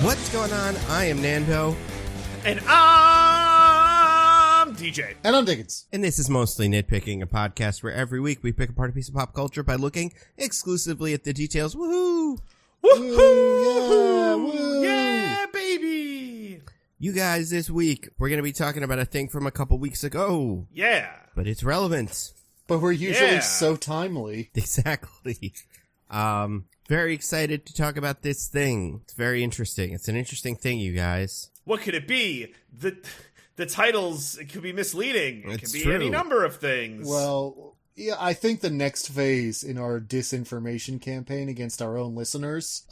What's going on? I am Nando. And I'm DJ. And I'm Diggins. And this is Mostly Nitpicking, a podcast where every week we pick apart a piece of pop culture by looking exclusively at the details. Woohoo! Woohoo! Woo! Yeah, baby! You guys, this week, we're going to be talking about a thing from a couple weeks ago. Yeah. But it's relevant. But we're usually Yeah. so timely. Exactly. Very excited to talk about this thing. It's very interesting. It's an interesting thing, you guys. What could it be? The titles, it could be misleading. It It's could be true. any number of things. Well, yeah, I think the next phase in our disinformation campaign against our own listeners,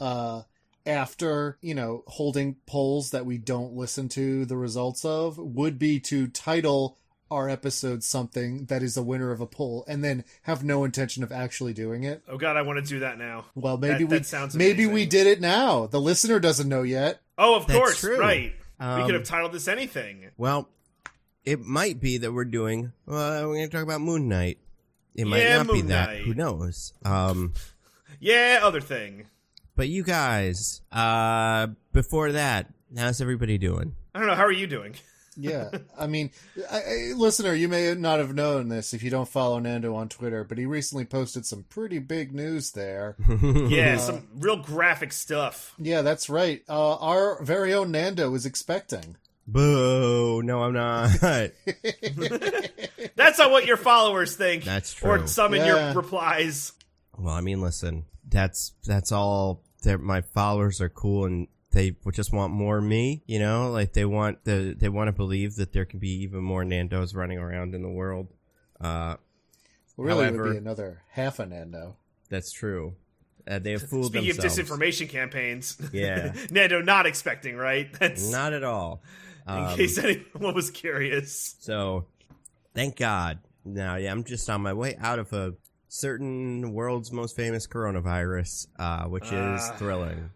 after, holding polls that we don't listen to the results of, would be to title our episode something that is a winner of a poll and then have no intention of actually doing it. Oh god, I want to do that now. Well, That sounds maybe amazing. we did it now. The listener doesn't know yet. Oh, of That's course, true. right. We could have titled this anything. Well, it might be that we're doing, we're going to talk about Moon Knight. It might Yeah, not be Moon that. Knight. Who knows? Yeah, other thing. But you guys, before that, how's everybody doing? I don't know, how are you doing? Yeah, I mean, listener, you may not have known this if you don't follow Nando on Twitter, but he recently posted some pretty big news there. Yeah, some real graphic stuff. Yeah, that's right. Our very own Nando is expecting. Boo! No, I'm not. That's not what your followers think. That's true. Or some in Yeah. your replies. Well, I mean, listen, that's all. My followers are cool, and they just want more me. Like they want to believe that there can be even more Nandos running around in the world. Really, However, would be another half a Nando. That's true. They have fooled Speaking themselves. of disinformation campaigns. Yeah. Nando not expecting, right? That's Not at all. in case anyone was curious. So, thank God. Now, yeah, I'm just on my way out of a certain world's most famous coronavirus, which is thrilling.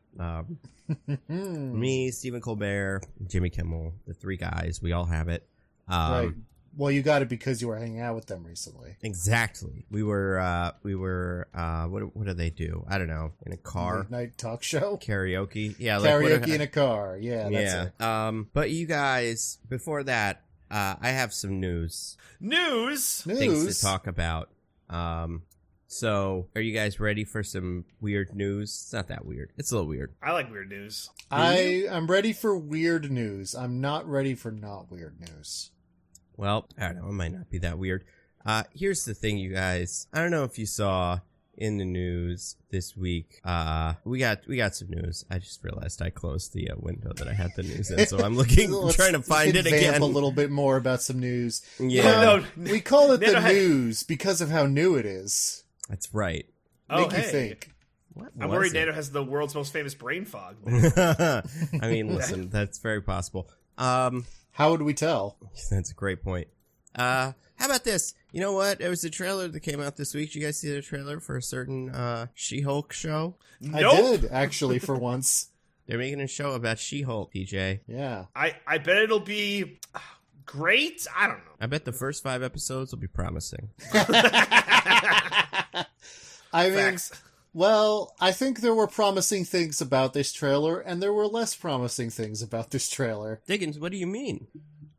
Me, Stephen Colbert, Jimmy Kimmel, the three guys, we all have it. Right. Well, you got it because you were hanging out with them recently. Exactly. We were, what do they do? I don't know. In a car. Late night talk show? Karaoke. Yeah. Karaoke in a car. Yeah, that's it. But you guys, before that, I have some news. News? Things to talk about. So, are you guys ready for some weird news? It's not that weird. It's a little weird. I like weird news. I'm ready for weird news. I'm not ready for not weird news. Well, I don't know. It might not be that weird. Here's the thing, you guys. I don't know if you saw in the news this week. We got some news. I just realized I closed the window that I had the news in, so I'm trying to find it again. Vamp a little bit more about some news. Yeah, We call it the Nando had- news because of how new it is. that's right. Make you think. What I'm was worried it? Nando has the world's most famous brain fog. I mean, listen, that's very possible. How would we tell? That's a great point. How about this? You know what? There was a trailer that came out this week. Did you guys see the trailer for a certain She-Hulk show? I Nope. did, actually, for once. They're making a show about She-Hulk, DJ. Yeah. I bet it'll be great. I don't know. I bet the first 5 episodes will be promising. I mean, Facts. well, I think there were promising things about this trailer, and there were less promising things about this trailer. Diggins, what do you mean?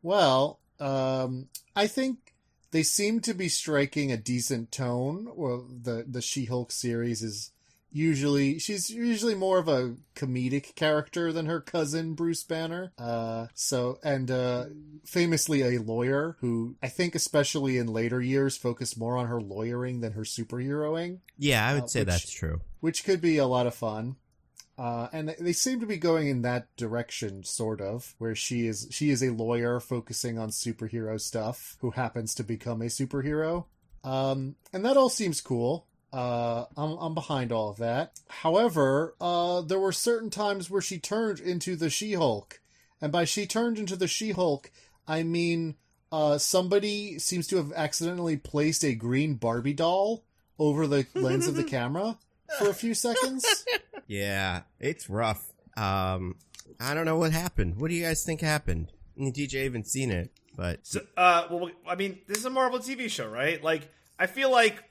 Well, I think they seem to be striking a decent tone. Well, the She-Hulk series is she's usually more of a comedic character than her cousin Bruce Banner. Famously a lawyer who I think especially in later years focused more on her lawyering than her superheroing, Yeah, I would say which- that's true. which could be a lot of fun. And they seem to be going in that direction, sort of, where she is a lawyer focusing on superhero stuff who happens to become a superhero. And that all seems cool. I'm behind all of that. However, there were certain times where she turned into the She-Hulk. And by she turned into the She-Hulk, I mean, somebody seems to have accidentally placed a green Barbie doll over the lens of the camera for a few seconds. Yeah, it's rough. I don't know what happened. What do you guys think happened? I mean, DJ haven't seen it, but... So, well, I mean, this is a Marvel TV show, right? Like, I feel like...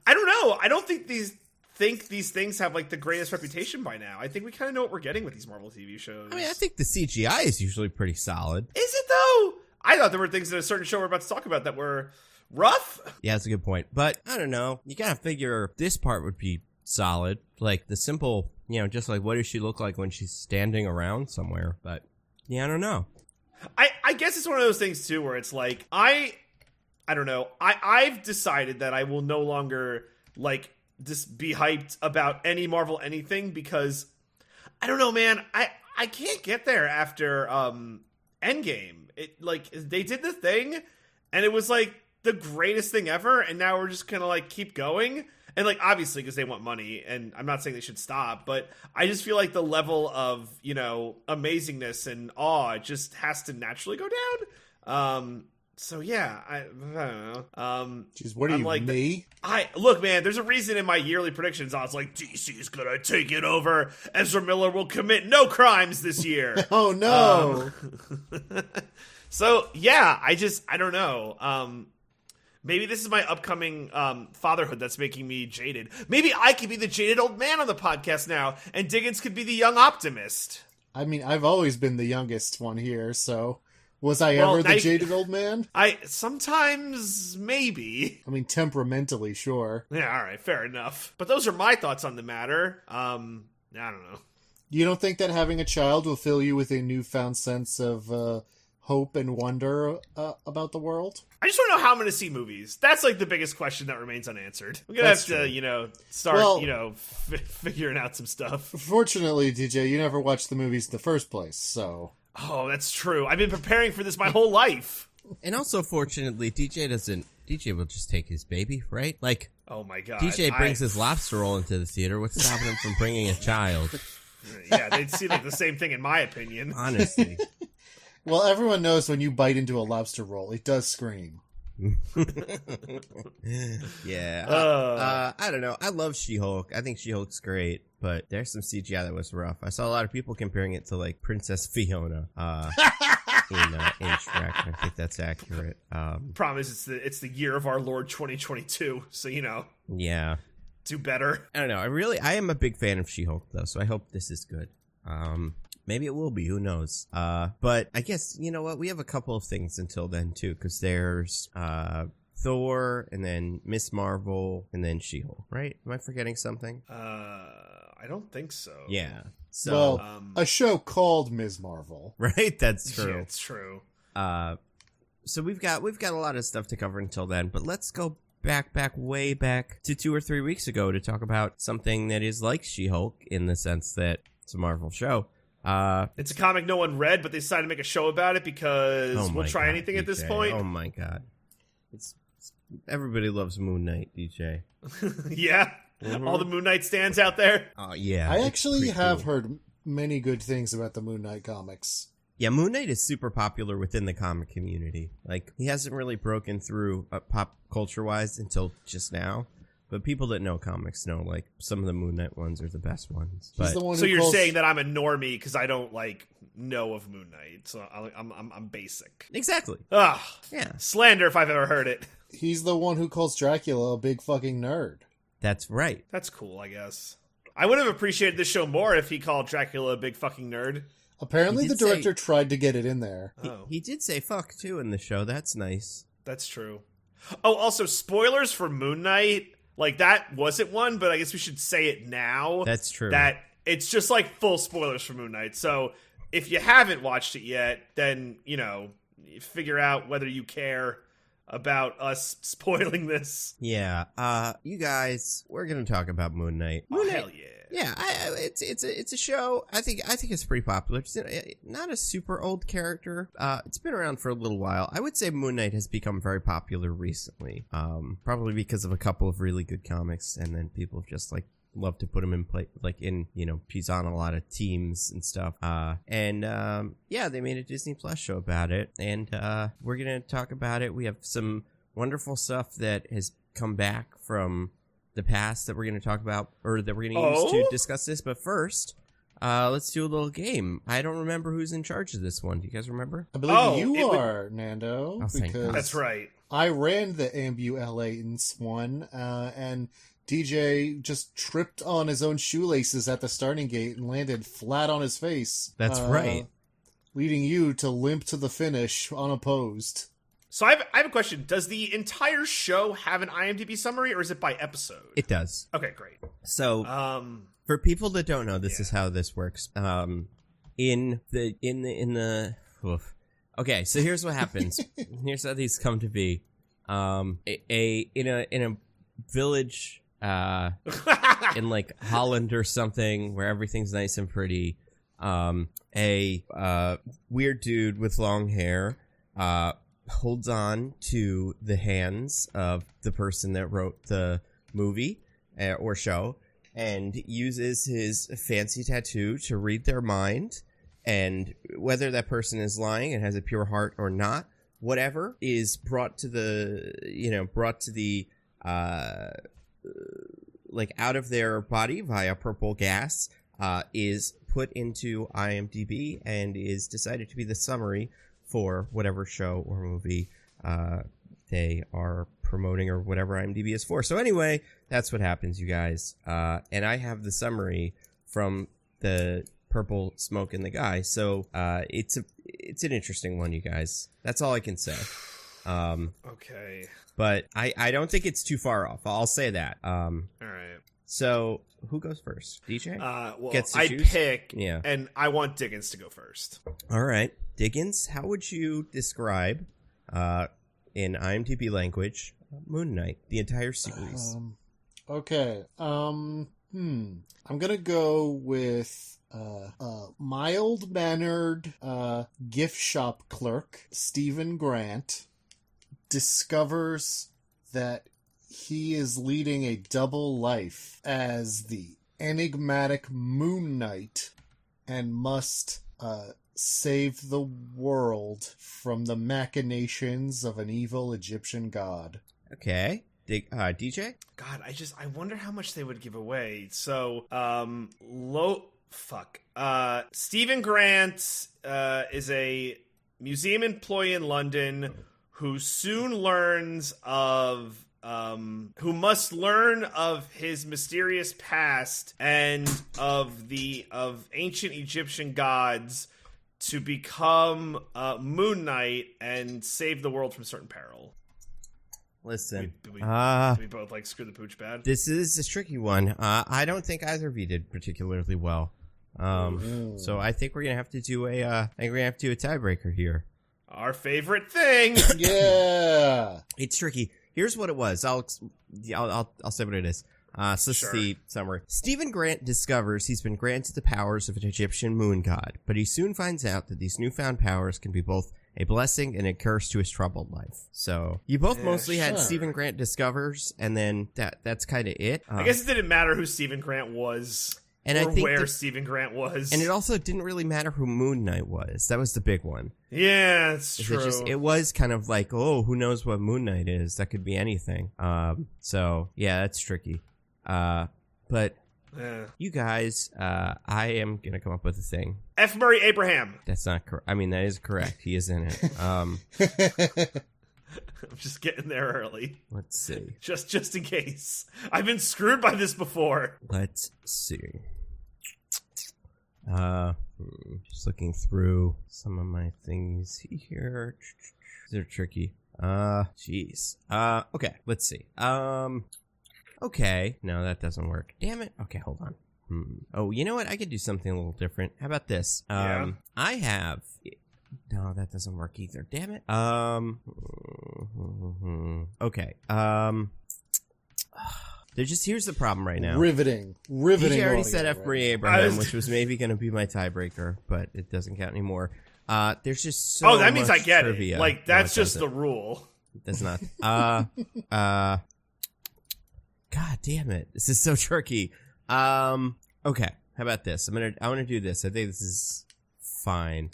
I don't know. I don't think these think these things have like the greatest reputation by now. I think we kind of know what we're getting with these Marvel TV shows. I mean, I think the CGI is usually pretty solid. Is it though? I thought there were things in a certain show we're about to talk about that were rough. Yeah, that's a good point. But I don't know. You gotta figure this part would be solid. Like the simple, just like what does she look like when she's standing around somewhere? But yeah, I don't know. I guess it's one of those things too where it's like I don't know. I've decided that I will no longer like just be hyped about any Marvel anything because I don't know, man. I can't get there after Endgame. It like they did the thing and it was like the greatest thing ever, and now we're just gonna like keep going. And like obviously because they want money, and I'm not saying they should stop, but I just feel like the level of amazingness and awe just has to naturally go down. So yeah, I don't know. Jeez, what are you, like, me? Look, man. There's a reason in my yearly predictions I was like, DC's gonna take it over. Ezra Miller will commit no crimes this year. Oh no. So yeah, I don't know. Maybe this is my upcoming fatherhood that's making me jaded. Maybe I could be the jaded old man on the podcast now, and Diggins could be the young optimist. I mean, I've always been the youngest one here, so was I ever the jaded old man? Sometimes, maybe. I mean, temperamentally, sure. Yeah, all right, fair enough. But those are my thoughts on the matter. I don't know. You don't think that having a child will fill you with a newfound sense of hope and wonder about the world? I just want to know how I'm going to see movies. That's like the biggest question that remains unanswered. We're going to have to, start, figuring out some stuff. Fortunately, DJ, you never watched the movies in the first place, so... Oh, that's true. I've been preparing for this my whole life. And also, fortunately, DJ will just take his baby, right? Like, oh my god, DJ brings his lobster roll into the theater. What's stopping him from bringing a child? Yeah, they'd see like the same thing in my opinion. Honestly. Well, everyone knows when you bite into a lobster roll, it does scream. Yeah. I don't know. I love She-Hulk. I think She-Hulk's great, but there's some CGI that was rough. I saw a lot of people comparing it to like Princess Fiona in Shrek. I think that's accurate. Promise it's the year of our Lord 2022, so yeah, do better. I don't know. I am a big fan of She-Hulk though, so I hope this is good. Maybe it will be. Who knows? But I guess, you know what? We have a couple of things until then, too, because there's Thor, and then Miss Marvel, and then She-Hulk, right? Am I forgetting something? I don't think so. Yeah. So, a show called Ms. Marvel. Right? That's true. Yeah, it's true. So we've got a lot of stuff to cover until then, but let's go way back to 2 or 3 weeks ago to talk about something that is like She-Hulk in the sense that it's a Marvel show. It's a comic no one read, but they decided to make a show about it because we'll try anything at this point. Oh my god. It's everybody loves Moon Knight, DJ. Yeah. Mm-hmm. All the Moon Knight stands out there. Oh yeah. I actually have heard many good things about the Moon Knight comics. Yeah, Moon Knight is super popular within the comic community. Like, he hasn't really broken through pop culture-wise until just now. But people that know comics know, like, some of the Moon Knight ones are the best ones. So you're saying that I'm a normie because I don't, like, know of Moon Knight. So I'm basic. Exactly. Ugh. Yeah. Slander if I've ever heard it. He's the one who calls Dracula a big fucking nerd. That's right. That's cool, I guess. I would have appreciated this show more if he called Dracula a big fucking nerd. Apparently the director tried to get it in there. He did say fuck, too, in the show. That's nice. That's true. Oh, also, spoilers for Moon Knight. Like, that wasn't one, but I guess we should say it now. That's true. That it's just, like, full spoilers for Moon Knight. So, if you haven't watched it yet, then, you figure out whether you care about us spoiling this. Yeah. You guys, we're going to talk about Moon Knight. Oh, hell yeah. Yeah, it's a show. I think it's pretty popular. It's not a super old character. It's been around for a little while. I would say Moon Knight has become very popular recently. Probably because of a couple of really good comics, and then people have just like love to put him in play, like in he's on a lot of teams and stuff. Yeah, they made a Disney Plus show about it, and we're gonna talk about it. We have some wonderful stuff that has come back from the past that we're going to talk about, or that we're going to use to discuss this. But first, let's do a little game. I don't remember who's in charge of this one. Do you guys remember? I believe you are, Nando. Oh, thank God. That's right. I ran the ambulance one, and DJ just tripped on his own shoelaces at the starting gate and landed flat on his face. That's right. Leading you to limp to the finish unopposed. So I have a question. Does the entire show have an IMDb summary, or is it by episode? It does. Okay, great. So, for people that don't know, this is how this works. Okay, so here's what happens. Here's how these come to be. In a village, in like Holland or something, where everything's nice and pretty, a weird dude with long hair, holds on to the hands of the person that wrote the movie or show and uses his fancy tattoo to read their mind, and whether that person is lying and has a pure heart or not, whatever is brought to the like out of their body via purple gas is put into IMDb and is decided to be the summary for whatever show or movie they are promoting or whatever IMDb is for. So anyway, that's what happens, you guys. And I have the summary from the purple smoke in the guy. So it's an interesting one, you guys. That's all I can say. Okay. But I don't think it's too far off. I'll say that. All right. So who goes first? DJ? Well, Gets to I choose? pick, Yeah. and I want Diggins to go first. All right. Diggins, how would you describe, in IMDb language, Moon Knight, the entire series? Okay. I'm gonna go with mild-mannered gift shop clerk Stephen Grant discovers that he is leading a double life as the enigmatic Moon Knight and must save the world from the machinations of an evil Egyptian god. Okay. DJ? God, I wonder how much they would give away. So, Stephen Grant is a museum employee in London who soon learns of who must learn of his mysterious past and of ancient Egyptian gods to become Moon Knight and save the world from certain peril. Listen, we both like screw the pooch bad? this is a tricky one. I don't think either of you did particularly well. So I think we're gonna have to do a tiebreaker here. Our favorite thing. Yeah, It's tricky. Here's what it was. I'll say what it is. So Sure. the summary. Stephen Grant discovers he's been granted the powers of an Egyptian moon god, but he soon finds out that these newfound powers can be both a blessing and a curse to his troubled life. So you both mostly had sure. Stephen Grant discovers, and then that's kind of it. I guess it didn't matter who Stephen Grant was, and or I think where Stephen Grant was, and it also didn't really matter who Moon Knight was. That was the big one. Yeah, it's true. It was kind of like, oh, who knows what Moon Knight is? That could be anything. So yeah, that's tricky. But you guys, I am gonna come up with a thing. F. Murray Abraham. That's not correct. I mean, that is correct. He is in it. I'm just getting there early. Let's see. Just in case. I've been screwed by this before. Let's see. Just looking through some of my things here. They're tricky. Jeez. Okay, let's see. Okay. No, that doesn't work. Damn it. Okay, hold on. Oh, you know what? I could do something a little different. How about this? Yeah. I have... No, that doesn't work either. Damn it. Okay. Here's the problem right now. Riveting. DJ already audio, said F. right? Murray Abraham, which was maybe going to be my tiebreaker, but it doesn't count anymore. There's just so that means I much get trivia. it. Like, No, that's it just the doesn't. rule. It does not. God damn it. This is so tricky. Okay. How about this? I want to do this. I think this is fine.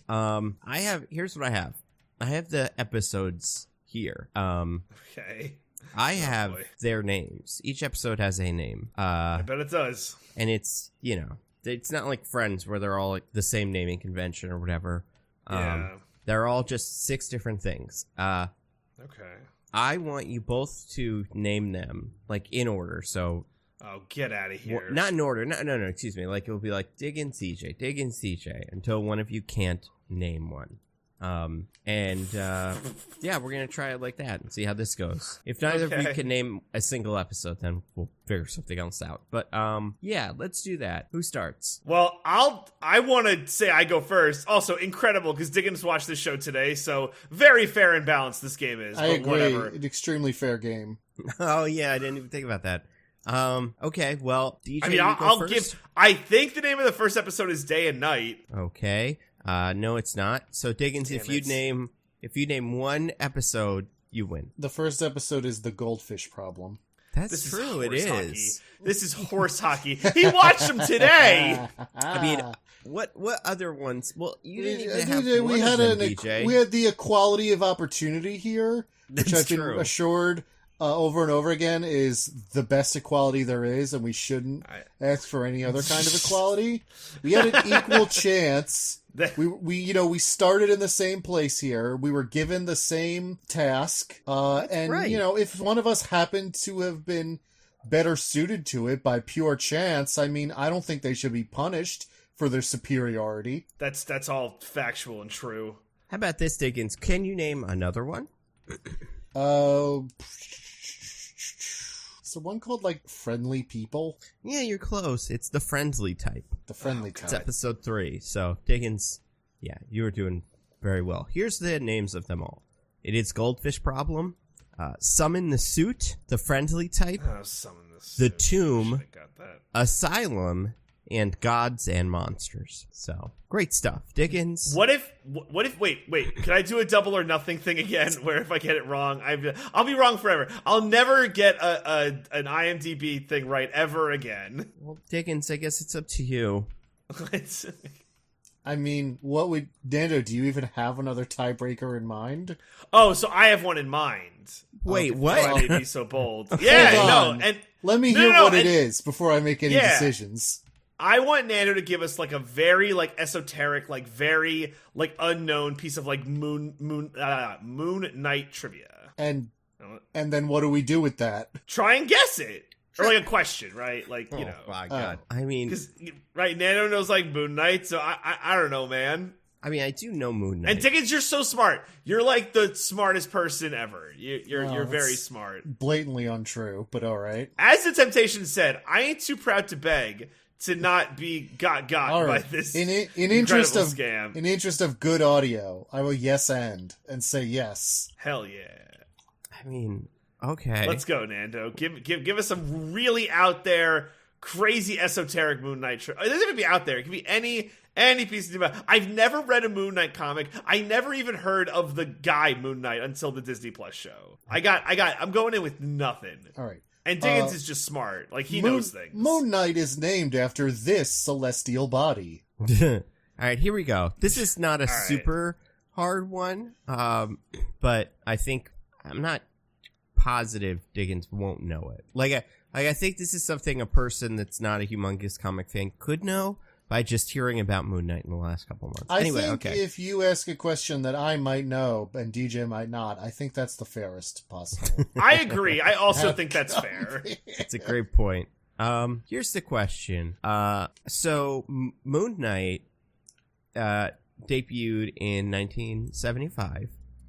Here's what I have. I have the episodes here. Okay. I have boy. their names. Each episode has a name. I bet it does. And it's, it's not like Friends where they're all like the same naming convention or whatever. Yeah. They're all just 6 different things. Okay. I want you both to name them, like, in order. So, Oh, get out of here. not in order. No, excuse me. Like, it will be like Diggins DJ, until one of you can't name one. Yeah, we're going to try it like that and see how this goes. If neither of you can name a single episode, then we'll figure something else out. But, yeah, let's do that. Who starts? Well, I want to say I go first. Also, incredible, because Diggins watched this show today, so very fair and balanced this game is. I agree. Whatever. An extremely fair game. Oh, yeah, I didn't even think about that. Okay, well, DJ, I mean, you go I'll first? give. I think the name of the first episode is Day and Night. Okay. No, it's not. So, Diggins, Damn if you name one episode, you win. The first episode is the goldfish problem. That's This true. It horse hockey. is. This is horse hockey. He watched them today. I mean, what other ones? Well, you didn't even have DJ, one of them, DJ. we had the equality of opportunity here, which That's I've been true. assured over and over again is the best equality there is, and we shouldn't ask for any other kind of equality. We had an equal chance. We started in the same place here. We were given the same task, and right. if one of us happened to have been better suited to it by pure chance, I mean, I don't think they should be punished for their superiority. That's all factual and true. How about this, Diggins? Can you name another one? It's the one called, like, Friendly People. Yeah, you're close. It's the friendly type. The Friendly It's Type. episode 3. So, Diggins, yeah, you were doing very well. Here's the names of them all. It is Goldfish Problem, Summon the Suit, the friendly type, Oh, summon this. The Tomb, Should've got that. Asylum, and Gods and Monsters. So, great stuff. Diggins. What if? Wait. Can I do a double or nothing thing again? Where if I get it wrong, I'll be wrong forever. I'll never get an IMDb thing right ever again. Well, Diggins, I guess it's up to you. I mean, Nando, do you even have another tiebreaker in mind? Oh, so I have one in mind. Wait, Oh, what? I may be so bold. Yeah, Hold no, on. and Let me No, hear no, what it and- is before I make any Yeah. decisions. I want Nando to give us like a very like esoteric, like very like unknown piece of like moon night trivia. And then what do we do with that? Try and guess it. Or like a question, right? Like, you know. my God. I mean, Because, right, Nando knows like Moon Knight, so I don't know, man. I do know Moon Knight. And Diggins, you're so smart. You're like the smartest person ever. You're that's very smart. Blatantly untrue, but all right. As the Temptation said, I ain't too proud to beg to not be got All by right. this In incredible interest of scam. in interest of good audio, I will yes and say yes. Hell yeah. I mean, okay. Let's go, Nando. Give us some really out there, crazy esoteric Moon Knight. It doesn't even be out there. It can be any piece of. I've never read a Moon Knight comic. I never even heard of the guy Moon Knight until the Disney Plus show. I'm going in with nothing. All right. And Diggins is just smart. Like he knows things. Moon Knight is named after this celestial body. All right, here we go. This is not a right. super hard one, but I think I'm not positive Diggins won't know it. I think this is something a person that's not a humongous comic fan could know by just hearing about Moon Knight in the last couple months. I Anyway, think okay. if you ask a question that I might know and DJ might not, I think that's the fairest possible. I agree. I also think that's fair. It's a great point. Here's the question. So Moon Knight debuted in 1975.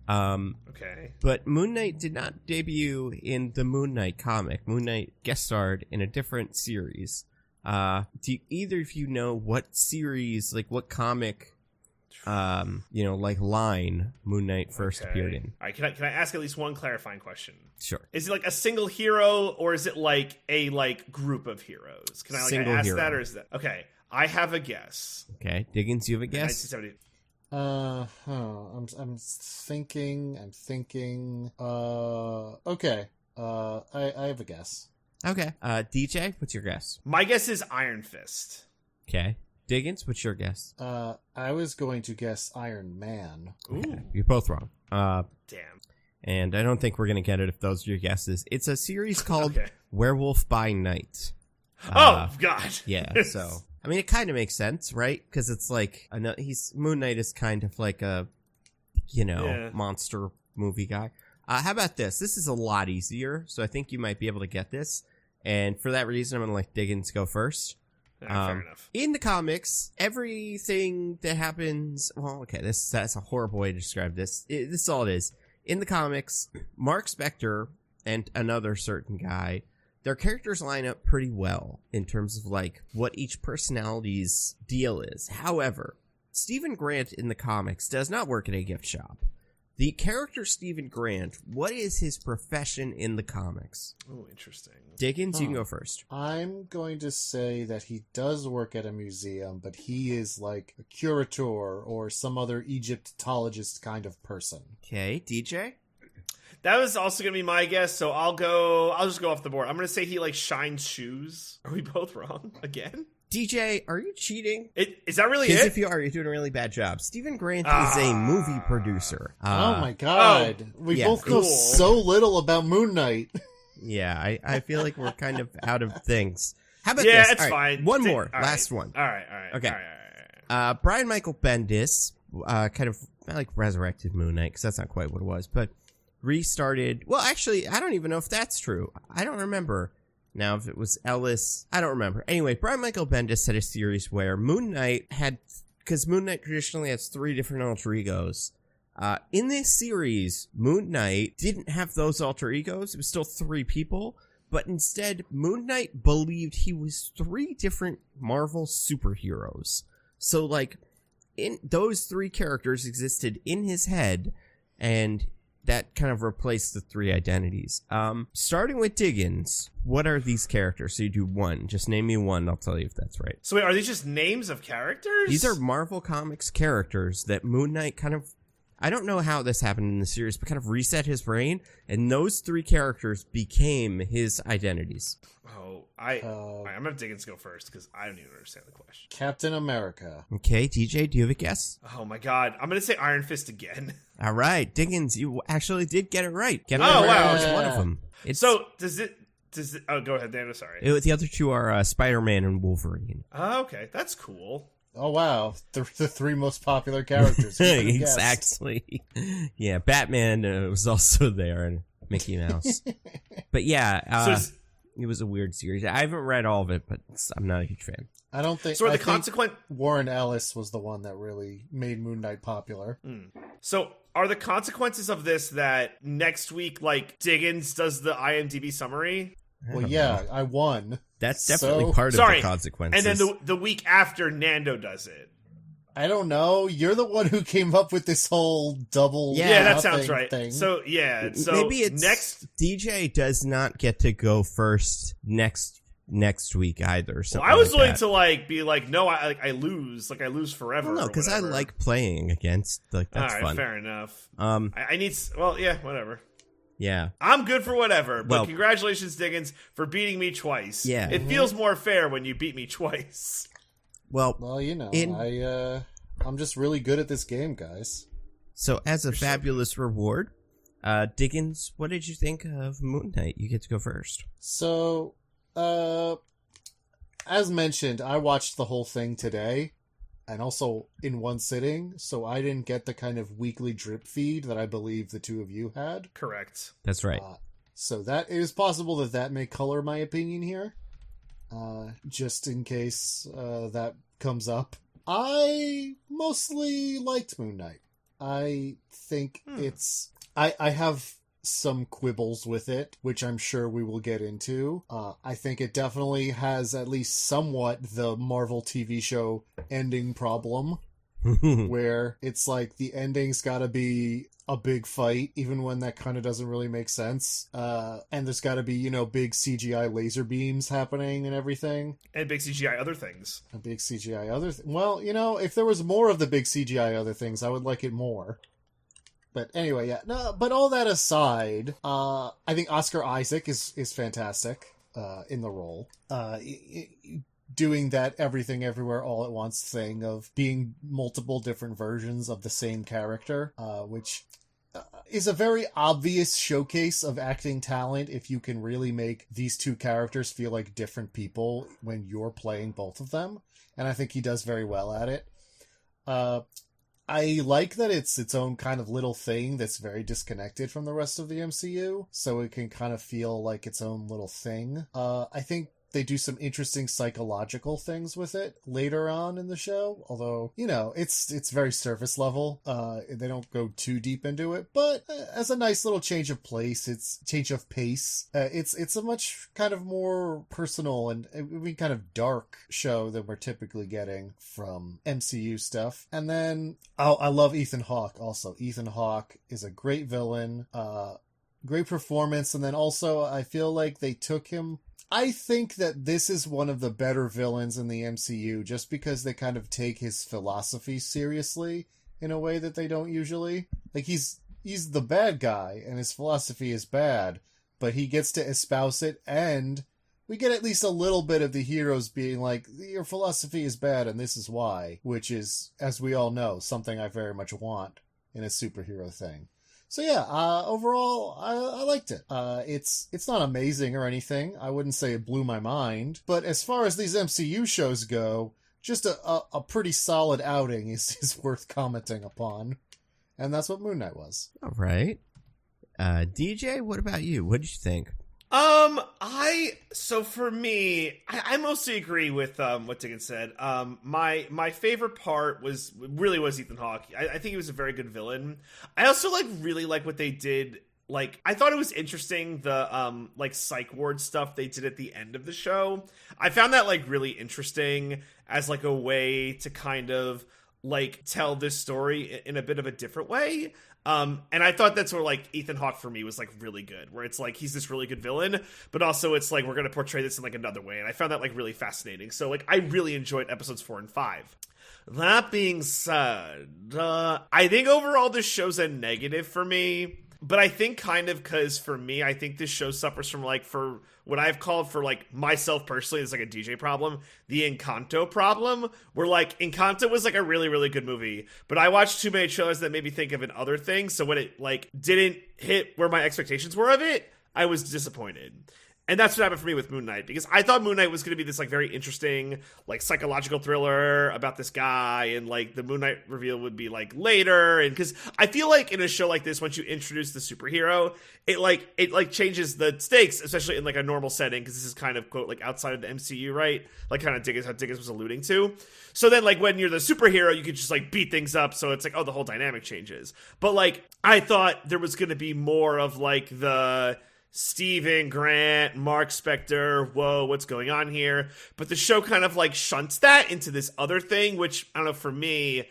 Okay. But Moon Knight did not debut in the Moon Knight comic. Moon Knight guest starred in a different series. Do either of you know what series, like what comic, like line Moon Knight first appeared in? All right, can I ask at least one clarifying question? Sure. Is it like a single hero, or is it like a group of heroes? Can I Single ask hero. that, or is that okay? I have a guess. Okay, Diggins, you have a guess? 1970. I'm thinking. Okay. I have a guess. Okay. DJ, what's your guess? My guess is Iron Fist. Okay. Diggins, what's your guess? I was going to guess Iron Man. Ooh, Okay, you're both wrong. damn. And I don't think we're gonna get it if those are your guesses. It's a series called Okay. Werewolf by Night. Oh God. Yeah, so I mean, it kind of makes sense, right? Because it's like Moon Knight is kind of like a, Yeah. monster movie guy. How about this? This is a lot easier, so I think you might be able to get this. And for that reason, I'm going to let Diggins go first. Fair enough. In the comics, everything that happens... Well, okay, that's a horrible way to describe this. This is all it is. In the comics, Mark Specter and another certain guy, their characters line up pretty well in terms of, like, what each personality's deal is. However, Stephen Grant in the comics does not work at a gift shop. The character Stephen Grant, what is his profession in the comics? Oh, interesting. Diggins, you can go first. I'm going to say that he does work at a museum, but he is like a curator or some other Egyptologist kind of person. Okay, DJ? That was also going to be my guess, so I'll just go off the board. I'm going to say he, like, shines shoes. Are we both wrong again? DJ, are you cheating? Is that really Because it? if you are, you're doing a really bad job. Stephen Grant is a movie producer. Oh my god. We yeah, both know cool. so little about Moon Knight. Yeah, I feel like we're kind of out of things. How about Yeah, this? it's All right, fine. One more. All Last right. one. All right. Okay. All right. Brian Michael Bendis, kind of not like resurrected Moon Knight, because that's not quite what it was, but restarted. Well, actually, I don't even know if that's true. I don't remember now if it was Ellis. I don't remember. Anyway, Brian Michael Bendis had a series where Moon Knight had, because Moon Knight traditionally has 3 different alter egos. In this series, Moon Knight didn't have those alter egos. It was still 3 people, but instead, Moon Knight believed he was 3 different Marvel superheroes. So, like, those 3 characters existed in his head, and that kind of replaced the 3 identities. Starting with Diggins, what are these characters? So you do one. Just name me one, I'll tell you if that's right. So wait, are these just names of characters? These are Marvel Comics characters that Moon Knight kind of... I don't know how this happened in the series, but kind of reset his brain, and those 3 characters became his identities. Oh, I'm gonna have Diggins go first because I don't even understand the question. Captain America. Okay, DJ, do you have a guess? Oh my god, I'm gonna say Iron Fist again. All right, Diggins, you actually did get it right. Captain Oh, America wow. was one of them. So does it? Oh, go ahead, Dan. Sorry. The other 2 are Spider-Man and Wolverine. Oh, okay, that's cool. Oh wow, the 3 most popular characters. Who could've guessed? Exactly. Yeah, Batman was also there, and Mickey Mouse. But yeah, it was a weird series. I haven't read all of it, but I'm not a huge fan. I don't think. So are I the think consequent? Warren Ellis was the one that really made Moon Knight popular. So are the consequences of this that next week, like, Diggins does the IMDb summary? Well, yeah, I won. That's definitely So- part of Sorry, the consequences. and then the week after Nando does it. I don't know. You're the one who came up with this whole double. Yeah, that nothing sounds right. Thing. So yeah, so maybe it's next. DJ does not get to go first next week either. Well, Something I was like willing that. to like be like, no, I lose, like I lose forever. Well, no, because I like playing against. Like that's All right, fun. fair enough. I I need. Well, yeah, whatever. Yeah. I'm good for whatever. But Well- congratulations, Diggins, for beating me twice. Yeah. It feels more fair when you beat me twice. Well, you know, I'm just really good at this game, guys. So as a fabulous reward, Diggins, what did you think of Moon Knight? You get to go first. So, as mentioned, I watched the whole thing today, and also in one sitting, so I didn't get the kind of weekly drip feed that I believe the 2 of you had. Correct. That's right. So that it is possible that may color my opinion here, just in case that comes up. I mostly liked Moon Knight. I think it's... I have some quibbles with it, which I'm sure we will get into. I think it definitely has at least somewhat the Marvel TV show ending problem, where it's like the ending's gotta be a big fight, even when that kind of doesn't really make sense. And there's gotta be, big CGI laser beams happening and everything. And big CGI other things. A big CGI other well, if there was more of the big CGI other things, I would like it more. But anyway, yeah. No, but all that aside, I think Oscar Isaac is fantastic in the role. Doing that everything everywhere all at once thing of being multiple different versions of the same character, which is a very obvious showcase of acting talent if you can really make these 2 characters feel like different people when you're playing both of them. And I think he does very well at it. I like that it's its own kind of little thing that's very disconnected from the rest of the MCU, so it can kind of feel like its own little thing. I think they do some interesting psychological things with it later on in the show, although, you know, it's very surface level. They don't go too deep into it, but as a nice little change of pace, it's a much kind of more personal and kind of dark show than we're typically getting from MCU stuff. And then, I love Ethan Hawke also. Ethan Hawke is a great villain, great performance, and then also I feel like they took him. I think that this is one of the better villains in the MCU just because they kind of take his philosophy seriously in a way that they don't usually. Like, he's the bad guy and his philosophy is bad, but he gets to espouse it, and we get at least a little bit of the heroes being like, your philosophy is bad and this is why, which is, as we all know, something I very much want in a superhero thing. So yeah, overall, I liked it. It's not amazing or anything. I wouldn't say it blew my mind. But as far as these MCU shows go, just a pretty solid outing is worth commenting upon. And that's what Moon Knight was. All right. DJ, what about you? What did you think? So for me, I mostly agree with what Diggins said. My favorite part was Ethan Hawke. I think he was a very good villain. I also really like what they did. Like, I thought it was interesting, the psych ward stuff they did at the end of the show. I found that really interesting as a way to kind of tell this story in a bit of a different way. And I thought that's where Ethan Hawke for me was really good, where it's he's this really good villain, but also it's we're going to portray this in another way. And I found that really fascinating. So I really enjoyed episodes 4 and 5. That being said, I think overall this show's a negative for me. But I think kind of because for me, I think this show suffers from for what I've called for myself personally, it's a DJ problem, the Encanto problem, where Encanto was a really, really good movie, but I watched too many trailers that made me think of it other things. So when it didn't hit where my expectations were of it, I was disappointed. And that's what happened for me with Moon Knight, because I thought Moon Knight was going to be this very interesting psychological thriller about this guy, and the Moon Knight reveal would be later. And because I feel in a show like this, once you introduce the superhero, it changes the stakes, especially in a normal setting, because this is kind of quote outside of the MCU, right? Kind of Diggins, how Diggins was alluding to. So then when you're the superhero, you can just beat things up, so it's the whole dynamic changes. But I thought there was going to be more of the Steven Grant, Mark Specter, whoa, what's going on here? But the show kind of shunts that into this other thing, which I don't know, for me,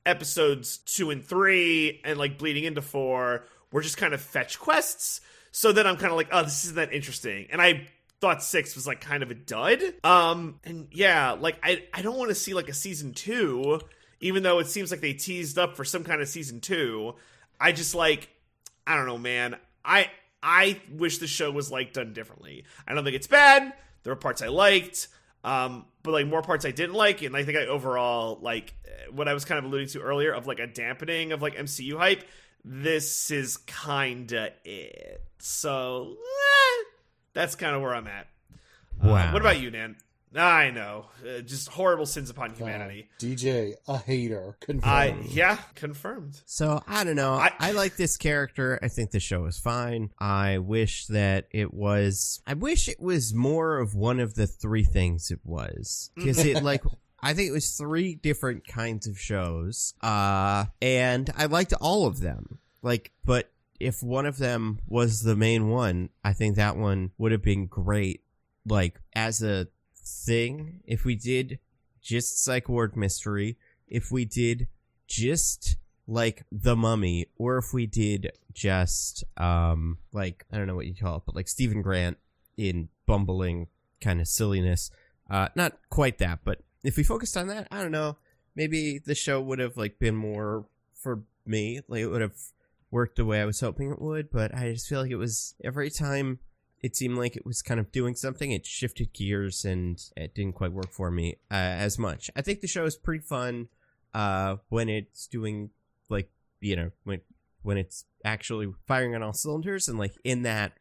episodes 2 and 3 and bleeding into 4 were just kind of fetch quests. So then I'm kind of oh, this isn't that interesting. And I thought 6 was kind of a dud. And yeah, I don't want to see a season 2, even though it seems they teased up for some kind of season 2. I just I don't know, man. I wish the show was done differently. I don't think it's bad. There were parts I liked, but more parts I didn't like. And I think I overall what I was kind of alluding to earlier of a dampening of MCU hype. This is kinda it. So that's kind of where I'm at. Wow. What about you, Dan? I know, just horrible sins upon humanity. DJ, a hater. Confirmed. Yeah, confirmed. So, I don't know. I like this character. I think the show is fine. I wish it was more of one of the 3 things it was. Because I think it was 3 different kinds of shows. And I liked all of them. But if one of them was the main one, I think that one would have been great. As a thing, if we did just psych ward mystery, if we did just The Mummy, or if we did just I don't know what you call it, but Stephen Grant in bumbling kind of silliness, not quite that, but if we focused on that, I don't know, maybe the show would have been more for me. It would have worked the way I was hoping it would. But I just feel it was every time it seemed like it was kind of doing something, it shifted gears and it didn't quite work for me as much. I think the show is pretty fun when it's doing when it's actually firing on all cylinders, and in that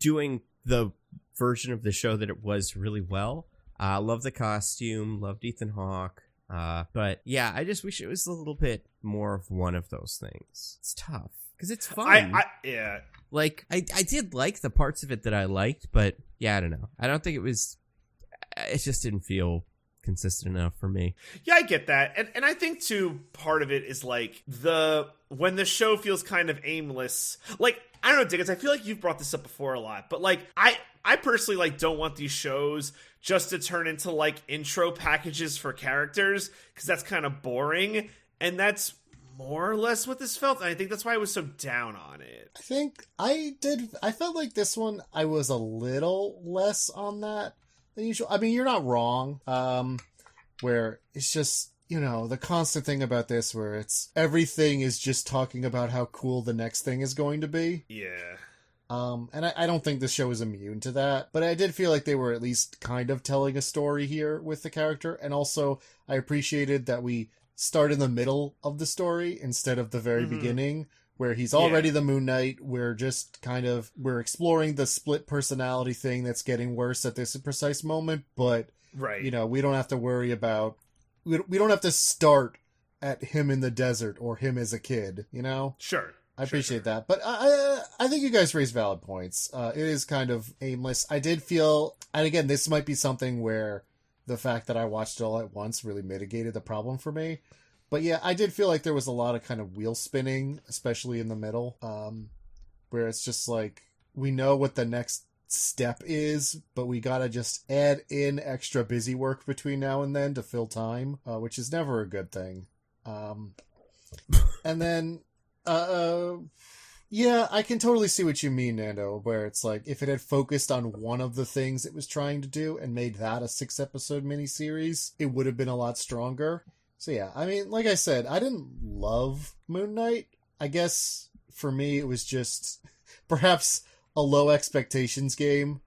doing the version of the show that it was really well. Love the costume, loved Ethan Hawke. But yeah, I just wish it was a little bit more of one of those things. It's tough because it's fun. Yeah. Like I did like the parts of it that I liked, but yeah, I don't know. I don't think it was. It just didn't feel consistent enough for me. Yeah, I get that. And I think too, part of it is like when the show feels kind of aimless. Like, I don't know, Diggins, I feel like you've brought this up before a lot, but like I personally like don't want these shows just to turn into like intro packages for characters, because that's kind of boring. And that's more or less what this felt. And I think that's why I was so down on it. I think I felt like this one, I was a little less on that than usual. I mean, you're not wrong. Where it's just, you know, the constant thing about this where it's everything is just talking about how cool the next thing is going to be. Yeah. And I don't think this show is immune to that, but I did feel like they were at least kind of telling a story here with the character. And also I appreciated that we start in the middle of the story instead of the very beginning, where he's already the Moon Knight. We're just we're exploring the split personality thing that's getting worse at this precise moment, but right, you know, we don't have to worry about, we don't have to start at him in the desert or him as a kid, you know? Sure. I appreciate that, but I think you guys raised valid points. It is kind of aimless. I did feel, and again, this might be something where the fact that I watched it all at once really mitigated the problem for me. But yeah, I did feel like there was a lot of kind of wheel spinning, especially in the middle, where it's just like, we know what the next step is, but we gotta just add in extra busy work between now and then to fill time, which is never a good thing. And then, yeah, I can totally see what you mean, Nando, where it's like, if it had focused on one of the things it was trying to do and made that a 6-episode miniseries, it would have been a lot stronger. So yeah, I mean, like I said, I didn't love Moon Knight. I guess for me, it was just perhaps a low expectations game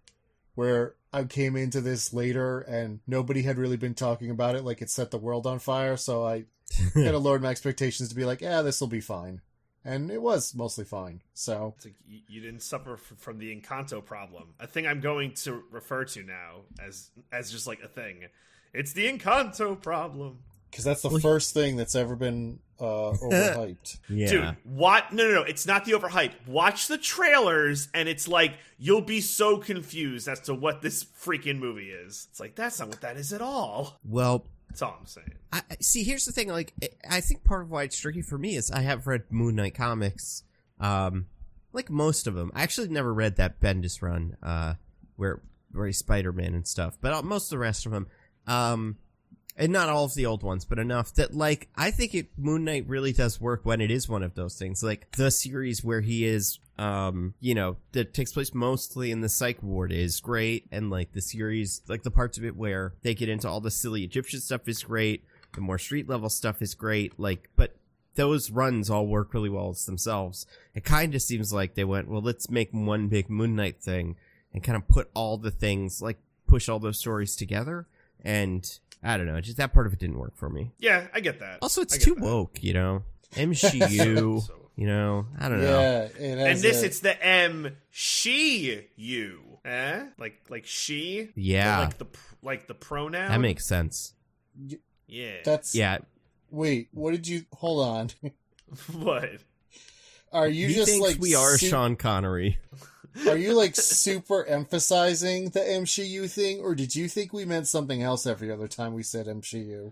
where I came into this later and nobody had really been talking about it like it set the world on fire. So I kind of lowered my expectations to be like, yeah, this will be fine. And it was mostly fine. So it's like you didn't suffer from the Encanto problem, a thing I'm going to refer to now as just like a thing. It's the Encanto problem. Because that's the first thing that's ever been overhyped. Yeah. Dude, what? No. It's not the overhype. Watch the trailers, and it's like, you'll be so confused as to what this freaking movie is. It's like, that's not what that is at all. Well, that's all I'm saying. See, here's the thing. Like, I think part of why it's tricky for me is I have read Moon Knight comics, like most of them. I actually never read that Bendis run, where he's Spider-Man and stuff, but most of the rest of them, and not all of the old ones, but enough that, like, I think Moon Knight really does work when it is one of those things. Like, the series where he is, you know, that takes place mostly in the psych ward is great. And, like, the series, like, the parts of it where they get into all the silly Egyptian stuff is great. The more street level stuff is great. Like, but those runs all work really well as themselves. It kind of seems like they went, well, let's make one big Moon Knight thing and kind of put all the things, like, push all those stories together. And I don't know, just that part of it didn't work for me. Yeah, I get that. Also, it's too woke, you know? MCU, you know? I don't know. And it's the M-she-you. Eh? Like she? Yeah. Like the pronoun? That makes sense. Yeah. Yeah. Wait, what did you... Hold on. What? Are you he just thinks like... we are Sean Connery. Are you like super emphasizing the MCU thing, or did you think we meant something else every other time we said MCU?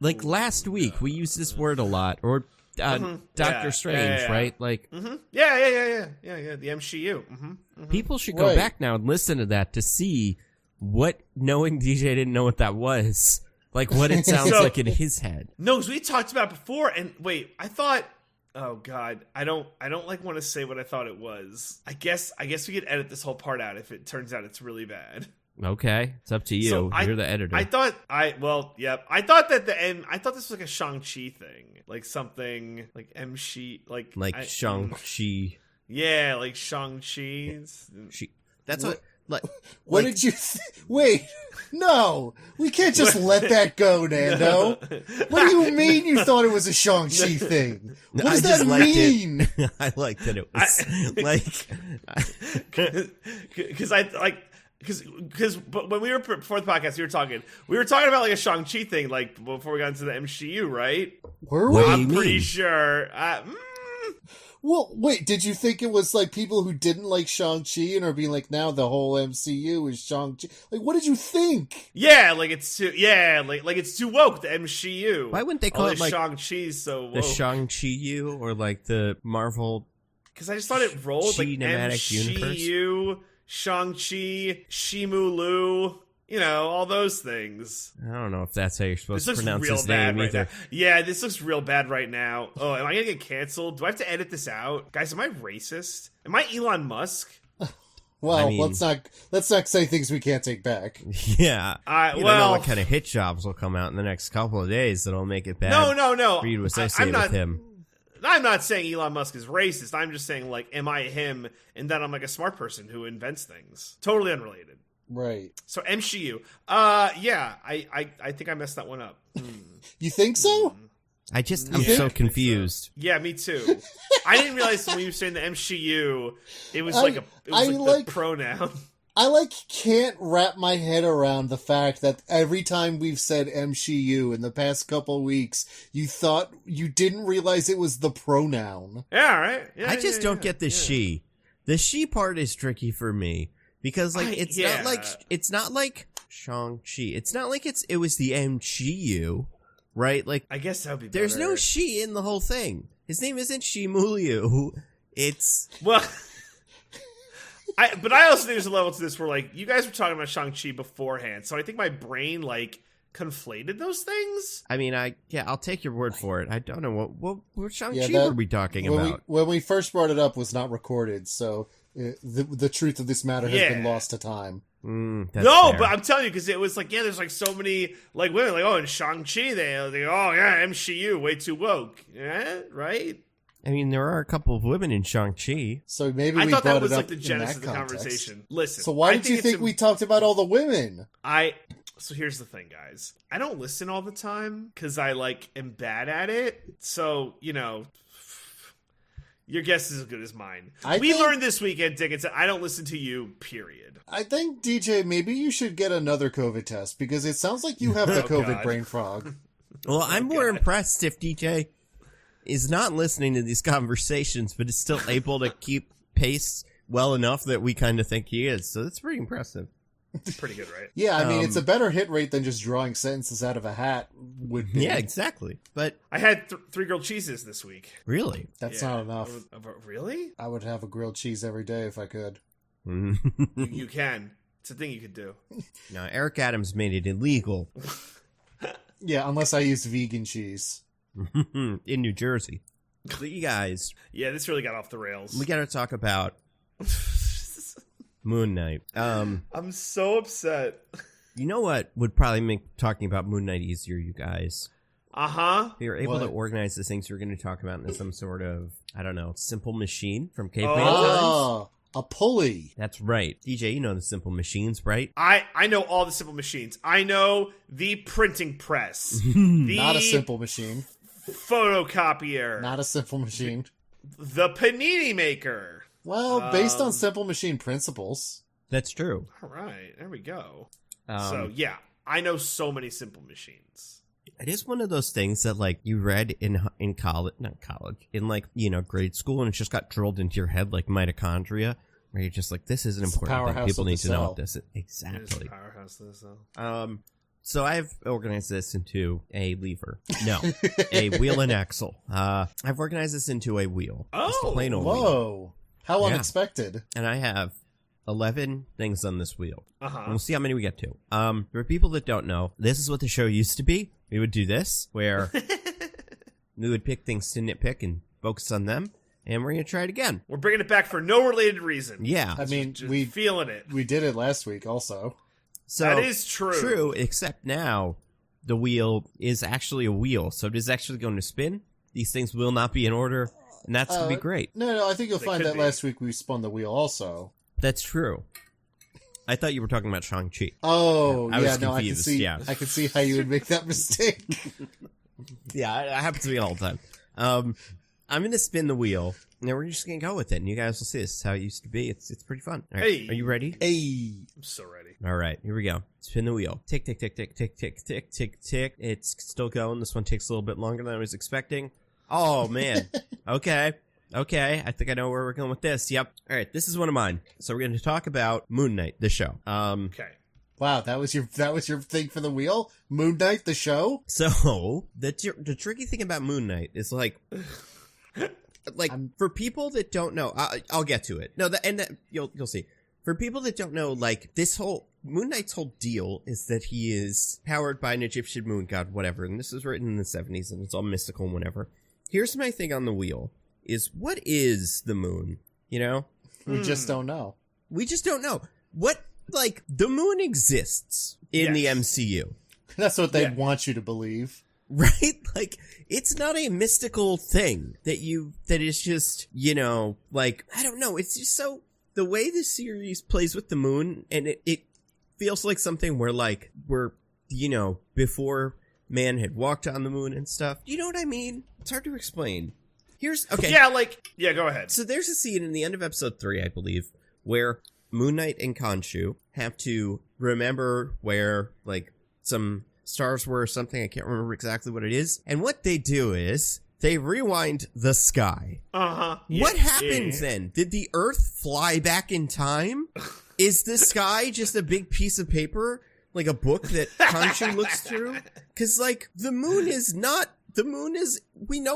Like last week, we used this word a lot, or Doctor Strange, right? Like, yeah, the MCU. People should go back now and listen to that to see what knowing DJ didn't know what that was. Like what it sounds like in his head. No, because we talked about it before, and wait, I thought... Oh God, I don't like want to say what I thought it was. I guess we could edit this whole part out if it turns out it's really bad. Okay, it's up to you. So You're the editor. I thought I thought this was like a Shang-Chi thing, like something like M-Chi, like Shang-Chi. Yeah, like Shang-Chi. That's what. What did you... Wait, no! We can't just let that go, Nando! What do you mean you thought it was a Shang-Chi thing? What does that mean? I liked that it was, like... Because I, like... but when we were before the podcast, we were talking about like a Shang-Chi thing, like before we got into the MCU, right? Were What we? do you I'm pretty mean? sure. Well, wait, did you think it was like people who didn't like Shang-Chi and are being like, now the whole MCU is Shang-Chi? Like, what did you think? Yeah, like it's too it's too woke, the MCU. Why wouldn't they call it like Shang-Chi's so woke? the Shang-Chi or like the Marvel? Because I just thought it rolled like Cinematic MCU, Shang-Chi, Shimulu, all those things. I don't know if that's how you're supposed This to looks pronounce real his bad name right either. now. Yeah, this looks real bad right now. Oh, am I gonna get canceled? Do I have to edit this out? Guys, am I racist? Am I Elon Musk? Well, I mean- let's not say things we can't take back. Yeah. You don't know well, what kind of hit jobs will come out in the next couple of days that'll make it bad no. for you to I'm associate not, with him. I'm not saying Elon Musk is racist. I'm just saying, like, am I him and that I'm like a smart person who invents things? Totally unrelated. Right. So MCU. Yeah, I think I messed that one up. You think so? I'm Yeah, so I think confused. Yeah, me too. I didn't realize when you were saying the MCU, it was I like like- the pronoun. I can't wrap my head around the fact that every time we've said MCU in the past couple weeks, you didn't realize it was the pronoun. Yeah, right. Yeah, I just don't get the yeah. she. The she part is tricky for me because it's not like Shang-Chi. It's not like it was the MCU, right? Like I guess that would be better. there's no she in the whole thing. His name isn't Shimulyu. It's Well, but I also think there's a level to this where, like, you guys were talking about Shang-Chi beforehand, so I think my brain, like, conflated those things. I mean, I'll take your word for it. I don't know what Shang-Chi that- were we talking about? When we first brought it up, was not recorded, so the truth of this matter has been lost to time. That's No, fair. but I'm telling you, because it was like, yeah, there's like so many like women, like, oh, in Shang-Chi, they oh yeah, MCU, way too woke, yeah, right? I mean, there are a couple of women in Shang-Chi. So maybe I we thought brought that was it up like the in genesis that of the context. conversation. Listen, So why I did you think it's we talked about all the women? So here's the thing, guys. I don't listen all the time because I like am bad at it. So your guess is as good as mine. We learned this weekend, Dickens, that I don't listen to you, period. I think, DJ, maybe you should get another COVID test, because it sounds like you have the COVID God. brain frog. Well, I'm more impressed if DJ is not listening to these conversations, but is still able to keep pace well enough that we kind of think he is. So that's pretty impressive. It's pretty good, right? Yeah, I mean, it's a better hit rate than just drawing sentences out of a hat would be. Yeah, exactly. But I had 3 grilled cheeses this week. really, That's Yeah. not enough. Really? I would have a grilled cheese every day if I could. You can. It's a thing you could do. now Eric Adams made it illegal Yeah, unless I use vegan cheese. in New Jersey. So you guys, Yeah, this really got off the rails. we got to talk about Moon Knight. I'm so upset. You know what would probably make talking about Moon Knight easier, you guys? Uh-huh. We were able to What? organize the things we're going to talk about into some sort of, I don't know, simple machine from Caveman times. Oh, a pulley. That's right. DJ, you know the simple machines, right? I know all the simple machines. I know the printing press. Not a simple machine. Photocopier. Not a simple machine. The panini maker. Well, based on simple machine principles. That's true. All right, there we go. Um, So, yeah, I know so many simple machines. It is one of those things that, like, you read in college, not college, in, like, grade school, and it just got drilled into your head like mitochondria, where you're just like, this is an It's the important thing. powerhouse People of the need to know cell. what this is. It is Exactly. the powerhouse of this, though. So I've organized this into a lever. No, a wheel and axle. I've organized this into a wheel. Just a Oh, plain old wheel. Whoa. How Yeah. unexpected. And I have 11 things on this wheel. And Uh-huh. we'll see how many we get to. For people that don't know, this is what the show used to be. We would do this, where we would pick things to nitpick and focus on them, and we're going to try it again. We're bringing it back for no related reason. Yeah. I mean, Just we feeling it. did it last week also. So That is true. True, except now the wheel is actually a wheel, so it is actually going to spin. These things will not be in order, and that's going to be great. No, I think you'll They find could that be. last week we spun the wheel also. That's true. I thought you were talking about Shang-Chi. Oh, I was yeah, no, I can confused, see. yeah. I can see how you would make that mistake. Yeah, it happens to me all the time. I'm going to spin the wheel, now we're just gonna go with it, and you guys will see this is how it used to be. It's pretty fun. All right, Hey. are you ready? Hey. I'm so ready. All right, here we go. Spin the wheel. Tick, tick, tick, tick, tick, tick, tick, tick, tick. It's still going. This one takes a little bit longer than I was expecting. Oh, man. Okay. I think I know where we're going with this. Yep. All right, this is one of mine. So we're going to talk about Moon Knight, the show. Okay. Wow, that was your thing for the wheel? Moon Knight, the show? So the tricky thing about Moon Knight is like for people that don't know, I'll get to it. No, you'll see. For people that don't know, like this whole Moon Knight's whole deal is that he is powered by an Egyptian moon god, whatever. And this was written in the 70s, and it's all mystical and whatever. Here's my thing on the wheel: is what is the moon? You know, We just don't know. we just don't know what. Like the moon exists in the Yes. MCU. That's what they Yeah. want you to believe. Right? Like, it's not a mystical thing that is just, you know, like, I don't know. It's just so, the way the series plays with the moon, and it feels like something where, like, you know, before man had walked on the moon and stuff. You know what I mean? It's hard to explain. Okay. Yeah, go ahead. So there's a scene in the end of episode 3, I believe, where Moon Knight and Khonshu have to remember where, like, some stars were or something. I can't remember exactly what it is. And what they do is they rewind the sky. Uh-huh. What happens then? Did the Earth fly back in time? Is the sky just a big piece of paper, like a book that Khonshu looks through? Because, like, we know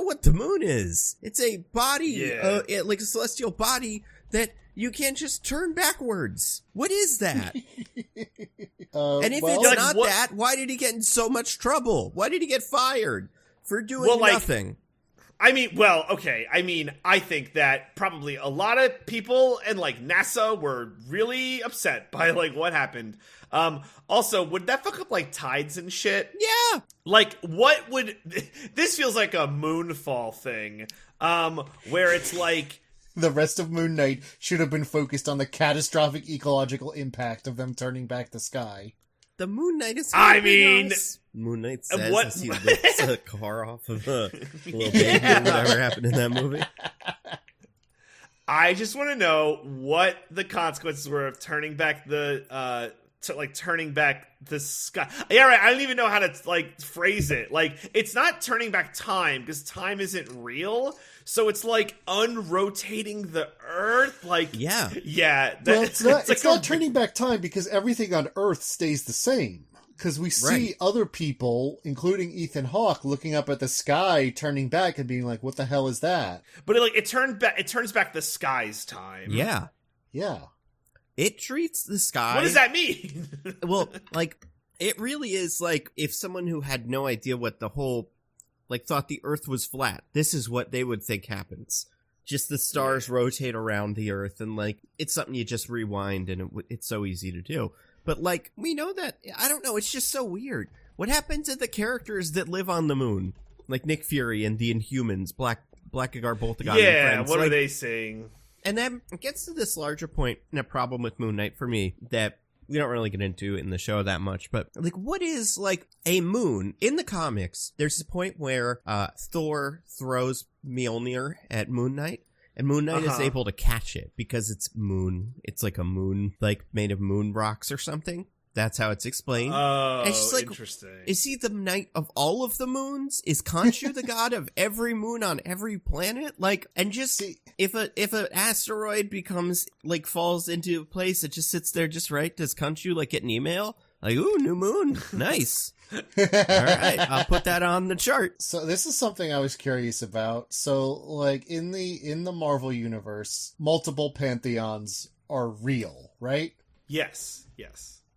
what the moon is. It's a body, like a celestial body that you can't just turn backwards. What is that? And if it's not that, why did he get in so much trouble? Why did he get fired for doing nothing? I think that probably a lot of people and like NASA were really upset by like what happened. Also, would that fuck up like tides and shit? Yeah. Like, this feels like a moonfall thing, where it's like, the rest of Moon Knight should have been focused on the catastrophic ecological impact of them turning back the sky. The Moon Knight is. Moon Knight says as he lifts a car off of a little baby or whatever happened in that movie. I just want to know what the consequences were of turning back turning back the sky. Yeah, right. I don't even know how to like phrase it. Like, it's not turning back time because time isn't real. So it's like unrotating the Earth. Like, yeah. Well, it's not turning back time because everything on Earth stays the same. Because we see other people, including Ethan Hawke, looking up at the sky, turning back and being like, "What the hell is that?" But it turns back the sky's time. Yeah. It treats the sky. What does that mean? Well, like, it really is like if someone who had no idea what the whole, like, thought the Earth was flat, this is what they would think happens. Just the stars rotate around the Earth, and, like, it's something you just rewind, and it's so easy to do. But, like, we know that, I don't know, it's just so weird. What happened to the characters that live on the moon? Like Nick Fury and the Inhumans, Blackguard, Boltagon, and friends. What are they saying? And then it gets to this larger point and a problem with Moon Knight for me that we don't really get into in the show that much. But, like, what is, like, a moon? In the comics, there's a point where Thor throws Mjolnir at Moon Knight, and Moon Knight is able to catch it because it's moon. It's like a moon, like, made of moon rocks or something. That's how it's explained. Oh, it's just like, interesting. Is he the knight of all of the moons? Is Khonshu the god of every moon on every planet? Like, and just if an asteroid becomes, like, falls into place, it just sits there just right. Does Khonshu, like, get an email? Like, ooh, new moon. Nice. All right, I'll put that on the chart. So this is something I was curious about. So, like, in the Marvel universe, multiple pantheons are real, right? Yes.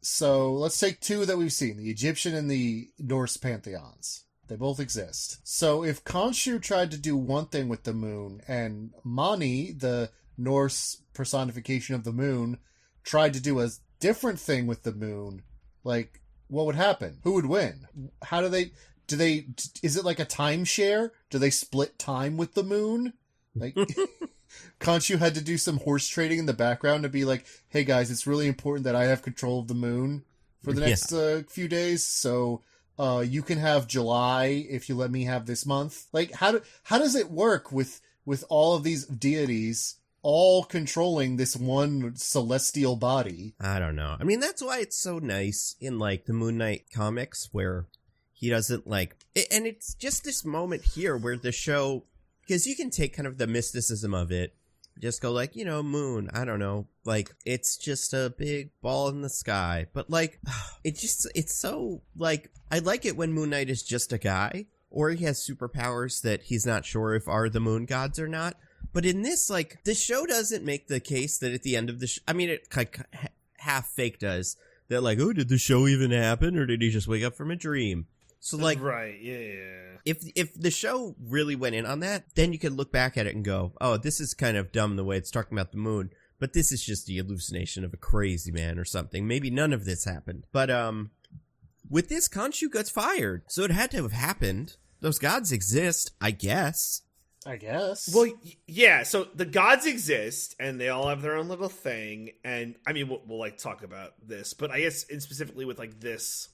So let's take two that we've seen, the Egyptian and the Norse pantheons. They both exist. So if Khonshu tried to do one thing with the moon, and Mani, the Norse personification of the moon, tried to do a different thing with the moon, like, what would happen? Who would win? How is it like a timeshare? Do they split time with the moon? Like, Khonshu had to do some horse trading in the background to be like, hey guys, it's really important that I have control of the moon for the next few days, so you can have July if you let me have this month. Like, how does it work with with all of these deities all controlling this one celestial body. I don't know. I mean, that's why it's so nice in, like, the Moon Knight comics where he doesn't, like... And it's just this moment here where the show... Because you can take kind of the mysticism of it, just go like, moon, I don't know. Like, it's just a big ball in the sky. But, like, it's so, like... I like it when Moon Knight is just a guy, or he has superpowers that he's not sure if are the moon gods or not. But in this, like, the show doesn't make the case that at the end of the I mean, it half fake does. They're like, oh, did the show even happen? Or did he just wake up from a dream? So, like... Right, yeah. If the show really went in on that, then you could look back at it and go, oh, this is kind of dumb the way it's talking about the moon. But this is just the hallucination of a crazy man or something. Maybe none of this happened. But, with this, Khonshu gets fired. So it had to have happened. Those gods exist, I guess. Well, yeah, so the gods exist, and they all have their own little thing, and, I mean, we'll like, talk about this, but I guess, specifically with, like, this,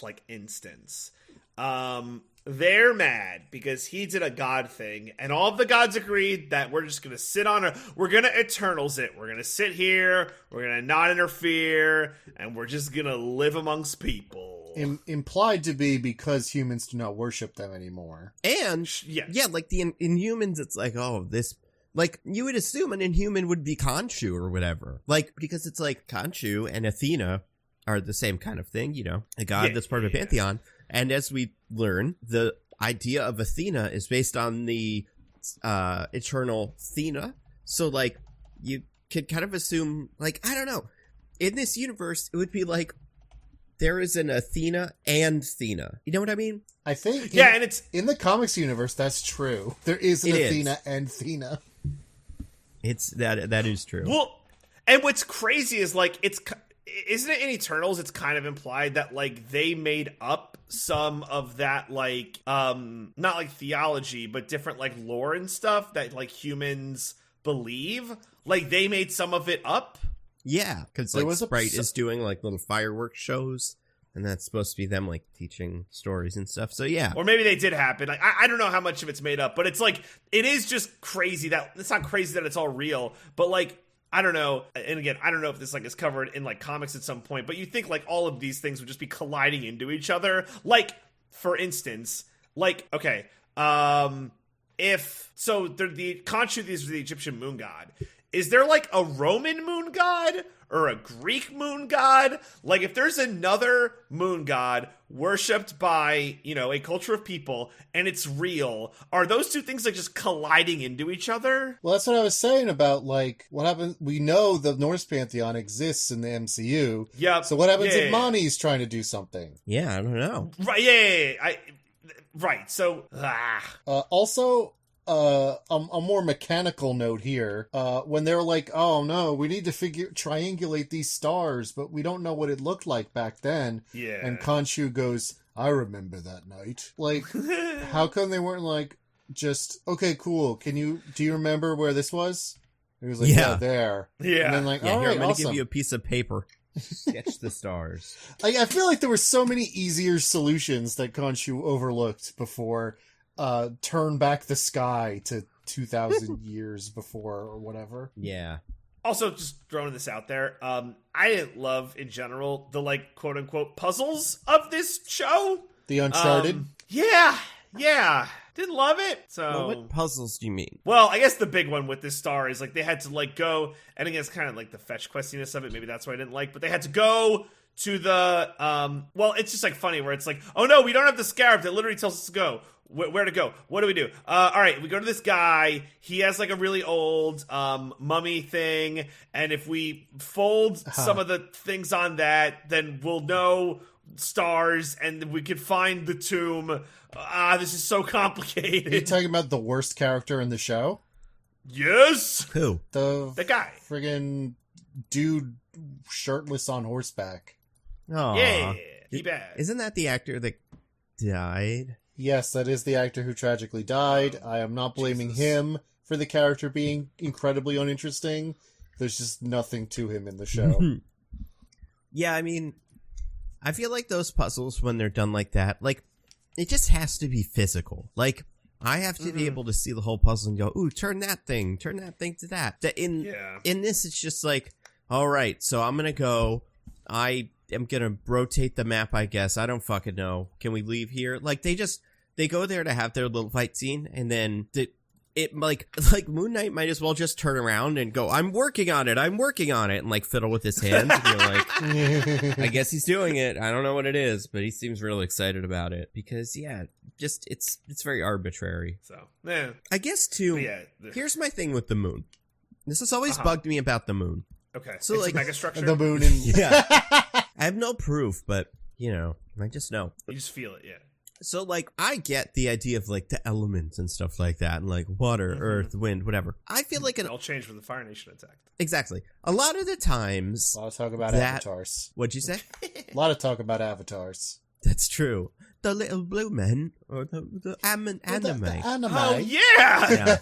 like, instance, they're mad because he did a god thing, and all of the gods agreed that we're just gonna we're gonna Eternals it, we're gonna sit here, we're gonna not interfere, and we're just gonna live amongst people. Implied to be because humans do not worship them anymore. And, yeah, like the Inhumans, it's like, oh, this, like, you would assume an Inhuman would be Khonshu or whatever. Like, because it's like Khonshu and Athena are the same kind of thing, a god that's part of a pantheon. And as we learn, the idea of Athena is based on the eternal Athena. So, like, you could kind of assume, like, I don't know. In this universe, it would be like, there is an Athena and Thena. You know what I mean? I think and it's in the comics universe, that's true. There is an Athena and Thena. It's that is true. Well, and what's crazy is, like, isn't it in Eternals, it's kind of implied that, like, they made up some of that, like, not like theology, but different, like, lore and stuff that, like, humans believe? Like, they made some of it up? Yeah, because, like, Sprite is doing, like, little fireworks shows, and that's supposed to be them, like, teaching stories and stuff, so yeah. Or maybe they did happen. Like, I don't know how much of it's made up, but it's, like, it is just crazy that, it's not crazy that it's all real, but, like, I don't know, and again, I don't know if this, like, is covered in, like, comics at some point, but you think, like, all of these things would just be colliding into each other. Like, for instance, like, okay, so the Khonshu is the Egyptian moon god. Is there, like, a Roman moon god or a Greek moon god? Like, if there's another moon god worshipped by, a culture of people and it's real, are those two things, like, just colliding into each other? Well, that's what I was saying about, like, what happens. We know the Norse pantheon exists in the MCU. Yep. So what happens if Mani's trying to do something? Yeah, I don't know. Right, yeah. Right, so... Also... a more mechanical note here. When they're like, oh no, we need to triangulate these stars, but we don't know what it looked like back then. Yeah. And Khonshu goes, I remember that night. Like, how come they weren't like, just, okay, cool. Do you remember where this was? He was like, yeah, there. Yeah. And then like, all right, I'm gonna awesome. give you a piece of paper. Sketch the stars. I feel like there were so many easier solutions that Khonshu overlooked before turn back the sky to 2,000 years before or whatever. Yeah. Also, just throwing this out there, I didn't love, in general, the, like, quote-unquote puzzles of this show. The Uncharted? Yeah. Didn't love it. So, well, what puzzles do you mean? Well, I guess the big one with this star is, like, they had to, like, go, and again, it's kind of like the fetch questiness of it. Maybe that's what I didn't like, but they had to go to the, well, it's just, like, funny where it's like, oh no, we don't have the scarab that literally tells us to go. Where to go? What do we do? All right, we go to this guy. He has, like, a really old mummy thing, and if we fold some of the things on that, then we'll know stars, and we can find the tomb. This is so complicated. Are you talking about the worst character in the show? Yes. Who? The guy. Friggin' dude shirtless on horseback. Oh, yeah, he bad. Isn't that the actor that died? Yes, that is the actor who tragically died. I am not blaming him for the character being incredibly uninteresting. There's just nothing to him in the show. Yeah, I mean, I feel like those puzzles, when they're done like that, like, it just has to be physical. Like, I have to be able to see the whole puzzle and go, ooh, turn that thing to that. In this, it's just like, all right, so I'm going to go. I am going to rotate the map, I guess. I don't fucking know. Can we leave here? Like, they go there to have their little fight scene, and then it like Moon Knight might as well just turn around and go, I'm working on it, and like fiddle with his hands. And you're like, I guess he's doing it. I don't know what it is, but he seems really excited about it because just it's very arbitrary. So yeah, I guess too. Here's my thing with the moon. This has always bugged me about the moon. Okay, so it's like mega structure. The moon and I have no proof, but I just know. You just feel it, yeah. So, like, I get the idea of, like, the elements and stuff like that, and, like, water, earth, wind, whatever. I feel like it'll change when the Fire Nation attacked. Exactly. A lot of the times... A lot of talk about avatars. What'd you say? A lot of talk about avatars. That's true. The little blue men, or the anime. The anime. Oh, yeah!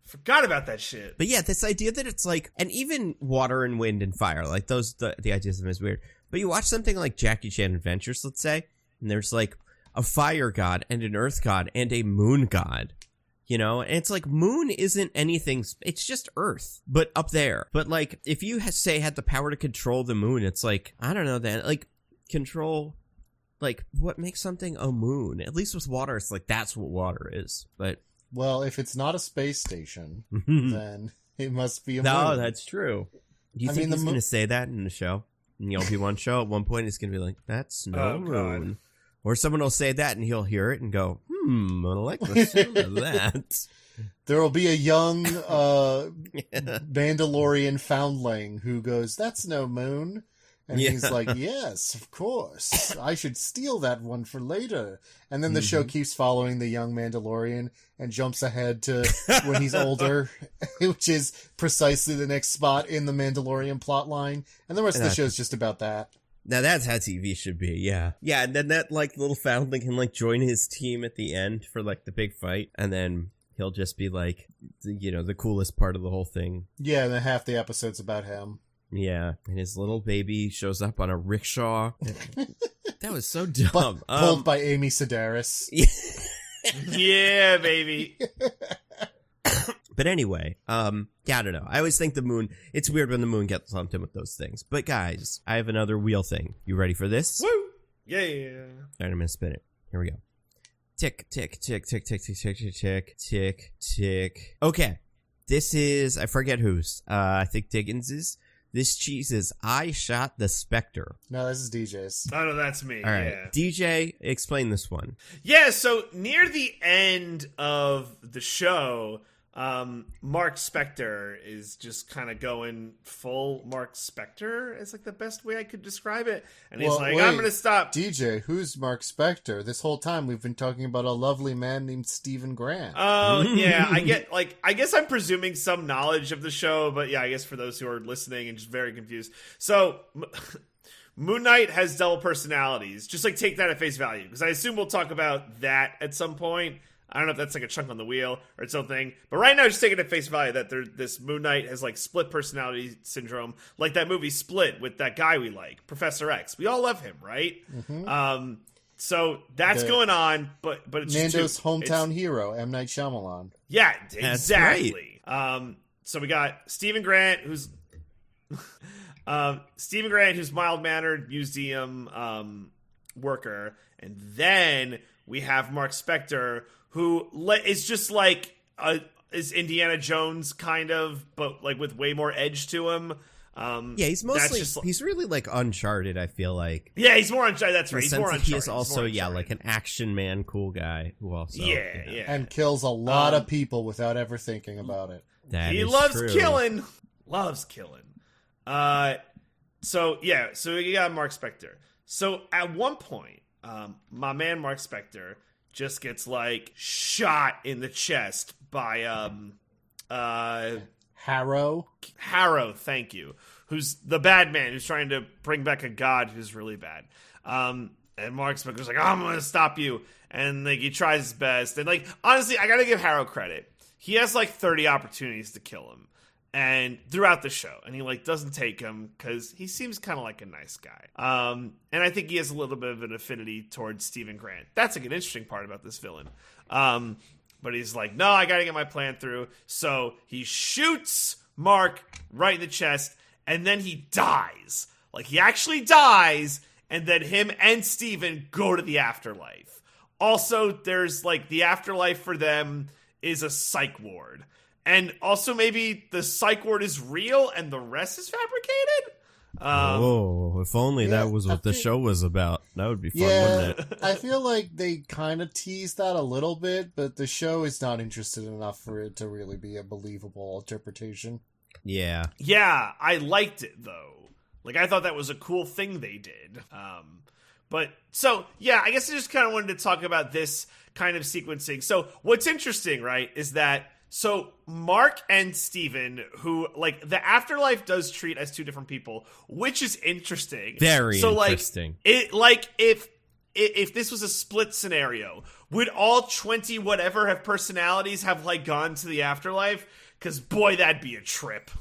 Forgot about that shit. But yeah, this idea that it's, like, and even water and wind and fire, like, those, the ideas of them is weird. But you watch something like Jackie Chan Adventures, let's say, and there's like a fire god and an earth god and a moon god, and it's like moon isn't anything. It's just earth, but up there. But like if you had the power to control the moon, it's like, I don't know, then like control, like what makes something a moon? At least with water, it's like that's what water is. But well, if it's not a space station, then it must be a moon. No, that's true. Do you think he's going to say that in the show? In the Obi-Wan show, at one point, he's going to be like, that's no moon. God. Or someone will say that and he'll hear it and go, I like the sound of that. There will be a young Mandalorian foundling who goes, that's no moon. And he's like, yes, of course. I should steal that one for later. And then the show keeps following the young Mandalorian and jumps ahead to when he's older, which is precisely the next spot in the Mandalorian plotline. And the rest of the show is just about that. Now that's how TV should be, yeah. Yeah, and then that, like, little foundling can, like, join his team at the end for, like, the big fight, and then he'll just be, like, the coolest part of the whole thing. Yeah, and then half the episode's about him. Yeah, and his little baby shows up on a rickshaw. That was so dumb. Pulled by Amy Sedaris. Yeah, baby. But anyway, I don't know. I always think the moon, it's weird when the moon gets lumped in with those things. But guys, I have another wheel thing. You ready for this? Woo! Yeah. All right, I'm going to spin it. Here we go. Tick, tick, tick, tick, tick, tick, tick, tick, tick, tick, tick. Okay. This is, I forget whose. I think Diggins's. This cheese is I Shot the Specter. No, this is DJ's. Oh, no, that's me. All right. Yeah. DJ, explain this one. Yeah, so near the end of the show, Mark Specter is just kind of going full Mark Specter is like the best way I could describe it. And he's like, I'm going to stop. DJ, who's Mark Specter? This whole time we've been talking about a lovely man named Stephen Grant. Oh, yeah. I guess I'm presuming some knowledge of the show, but yeah, I guess for those who are listening and just very confused. So Moon Knight has double personalities. Just like take that at face value, because I assume we'll talk about that at some point. I don't know if that's like a chunk on the wheel or something, but right now just take it at face value that this Moon Knight has like split personality syndrome, like that movie Split with that guy we like, Professor X. We all love him, right? Mm-hmm. So that's going on, but it's Nando's hometown hero, M. Night Shyamalan. Yeah, exactly. Right. So we got Stephen Grant, who's mild-mannered museum worker, and then we have Mark Specter, who is just like is Indiana Jones kind of, but like with way more edge to him. Yeah, he's mostly he's really like Uncharted, I feel like. Yeah, he's more Uncharted. That's right. He's more Uncharted. He is also like an action man, cool guy who also and kills a lot of people without ever thinking about it. He loves killing. Loves killing. So you got Mark Specter. So at one point, my man Mark Specter just gets like shot in the chest by Harrow, thank you. Who's the bad man who's trying to bring back a god who's really bad. And Mark Specter's like, I'm gonna stop you. And like he tries his best. And like honestly, I gotta give Harrow credit. He has like 30 opportunities to kill him. and throughout the show, and he like doesn't take him because he seems kind of like a nice guy. And I think he has a little bit of an affinity towards Stephen Grant. That's like an interesting part about this villain. But he's like, no, I gotta get my plan through. So he shoots Mark right in the chest, and then he dies. Like, he actually dies, and then him and Steven go to the afterlife. Also, there's, like, the afterlife for them is a psych ward. And also maybe the psych ward is real and the rest is fabricated? If only that was what the show was about. That would be fun, wouldn't it? I feel like they kind of teased that a little bit, but the show is not interested enough for it to really be a believable interpretation. Yeah. Yeah, I liked it, though. Like, I thought that was a cool thing they did. But, so, yeah, I guess I just kind of wanted to talk about this kind of sequencing. So, what's interesting, right, is that, so Mark and Steven, who, like, the afterlife does treat as two different people, which is interesting. Very interesting. If this was a split scenario, would all 20 whatever have personalities have, like, gone to the afterlife? Because, boy, that'd be a trip.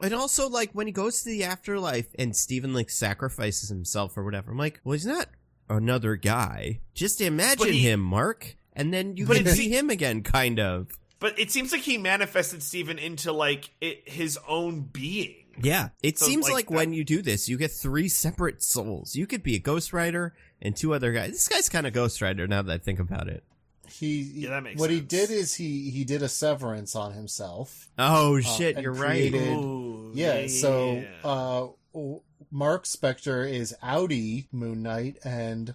And also, like, when he goes to the afterlife and Steven, like, sacrifices himself or whatever, I'm like, well, he's not another guy. Just imagine him, Mark, and then you can see him again, kind of. But it seems like he manifested Steven into, like, his own being. Yeah. It seems like when you do this, you get 3 separate souls. You could be a Ghost Rider and 2 other guys. This guy's kind of Ghost Rider now that I think about it. That makes what sense. he did is he did a severance on himself. Oh, shit, you're right. Ooh, So Mark Specter is outie Moon Knight, and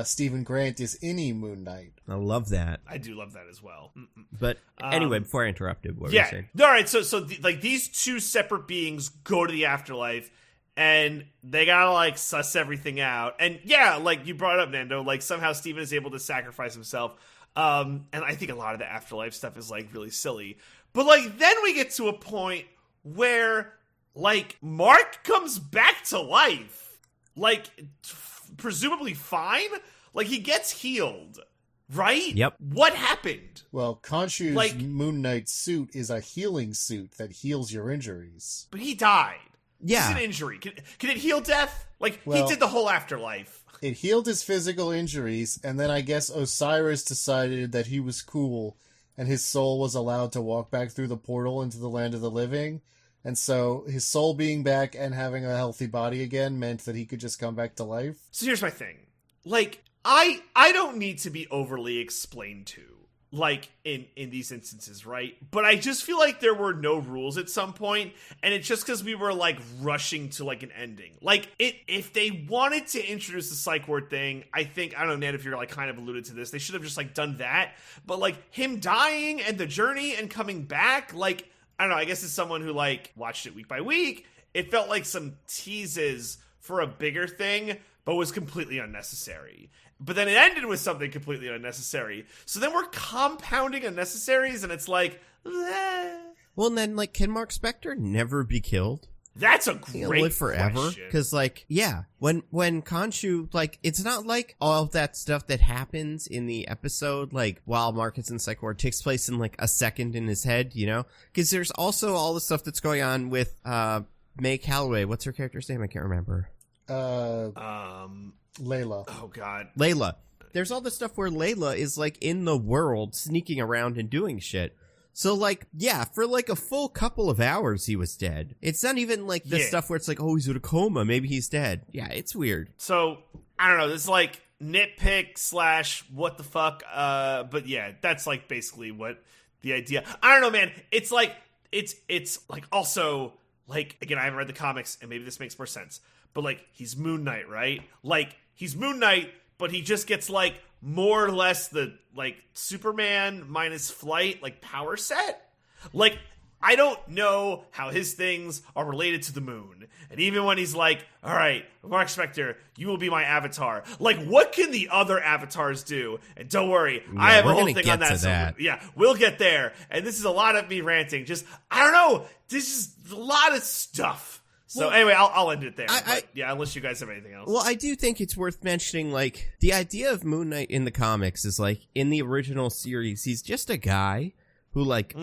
Stephen Grant is innie Moon Knight. I love that. I do love that as well. But anyway, before I interrupted, what were you saying? All right, so like these 2 separate beings go to the afterlife, and they gotta like suss everything out. And yeah, like you brought up, Nando, like somehow Steven is able to sacrifice himself. And I think a lot of the afterlife stuff is like really silly. But like then we get to a point where like Mark comes back to life, like presumably fine. Like he gets healed, right? Yep. What happened? Well, Khonshu's Like- Moon Knight suit is a healing suit that heals your injuries. But he died. Yeah. It's an injury. Can it heal death? Like Well- he did the whole afterlife. It healed his physical injuries, and then I guess Osiris decided that he was cool, and his soul was allowed to walk back through the portal into the land of the living. And so his soul being back and having a healthy body again meant that he could just come back to life. So here's my thing. Like, I don't need to be overly explained to, like, in these instances, right? But I just feel like there were no rules at some point, and it's just because we were, like, rushing to, like, an ending. Like, if they wanted to introduce the psych ward thing, I think, I don't know, Ned, if you're, like, kind of alluded to this, they should have just, like, done that. But, like, him dying and the journey and coming back, like, I don't know, I guess as someone who, like, watched it week by week, it felt like some teases for a bigger thing, but was completely unnecessary. But then it ended with something completely unnecessary. So then we're compounding unnecessaries, and it's like, Well, and then, like, can Mark Spector never be killed? that's a He'll great live forever? question. Because, like, yeah, when Khonshu, like, it's not like all of that stuff that happens in the episode, like, while Mark is in Psych Ward, takes place in, like, a second in his head, you know? Because there's also all the stuff that's going on with May Calloway. What's her character's name? I can't remember. Layla. Oh, God. Layla. There's all the stuff where Layla is, like, in the world, sneaking around and doing shit. So, like, yeah, for, like, a full couple of hours he was dead. It's not even, like, the stuff where it's like, oh, he's in a coma, maybe he's dead. Yeah, it's weird. So, I don't know, this is like nitpick / what the fuck, but yeah, that's, like, basically what the idea... I don't know, man, it's like, it's like, also, like, again, I haven't read the comics, and maybe this makes more sense, but, like, he's Moon Knight, right? Like, he's Moon Knight, but he just gets, like, more or less the, like, Superman minus flight, like, power set. Like, I don't know how his things are related to the moon. And even when he's like, all right, Mark Spector, you will be my avatar. Like, what can the other avatars do? And don't worry, I have a whole thing on that. So, yeah, we'll get there. And this is a lot of me ranting. Just, I don't know. This is a lot of stuff. So anyway, I'll end it there. Yeah, unless you guys have anything else. Well, I do think it's worth mentioning, like, the idea of Moon Knight in the comics is, like, in the original series, he's just a guy who, like,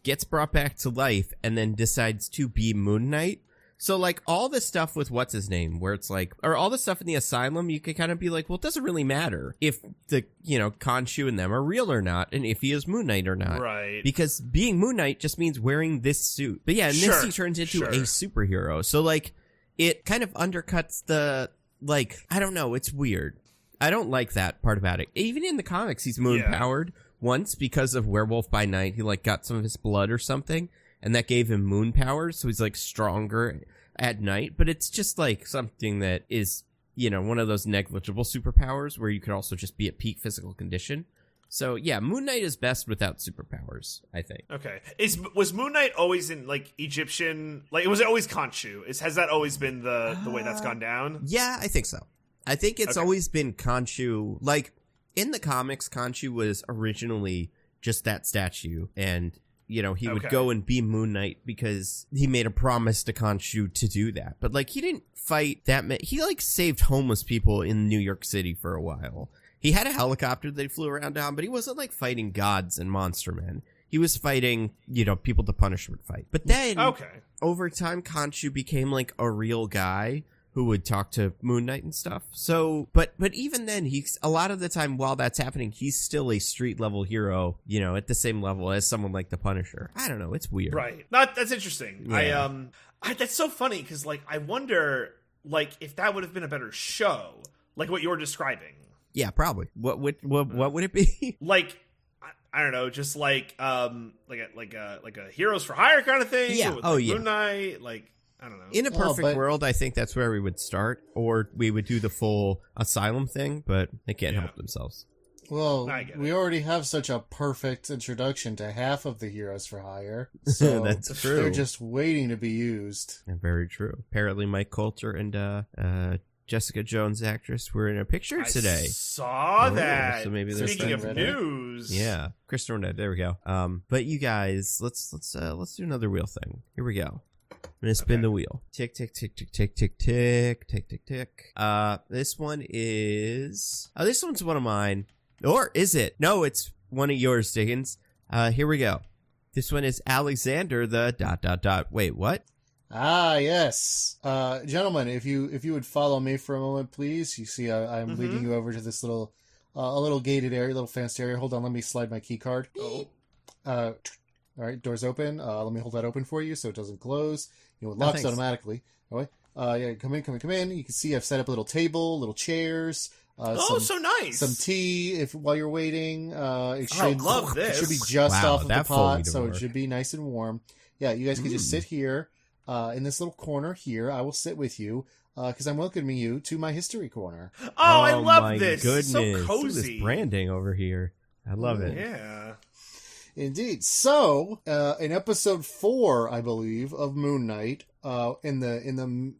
gets brought back to life and then decides to be Moon Knight. So, like, all the stuff with what's-his-name, where it's like, or all the stuff in the asylum, you could kind of be like, well, it doesn't really matter if the, Khonshu and them are real or not, and if he is Moon Knight or not. Right. Because being Moon Knight just means wearing this suit. But yeah, in this he turns into a superhero. So, like, it kind of undercuts the, like, I don't know, it's weird. I don't like that part about it. Even in the comics, he's moon-powered once because of Werewolf by Night. He, like, got some of his blood or something. And that gave him moon powers, so he's, like, stronger at night. But it's just, like, something that is, one of those negligible superpowers where you could also just be at peak physical condition. So, yeah, Moon Knight is best without superpowers, I think. Okay. Was Moon Knight always in, like, Egyptian... Like, was it always Khonshu? Has that always been the way that's gone down? Yeah, I think so. I think it's always been Khonshu. Like, in the comics, Khonshu was originally just that statue, and... he would go and be Moon Knight because he made a promise to Khonshu to do that. But, like, he didn't fight that many. He, like, saved homeless people in New York City for a while. He had a helicopter that he flew around on, but he wasn't, like, fighting gods and monster men. He was fighting, people the Punisher would fight. But then, over time, Khonshu became, like, a real guy who would talk to Moon Knight and stuff. So, but even then, he's a lot of the time while that's happening, he's still a street level hero, at the same level as someone like the Punisher. I don't know, it's weird. Right. That's interesting. Yeah. That's so funny because, like, I wonder, like, if that would have been a better show, like what you're describing. Yeah, probably. What would it be? Like, I don't know, just like a Heroes for Hire kind of thing. Yeah. With, like, Moon Knight, like. I don't know. In a perfect world, I think that's where we would start, or we would do the full asylum thing, but they can't help themselves. Well, we already have such a perfect introduction to half of the Heroes for Hire, so that's true. They're just waiting to be used. Yeah, very true. Apparently, Mike Coulter and Jessica Jones, actress, were in a picture today. I saw that. So maybe speaking of news, yeah, Kristen Renetta. There we go. But you guys, let's do another wheel thing. Here we go. I'm gonna spin the wheel. Tick, tick, tick, tick, tick, tick, tick, tick, tick, tick. This one is... this one's one of mine. Or is it? No, it's one of yours, Diggins. Here we go. This one is Alexander the ... Wait, what? Ah, yes. Gentlemen, if you would follow me for a moment, please. You see, I'm leading you over to this little, a little gated area, little fenced area. Hold on, let me slide my key card. All right, door's open. Let me hold that open for you so it doesn't close. It locks automatically. All right. Yeah, come in. You can see I've set up a little table, little chairs. So nice. Some tea while you're waiting. I love this. It should be just off of the pot, so work. It should be nice and warm. Yeah, you guys can just sit here in this little corner here. I will sit with you because I'm welcoming you to my history corner. Oh, I love this. Goodness. So cozy. Look at this branding over here. I love it. Yeah. Indeed. So, in episode 4, I believe, of Moon Knight, in the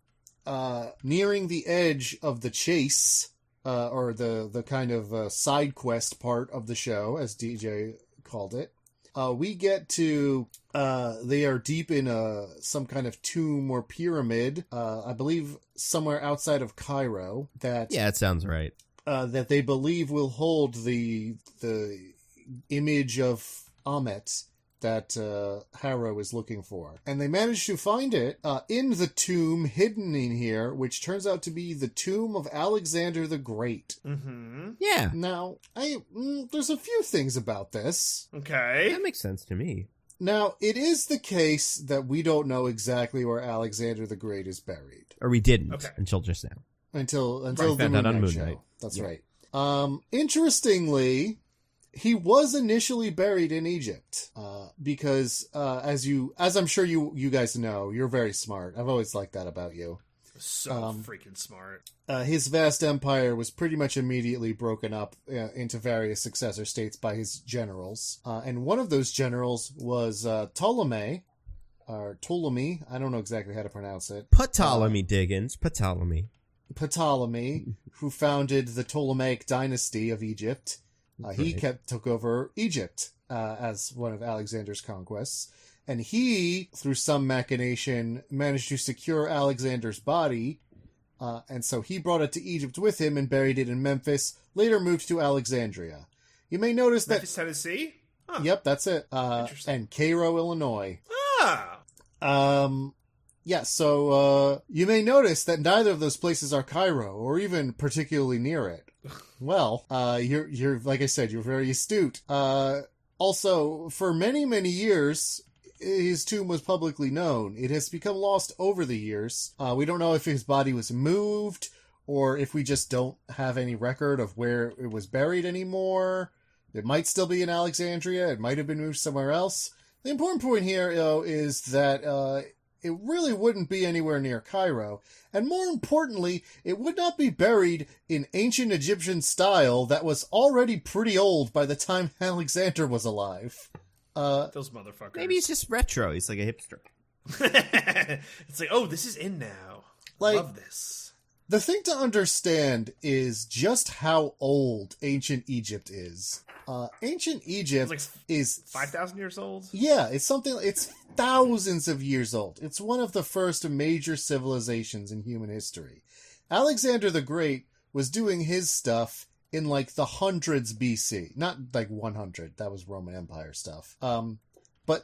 nearing the edge of the chase, or the kind of side quest part of the show, as DJ called it, we get to they are deep in some kind of tomb or pyramid, I believe somewhere outside of Cairo. It sounds right. That they believe will hold the image of Amet that Harrow is looking for. And they managed to find it in the tomb hidden in here, which turns out to be the tomb of Alexander the Great. Mm-hmm. Yeah. Now, there's a few things about this. Okay. That makes sense to me. Now, it is the case that we don't know exactly where Alexander the Great is buried. Or we didn't until just now. Until right, the Moon Knight show. That's right. Interestingly, he was initially buried in Egypt, because, as I'm sure you guys know, you're very smart. I've always liked that about you. So freaking smart. His vast empire was pretty much immediately broken up into various successor states by his generals. And one of those generals was Ptolemy, or Ptolemy, I don't know exactly how to pronounce it. Ptolemy, Diggins, Ptolemy, who founded the Ptolemaic dynasty of Egypt. He took over Egypt as one of Alexander's conquests. And he, through some machination, managed to secure Alexander's body. And so he brought it to Egypt with him and buried it in Memphis, later moved to Alexandria. You may notice Memphis, Tennessee? Yep, that's it. Interesting. And Cairo, Illinois. Ah. Yeah, so you may notice that neither of those places are Cairo, or even particularly near it. Well, you're like I said, you're very astute. Also, for many, many years, his tomb was publicly known. It has become lost over the years. We don't know if his body was moved, or if we just don't have any record of where it was buried anymore. It might still be in Alexandria. It might have been moved somewhere else. The important point here, is that it really wouldn't be anywhere near Cairo. And more importantly, it would not be buried in ancient Egyptian style that was already pretty old by the time Alexander was alive. Those motherfuckers. Maybe he's just retro. He's like a hipster. It's like, oh, this is in now. Like, Love this. The thing to understand is just how old ancient Egypt is. Ancient Egypt is 5,000 years old? Yeah, it's thousands of years old. It's one of the first major civilizations in human history. Alexander the Great was doing his stuff in like the hundreds BC. Not like 100, that was Roman Empire stuff. But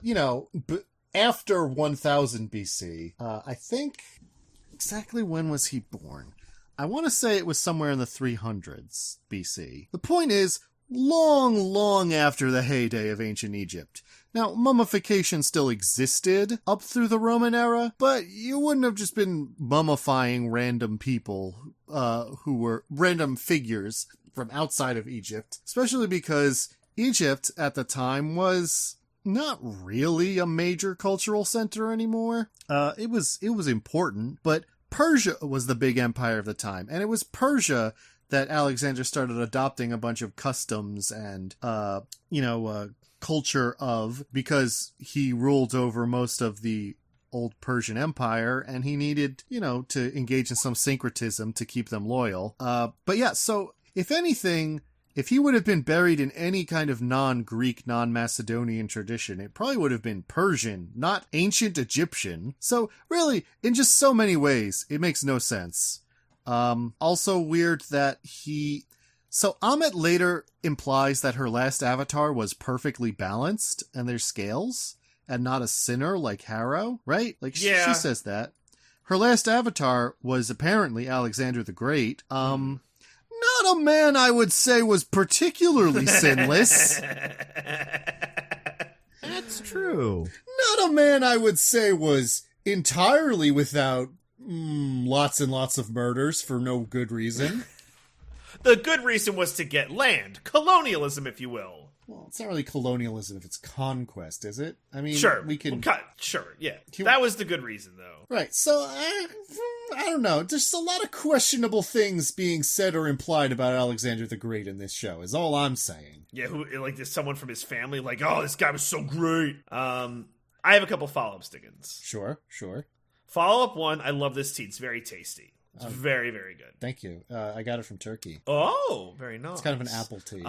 after 1000 BC, I think, exactly when was he born? I want to say it was somewhere in the 300s BC. The point is, long after the heyday of ancient Egypt. Now, mummification still existed up through the Roman era, but you wouldn't have just been mummifying random people, who were random figures from outside of Egypt, especially because Egypt at the time was not really a major cultural center anymore. It was important, but Persia was the big empire of the time, and it was Persia that Alexander started adopting a bunch of customs and, culture of, because he ruled over most of the old Persian Empire, and he needed, to engage in some syncretism to keep them loyal. But yeah, so if anything, if he would have been buried in any kind of non-Greek, non-Macedonian tradition, it probably would have been Persian, not ancient Egyptian. So really, in just so many ways, it makes no sense. Also weird that so Ammit later implies that her last avatar was perfectly balanced and there's scales and not a sinner like Harrow, right? Like she says that. Her last avatar was apparently Alexander the Great. Not a man I would say was particularly sinless. That's true. Not a man I would say was entirely without lots and lots of murders for no good reason. The good reason was to get land. Colonialism, if you will. Well, it's not really colonialism if it's conquest, is it? I mean, sure. We can... Sure, yeah. That was the good reason, though. Right, so, I don't know. There's a lot of questionable things being said or implied about Alexander the Great in this show, is all I'm saying. Yeah, there's someone from his family, like, oh, this guy was so great. I have a couple follow-ups, Diggins. Sure. Follow-up one, I love this tea. It's very tasty. It's very, very good. Thank you. I got it from Turkey. Oh, very nice. It's kind of an apple tea.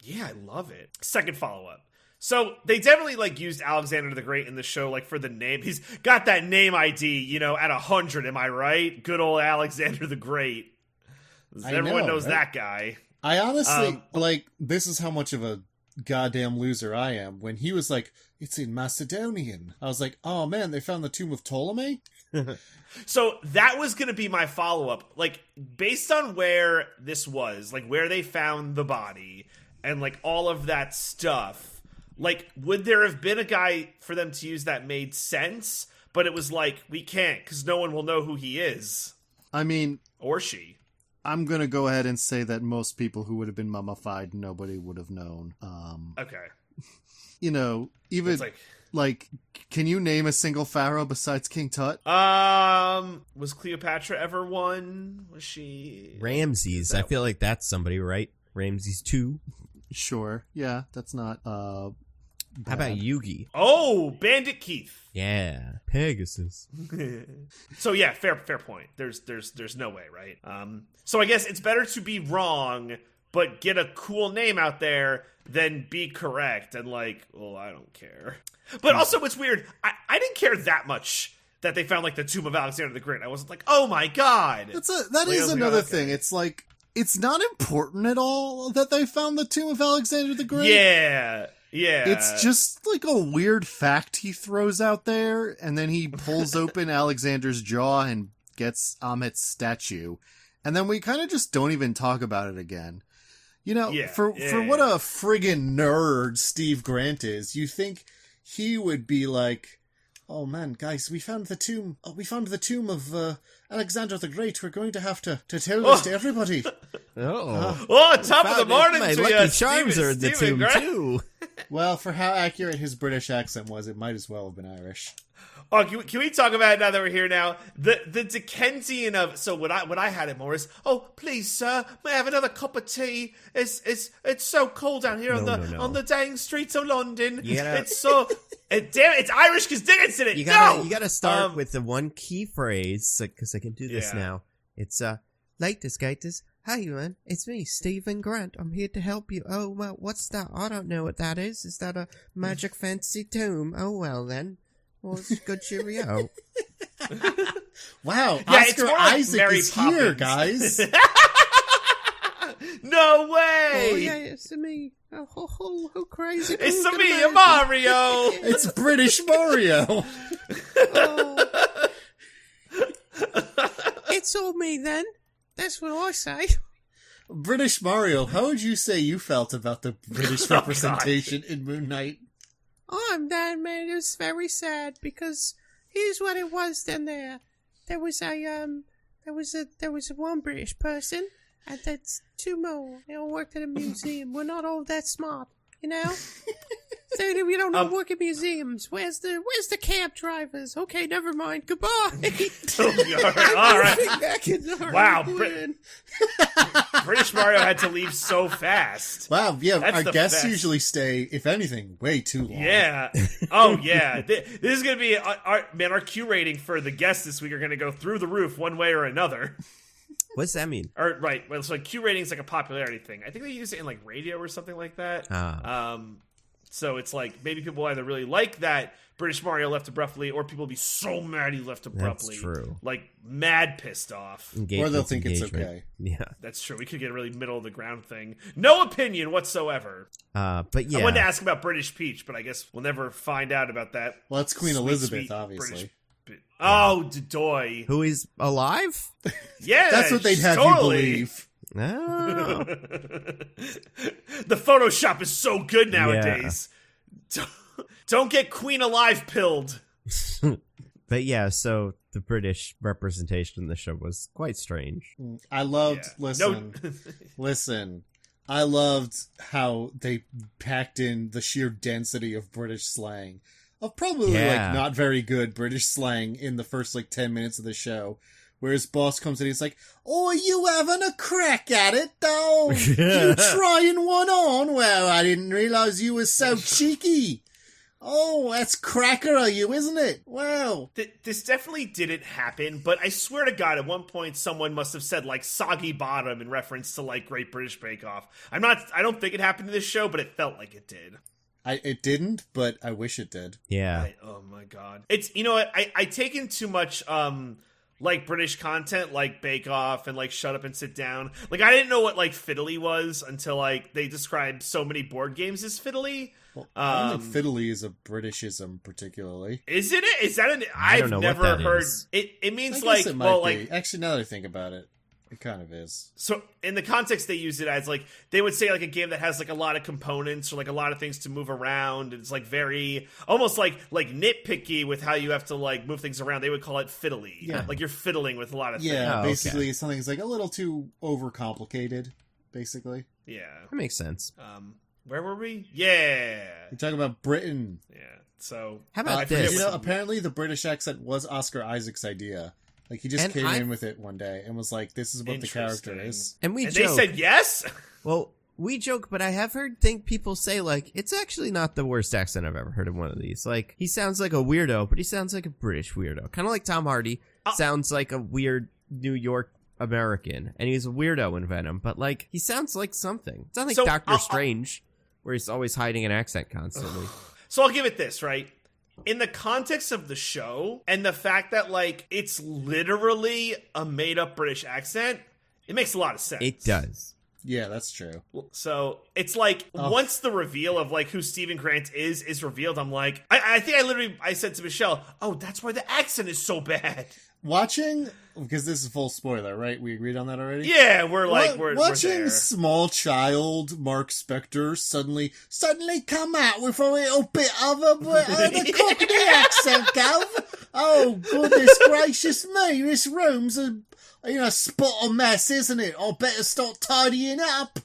Yeah, I love it. Second follow-up. So they definitely used Alexander the Great in the show for the name. He's got that name ID, at 100. Am I right? Good old Alexander the Great. Everyone knows right? That guy. I honestly this is how much of a goddamn loser I am. When he was like, it's in Macedonian, I was like, oh man, they found the tomb of Ptolemy. So that was going to be my follow-up. Based on where this was, where they found the body and all of that stuff, would there have been a guy for them to use that made sense? But it was we can't because no one will know who he is. I mean... Or she. I'm going to go ahead and say that most people who would have been mummified, nobody would have known. Okay. Even... can you name a single pharaoh besides King Tut? Was Cleopatra ever one? Was she... Ramses. I feel like that's somebody, right? Ramses 2. Sure. Yeah, that's not, How about Yugi? Oh, Bandit Keith. Yeah, Pegasus. So yeah, fair point. There's no way, right? So I guess it's better to be wrong, but get a cool name out there than be correct and I don't care. But also, it's weird. I didn't care that much that they found the tomb of Alexander the Great. I wasn't like, oh my god. That is another thing. It's not important at all that they found the tomb of Alexander the Great. Yeah. Yeah. It's just like a weird fact he throws out there, and then he pulls open Alexander's jaw and gets Amit's statue. And then we kind of just don't even talk about it again. You know, for what a friggin' nerd Steve Grant is, you think he would be like, oh man, guys, we found the tomb. Oh, we found the tomb of Alexander the Great. We're going to have to tell this to everybody. Top of the morning my to lucky you, charms are in the tomb too. Well, for how accurate his British accent was, it might as well have been Irish. Oh, can we talk about it now that we're here now? The Dickensian of what I had it more is, oh please sir, may I have another cup of tea? It's so cold down here on the dang streets of London. It's so damn it's Irish because Dickens in it. You gotta start with the one key phrase because I can do this now. It's latest gators. Hi man, it's me, Stephen Grant. I'm here to help you. Oh well, what's that? I don't know what that is. Is that a magic fancy tomb? Oh well then. Well, it's good cheerio. Wow, yeah, Oscar Isaac is here, guys. No way! Oh yeah, it's me. Oh crazy! It's me, Mario. It's British Mario. It's all me then. That's what I say. British Mario, how would you say you felt about the British representation in Moon Knight? I'm that man. It was very sad because here's what it was. Then there was one British person, and that's two more. They all worked at a museum. We're not all that smart, you know. So we don't all work at museums. Where's the cab drivers? Okay, never mind. Goodbye. All right. Wow. British Mario had to leave so fast. Wow, yeah, That's our guests best. usually stay, if anything, way too long. Yeah. Oh, yeah. This is going to be, our Q rating for the guests this week are going to go through the roof one way or another. What's that mean? Right. Well, so Q rating is like a popularity thing. I think they use it in like radio or something like that. So it's like maybe people either really like that British Mario left abruptly, or people will be so mad he left abruptly. That's true. Like mad pissed off. Or they'll think it's okay. Yeah. That's true. We could get a really middle of the ground thing. No opinion whatsoever. But yeah. I wanted to ask about British Peach, but I guess we'll never find out about that. Well, that's Queen Elizabeth, obviously. Oh, Dodoy. Who is alive? Yeah, that's what they'd have totally. you believe. Oh. The Photoshop is so good nowadays. Yeah. Don't get Queen alive pilled. But yeah, so the British representation in the show was quite strange. I loved, listen, I loved how they packed in the sheer density of British slang. Of probably like not very good British slang in the first like 10 minutes of the show. Where his boss comes in, he's like, "Oh, you having a crack at it, though? You trying one on? Well, I didn't realize you was so cheeky. Oh, that's cracker of you, isn't it? Wow." This definitely didn't happen, but I swear to God, at one point someone must have said like "soggy bottom" in reference to like Great British Bake Off. I don't think it happened in this show, but it felt like it did. It didn't, but I wish it did. Yeah. Oh my God. It's, you know what? I take in too much, like British content, like Bake Off and like Shut Up and Sit Down. Like I didn't know what like fiddly was until like they described so many board games as fiddly. Well, I don't think fiddly is a Britishism particularly. Isn't it? Is that an? I've never heard. It means like it well, be. like actually, now that I think about it, it kind of is. So in the context they use it as like they would say like a game that has like a lot of components or like a lot of things to move around. It's like very almost like nitpicky with how you have to like move things around. They would call it fiddly. Yeah. Like you're fiddling with a lot of things. Yeah, basically something's like a little too overcomplicated, basically. Yeah. That makes sense. Where were we? Yeah. We're talking about Britain. Yeah. So how about this? You know, apparently the British accent was Oscar Isaac's idea. Like, he just came in with it one day and was like, this is what the character is. And they said yes? Well, we joke, but I have heard people say, like, it's actually not the worst accent I've ever heard in one of these. Like, he sounds like a weirdo, but he sounds like a British weirdo. Kind of like Tom Hardy sounds like a weird New York American. And he's a weirdo in Venom, but, like, he sounds like something. It's not like Doctor Strange, where he's always hiding an accent constantly. So I'll give it this, right? In the context of the show, and the fact that, like, it's literally a made-up British accent, it makes a lot of sense. It does. Yeah, that's true. So it's like once the reveal of like who Stephen Grant is revealed, I'm like, I think I said to Michelle, oh, that's why the accent is so bad. Watching, because this is full spoiler, right? We agreed on that already? Yeah, we're watching there. small child Mark Specter suddenly come out with a little bit of the Cockney accent, Gov. Oh, goodness gracious me, this room's a spot of mess, isn't it? I better start tidying up.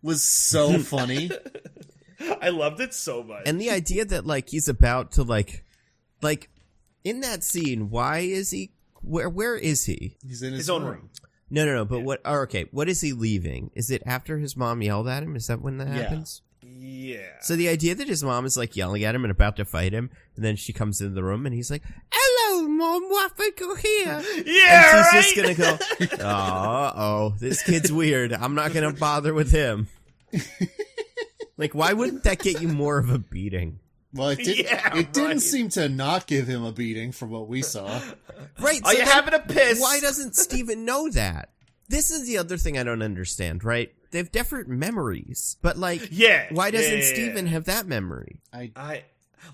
Was so funny. I loved it so much. And the idea that like he's about to like in that scene, why is he? Where is he? He's in his own room. No. But what? Oh, okay. What is he leaving? Is it after his mom yelled at him? Is that when that happens? Yeah. So the idea that his mom is like yelling at him and about to fight him, and then she comes into the room and he's like, "Hello, Mom, what we go here?" Yeah, and she's right? just gonna go, "Oh, this kid's weird. I'm not gonna bother with him." Like, why wouldn't that get you more of a beating? Well, it didn't right. seem to not give him a beating from what we saw. Right. Are you having a piss? Why doesn't Steven know that? This is the other thing I don't understand, right? They have different memories, but like, why doesn't Steven have that memory? I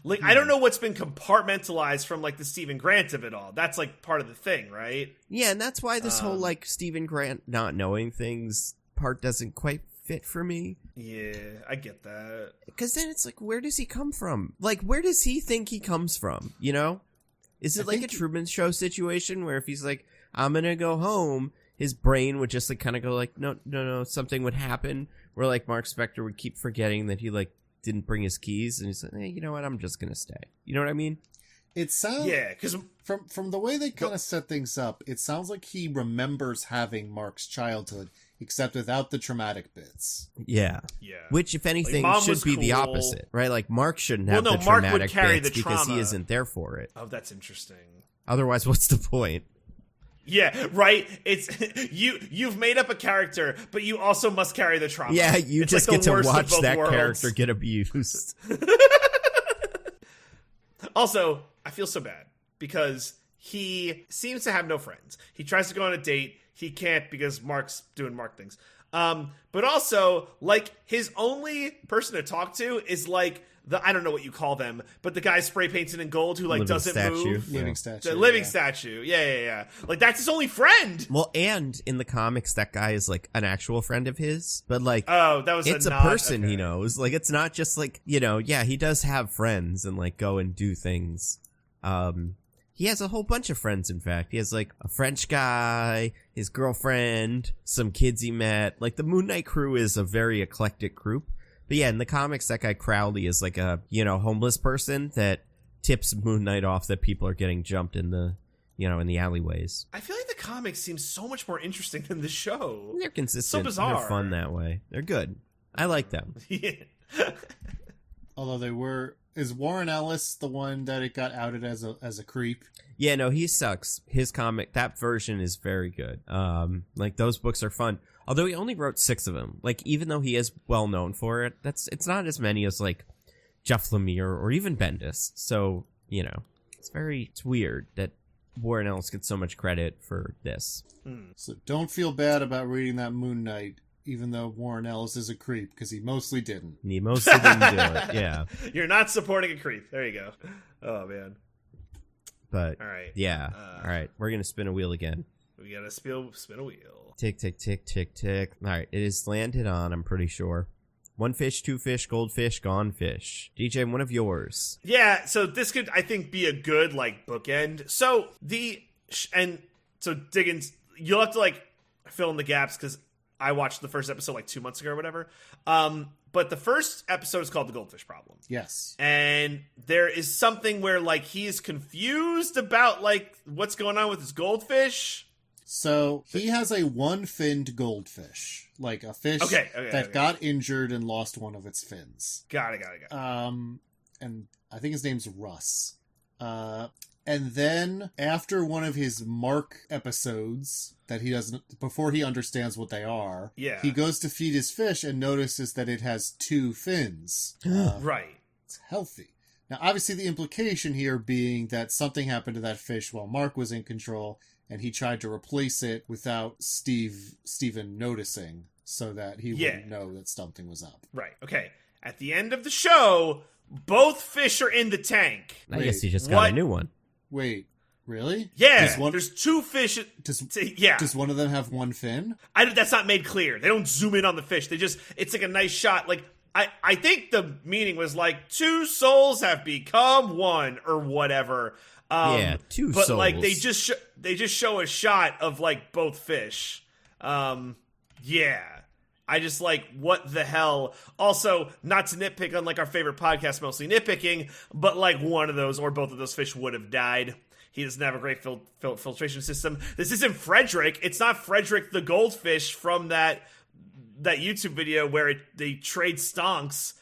don't know what's been compartmentalized from like the Stephen Grant of it all. That's like part of the thing, right? Yeah, and that's why this whole like Stephen Grant not knowing things part doesn't quite fit for me. Yeah, I get that. Because then it's like, where does he come from? Like, where does he think he comes from? You know? Is it like a Truman Show situation where if he's like, I'm gonna go home, his brain would just like kind of go like, no, something would happen where like Mark Spector would keep forgetting that he like didn't bring his keys, and he's like, hey, you know what? I'm just gonna stay. You know what I mean? It sounds because from the way they kind of set things up, it sounds like he remembers having Mark's childhood, except without the traumatic bits. Yeah. Which, if anything, like, should be the opposite, right? Like Mark shouldn't have the Mark traumatic would carry bits the because he trauma. isn't there for it. Oh, that's interesting. Otherwise, what's the point? Yeah, right. It's you've made up a character, but you also must carry the trauma. Yeah, you it's just like get to watch that worlds. character get abused. Also, I feel so bad because he seems to have no friends. He tries to go on a date. He can't because Mark's doing Mark things. But also, like, his only person to talk to is like I don't know what you call them, but the guy spray painted in gold who like living doesn't statue. move. Living statue. The living statue. Yeah. Like, that's his only friend. Well, and in the comics, that guy is like an actual friend of his, but like, oh, that was it's a person he knows. Like, it's not just like, you know, yeah, he does have friends and like go and do things. He has a whole bunch of friends, in fact. He has like a French guy, his girlfriend, some kids he met. Like, the Moon Knight crew is a very eclectic group. But yeah, in the comics, that guy Crowley is like a, you know, homeless person that tips Moon Knight off that people are getting jumped in the, you know, in the alleyways. I feel like the comics seem so much more interesting than the show. They're consistent. So bizarre. They're fun that way. They're good. I like them. Yeah. Although they were... Is Warren Ellis the one that it got outed as a creep? Yeah, no, he sucks. His comic, that version is very good. Like, those books are fun. Although he only wrote 6 of them. Like, even though he is well known for it, it's not as many as, like, Jeff Lemire or even Bendis. So, you know, it's weird that Warren Ellis gets so much credit for this. So don't feel bad about reading that Moon Knight, even though Warren Ellis is a creep, because he mostly didn't. He mostly didn't do it, yeah. You're not supporting a creep. There you go. Oh, man. But, all right. Yeah. All right. We're going to spin a wheel again. We got to spin a wheel. Tick, tick, tick, tick, tick. All right. It is landed on, I'm pretty sure. 1 fish, 2 fish, goldfish, gone fish. DJ, one of yours. Yeah, so this could, I think, be a good, like, bookend. So, Diggins, you'll have to, like, fill in the gaps, because I watched the first episode, like, 2 months ago or whatever. But the first episode is called The Goldfish Problem. Yes. And there is something where, like, he's confused about, like, what's going on with his goldfish. So he has a one-finned goldfish, like a fish that got injured and lost one of its fins. Got it. And I think his name's Russ. And then after one of his Mark episodes that he doesn't, before he understands what they are, he goes to feed his fish and notices that it has 2 fins. Right. It's healthy. Now, obviously the implication here being that something happened to that fish while Mark was in control, and he tried to replace it without Steven noticing. so that he wouldn't know that something was up. Right. Okay. At the end of the show, both fish are in the tank. I guess he just got a new one. Wait, really? Yeah. There's two fish. Does one of them have one fin? That's not made clear. They don't zoom in on the fish. It's like a nice shot. Like, I think the meaning was like two souls have become one or whatever. Two but souls. Like they just show a shot of like both fish. I just like, what the hell? Also, not to nitpick on like our favorite podcast, Mostly Nitpicking, but like one of those or both of those fish would have died. He doesn't have a great filtration system. This isn't Frederick. It's not Frederick the goldfish from that YouTube video where they trade stonks.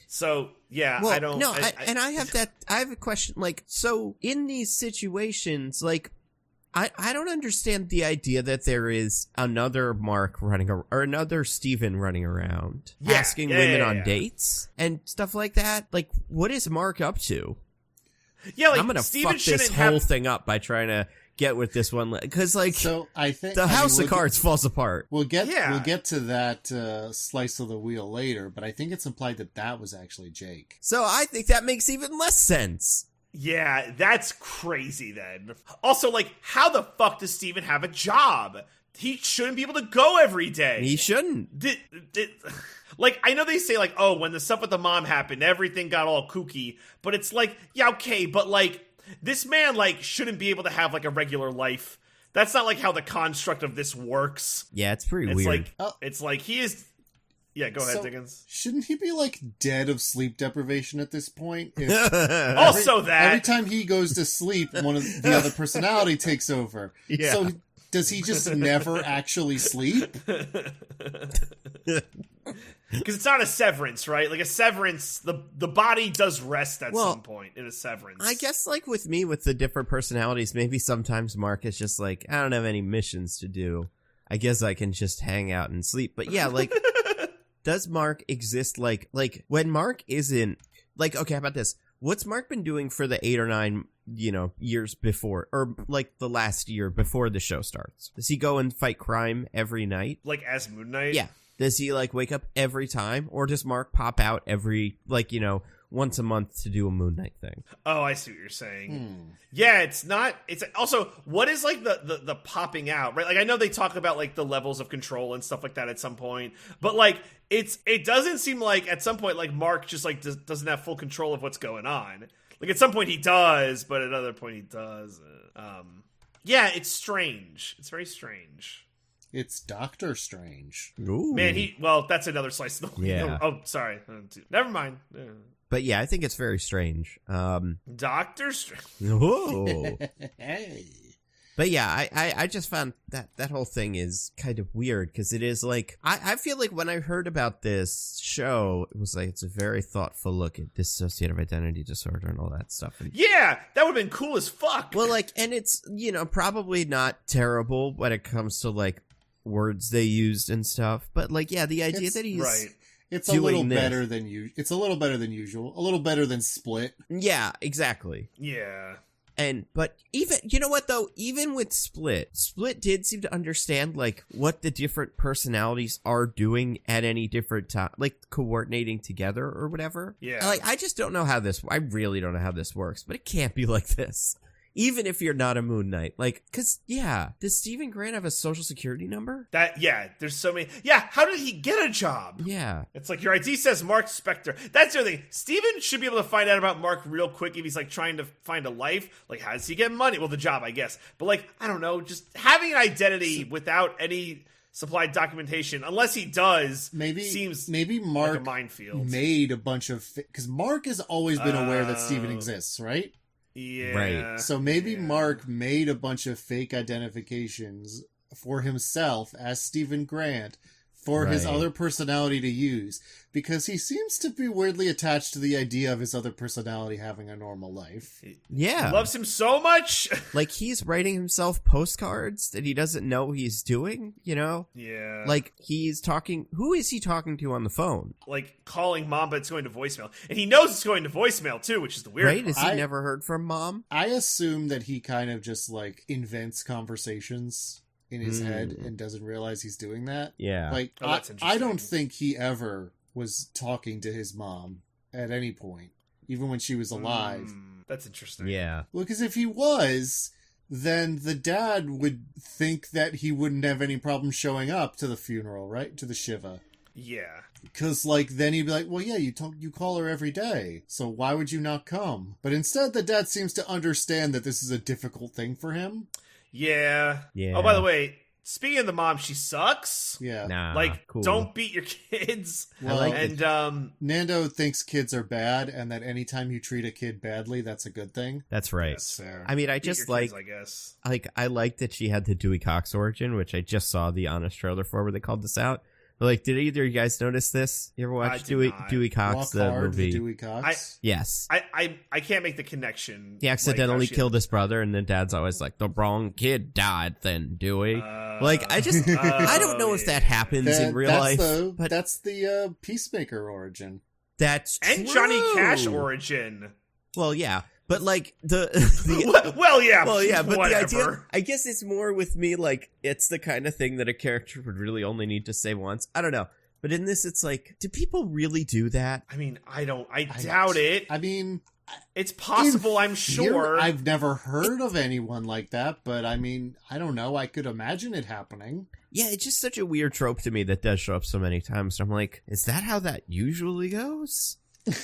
So yeah, well, I don't. No, I have a question. Like, so in these situations, like, I don't understand the idea that there is another Mark running or another Steven running around asking women on dates and stuff like that. Like, what is Mark up to? Yeah, like, I'm gonna Steven fuck this whole thing up by trying to get with this one, because like, so I think the house of cards falls apart. We'll get to that slice of the wheel later, but I think it's implied that was actually Jake. So I think that makes even less sense. Yeah, that's crazy then. Also, like, how the fuck does Steven have a job? He shouldn't be able to go every day. He shouldn't. Like, I know they say, like, oh, when the stuff with the mom happened, everything got all kooky. But it's like, yeah, okay, but, like, this man, like, shouldn't be able to have, like, a regular life. That's not, like, how the construct of this works. Yeah, it's pretty weird. It's like he is... Yeah, go ahead, Diggins. Shouldn't he be, like, dead of sleep deprivation at this point? Every time he goes to sleep, one of the other personality takes over. Yeah. So does he just never actually sleep? Because it's not a severance, right? Like a severance, the body does rest at some point in a severance. I guess, like, with me, with the different personalities, maybe sometimes Mark is just like, I don't have any missions to do. I guess I can just hang out and sleep. But yeah, like... Does Mark exist, like, when Mark isn't, like, okay, how about this? What's Mark been doing for the 8 or 9, years before, or, like, the last year before the show starts? Does he go and fight crime every night? Like, as Moon Knight? Yeah. Does he, like, wake up every time? Or does Mark pop out every, like, once a month to do a Moon Knight thing? Oh, I see what you're saying. Yeah, it's also, what is like the popping out, right? Like, I know they talk about like the levels of control and stuff like that at some point, but like it doesn't seem like at some point like Mark just like doesn't have full control of what's going on. Like at some point he does, but at another point he doesn't. Yeah, it's strange. It's very strange. It's Doctor Strange. Ooh. Man, that's another slice of the wheel. Yeah. Oh, sorry. Never mind. But yeah, I think it's very strange. Doctor Strange. Whoa. Hey. But yeah, I just found that whole thing is kind of weird, because it is like, I feel like when I heard about this show, it was like, it's a very thoughtful look at dissociative identity disorder and all that stuff. And, yeah, that would have been cool as fuck. Well, like, and it's, probably not terrible when it comes to like words they used and stuff. But like, yeah, the idea that he's... Right. It's a little better than It's a little better than usual. A little better than Split. Yeah, exactly. Yeah. But even, you know what though? Even with Split did seem to understand like what the different personalities are doing at any different time, like coordinating together or whatever. Yeah. Like, I just don't know I really don't know how this works, but it can't be like this. Even if you're not a Moon Knight. Like, cause yeah, does Steven Grant have a social security number? There's so many. Yeah, how did he get a job? Yeah. It's like, your ID says Mark Specter. That's the other thing. Steven should be able to find out about Mark real quick if he's like trying to find a life. Like, how does he get money? Well, the job, I guess. But like, I don't know, just having an identity without any supplied documentation, unless he does, seems maybe Mark like a minefield. Made a bunch of... Because Mark has always been aware that Steven exists, right? Yeah. Right. So maybe Mark made a bunch of fake identifications for himself as Steven Grant for his other personality to use, because he seems to be weirdly attached to the idea of his other personality having a normal life. Yeah. He loves him so much. Like, he's writing himself postcards that he doesn't know he's doing, Yeah. Like, he's talking... Who is he talking to on the phone? Like, calling Mom, but it's going to voicemail. And he knows it's going to voicemail, too, which is the weird Right? part. Has he never heard from Mom? I assume that he kind of just, like, invents conversations. in his head and doesn't realize he's doing that. Yeah. Like, that's I don't interesting. think he ever was talking to his mom at any point, even when she was alive. That's interesting. Yeah. Well, because if he was, then the dad would think that he wouldn't have any problem showing up to the funeral, right? To the Shiva. Yeah. Because, like, then he'd be like, well, yeah, you call her every day, so why would you not come? But instead, the dad seems to understand that this is a difficult thing for him. Yeah. Yeah. Oh, by the way, speaking of the mom, she sucks. Yeah. Nah. Like, cool. don't beat your kids. Well, And Nando thinks kids are bad, and that anytime you treat a kid badly, that's a good thing. That's right. That's fair. I mean, I beat your just kids, I guess. I like that she had the Dewey Cox origin, which I just saw the honest trailer for where they called this out. But, like, did either of you guys notice this? You ever watch did Dewey not. Cox, Walk the Hard, movie? the Dewey Cox. Yes. I can't make the connection. He accidentally killed his brother, and the dad's always like, the wrong kid died then, Dewey. Like, I just, I don't know if that happens in real life. But That's the Peacemaker origin. that's And true. Johnny Cash origin. Well, yeah. But, like, the well, yeah. Well, yeah, but whatever. the idea, I guess it's more with me, like, it's the kind of thing that a character would really only need to say once. I don't know. But in this, it's like, do people really do that? I mean, I doubt it. I mean, It's possible, I'm here, sure. I've never heard of anyone like that, but I mean, I don't know. I could imagine it happening. Yeah, it's just such a weird trope to me that does show up so many times. I'm like, is that how that usually goes?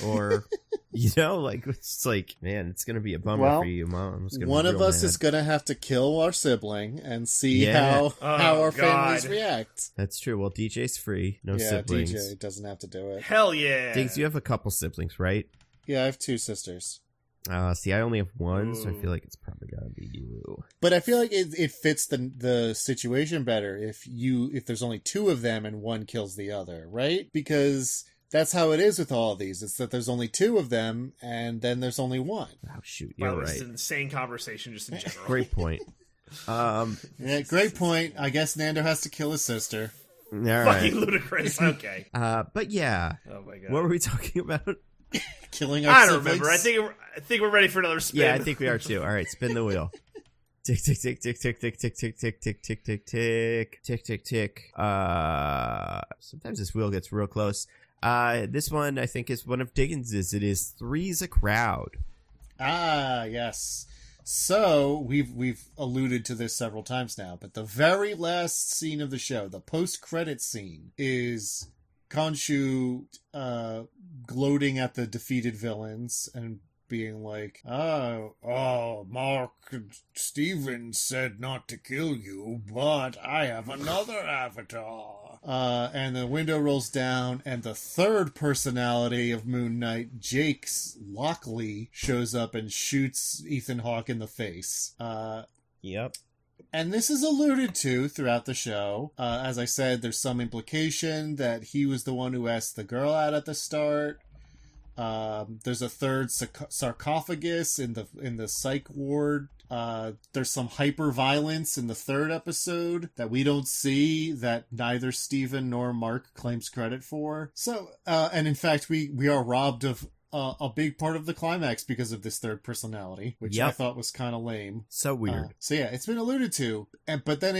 Or, you know, like, it's like, man, it's going to be a bummer Well, for you, Mom. One of us is going to have to kill our sibling and see how our families react. That's true. Well, DJ's free. No yeah, siblings. DJ doesn't have to do it. Hell yeah. Diggs, you have a couple siblings, right? Yeah, I have 2 sisters. See, I only have one, so I feel like it's probably gotta be you. But I feel like it fits the situation better if there's only 2 of them and one kills the other, right? Because that's how it is with all of these. It's that there's only 2 of them, and then there's only one. Oh shoot, Wow, you're this right. is an insane conversation just in general. Great point. Yeah, great point. I guess Nando has to kill his sister. All Fucking right. ludicrous. Okay. But yeah, Oh my god. what were we talking about? Killing our I don't siblings. remember. I think we're ready for another spin. Yeah, I think we are too. All right, spin the wheel. Tick tick tick tick tick tick tick tick tick tick tick tick tick tick tick tick. Sometimes this wheel gets real close. This one I think is one of Diggins's. It is Three's a Crowd. Ah, yes. So we've alluded to this several times now, but the very last scene of the show, the post-credit scene, is Khonshu gloating at the defeated villains and being like, oh, Mark Stevens said not to kill you, but I have another avatar. And the window rolls down, and the third personality of Moon Knight, Jake's Lockley, shows up and shoots Ethan Hawke in the face. Yep. And this is alluded to throughout the show. As I said, there's some implication that he was the one who asked the girl out at the start. There's a third sarcophagus in the psych ward. There's some hyper violence in the third episode that we don't see, that neither Steven nor Mark claims credit for. So, and in fact, we are robbed of a big part of the climax because of this third personality, which I thought was kind of lame. So weird. So yeah, it's been alluded to, but then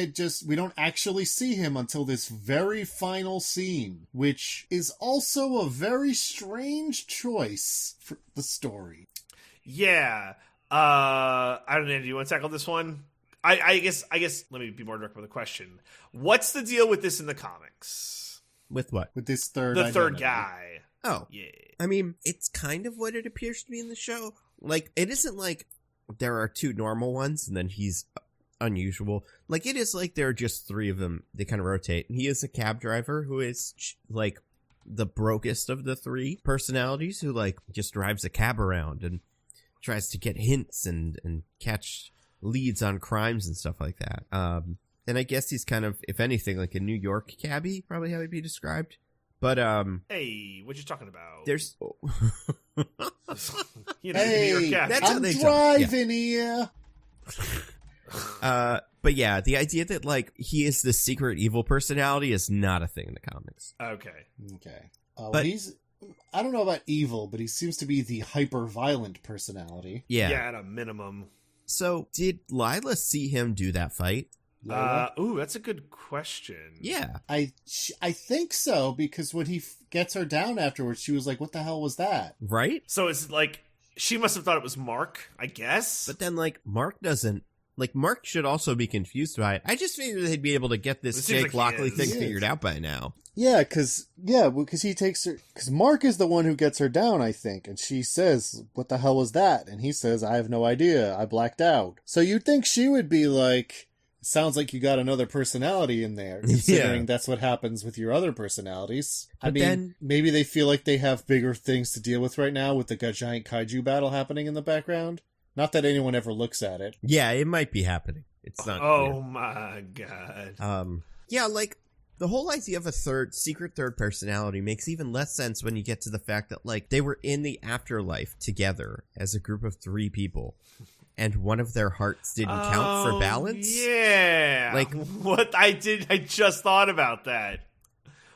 we don't actually see him until this very final scene, which is also a very strange choice for the story. Yeah. I don't know. Do you want to tackle this one? I guess. Let me be more direct with a question. What's the deal with this in the comics? With what? With this third Third identity. guy. Oh, Yeah. I mean, it's kind of what it appears to be in the show. Like, it isn't like there are 2 normal ones and then he's unusual. Like, it is like there are just 3 of them. They kind of rotate. And he is a cab driver who is, like, the brokest of the 3 personalities who, like, just drives a cab around and tries to get hints and catch leads on crimes and stuff like that. And I guess he's kind of, if anything, like a New York cabbie, probably how he'd be described. But, Hey, what you talking about? there's... You know, Hey, New York cat. that's how I'm they talk. driving here. But yeah, the idea that, like, he is the secret evil personality is not a thing in the comics. Okay. Okay. But- I don't know about evil, but he seems to be the hyper-violent personality. Yeah. Yeah, at a minimum. So, did Layla see him do that fight? Layla? Ooh, that's a good question. Yeah. I think so, because when he gets her down afterwards, she was like, what the hell was that? Right? So it's like, she must have thought it was Mark, I guess. But then, like, Mark doesn't... Like, Mark should also be confused by it. I just figured they'd be able to get this seems Jake like he Lockley is. thing He is. figured out by now. Yeah, because he takes her... Because Mark is the one who gets her down, I think, and she says, what the hell was that? And he says, I have no idea, I blacked out. So you'd think she would be like... Sounds like you got another personality in there, considering that's what happens with your other personalities. But I mean, then- maybe they feel like they have bigger things to deal with right now with the giant kaiju battle happening in the background. Not that anyone ever looks at it. Yeah, it might be happening. It's not Oh my god. Yeah, like, the whole idea of a secret third personality makes even less sense when you get to the fact that, like, they were in the afterlife together as a group of 3 people. And one of their hearts didn't count for balance? Yeah. Like, what I just thought about that.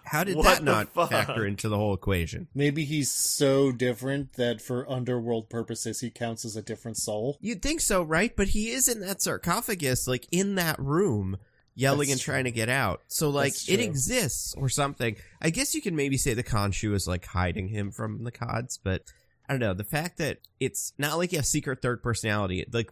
How did What that the not fuck? factor into the whole equation? Maybe he's so different that for underworld purposes he counts as a different soul. You'd think so, right? But he is in that sarcophagus, like, in that room, yelling That's and trying to true. get out. So, like, That's it true. exists or something. I guess you can maybe say the Khonshu is, like, hiding him from the Kods, but I don't know. The fact that it's not like a secret third personality, like,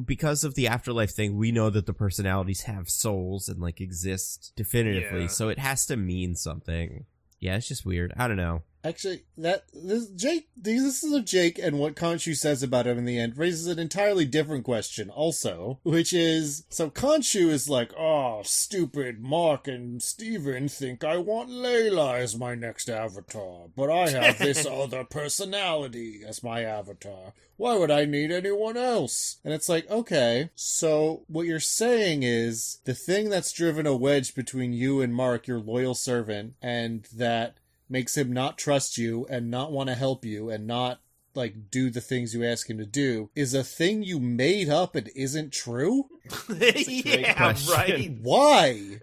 because of the afterlife thing, we know that the personalities have souls and, like, exist definitively. Yeah. So it has to mean something. Yeah, it's just weird. I don't know. Actually, this is of Jake and what Khonshu says about him in the end raises an entirely different question also, which is, so Khonshu is like, oh, stupid Mark and Steven think I want Layla as my next avatar, but I have this other personality as my avatar. Why would I need anyone else? And it's like, okay, so what you're saying is the thing that's driven a wedge between you and Mark, your loyal servant, and that makes him not trust you and not want to help you and not, like, do the things you ask him to do is a thing you made up and isn't true? Yeah, question. right. Why?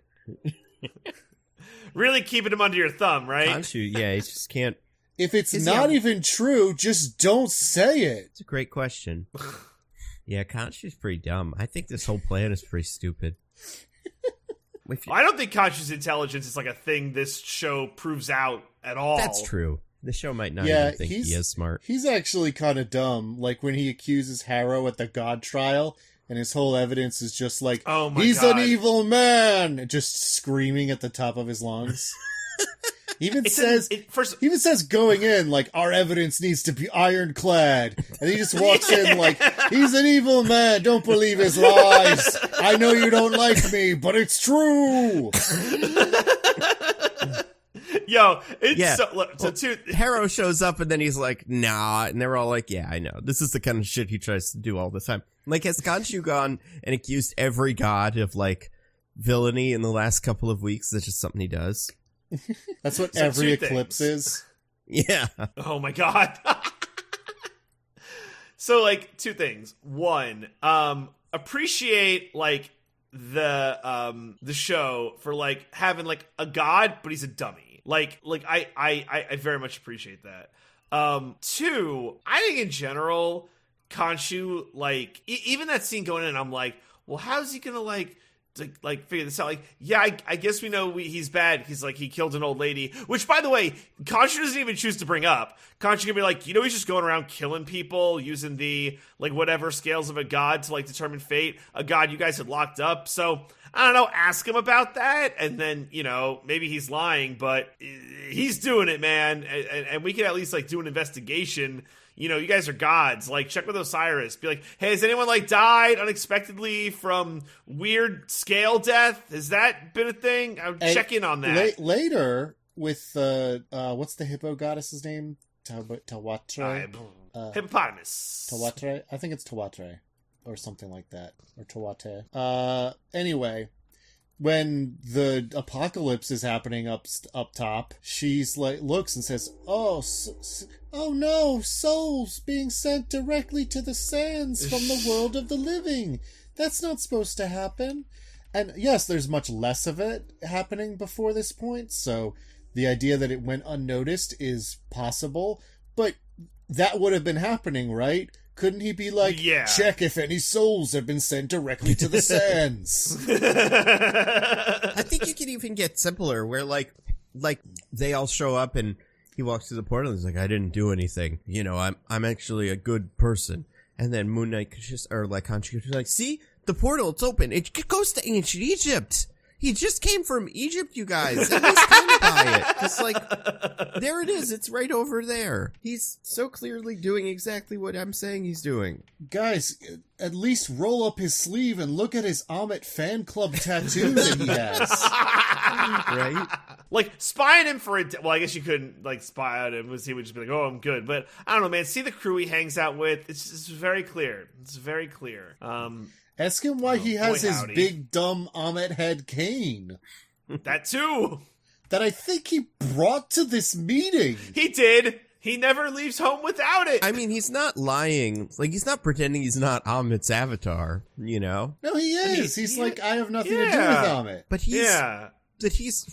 Really keeping him under your thumb, right? Khonshu, yeah, he just can't. If it's Is he not a- even true, just don't say it. It's a great question. Yeah, Khonshu's pretty dumb. I think this whole plan is pretty stupid. If you- I don't think conscious intelligence is like a thing this show proves out at all. That's true. The show might not Yeah, even think he is smart. He's actually kind of dumb. Like when he accuses Harrow at the God trial, and his whole evidence is just like, Oh my he's God. an evil man, just screaming at the top of his lungs. He even says, he even says going in, like, our evidence needs to be ironclad. And he just walks in like, he's an evil man, don't believe his lies. I know you don't like me, but it's true. Yo, it's Yeah. so Harrow shows up and then he's like, nah. And they're all like, yeah, I know. This is the kind of shit he tries to do all the time. Like, has Khonshu gone and accused every god of, like, villainy in the last couple of weeks? That's just something he does. That's what So every two eclipse things. is. Yeah. Oh my god. So, like, 2 things. 1, appreciate, like, the show for, like, having, like, a god, but he's a dummy. Like I very much appreciate that. 2, I think in general, Khonshu, like, even that scene going in, I'm like, well, how's he gonna, like figure this out? Like, yeah, I guess we know he's bad. He's like, he killed an old lady, which, by the way, Khonshu doesn't even choose to bring up. Khonshu can be like, you know, he's just going around killing people using the, like, whatever scales of a god to, like, determine fate, a god you guys had locked up. So I don't know, ask him about that, and then, you know, maybe he's lying, but he's doing it, man, and we can at least, like, do an investigation. You know, you guys are gods. Like, check with Osiris. Be like, hey, has anyone, like, died unexpectedly from weird scale death? Has that been a thing? I'll check in on that. Later, with, what's the hippo goddess's name? Tawatre? Hippopotamus. Tawatre? I think it's Tawatre. Or something like that. Or Tawate. Anyway, when the apocalypse is happening up top, she's like, looks and says, oh no, souls being sent directly to the sands from the world of the living. That's not supposed to happen. And yes, there's much less of it happening before this point, so the idea that it went unnoticed is possible, but that would have been happening, right? Couldn't he be like, Yeah. check if any souls have been sent directly to the sands? I think you could even get simpler, where like they all show up and he walks through the portal and he's like, I didn't do anything. You know, I'm actually a good person. And then Moon Knight could just, or like Khonshu could be like, see, the portal, it's open. It goes to ancient Egypt. He just came from Egypt, you guys. And he's kind of by it. Just like, there it is. It's right over there. He's so clearly doing exactly what I'm saying he's doing. Guys, at least roll up his sleeve and look at his Amit fan club tattoo that he has. Right? Like, spy on him for a well, I guess you couldn't, like, spy on him, because he would just be like, oh, I'm good. But, I don't know, man. See the crew he hangs out with? It's very clear. It's very clear. Ask him why he has his howdy. big, dumb Amit head cane. That, too. That I think he brought to this meeting. He did. He never leaves home without it. I mean, he's not lying. Like, he's not pretending he's not Amit's avatar, you know? No, he is. He's like, I have nothing to do with Yeah. Amit. But he's... Yeah.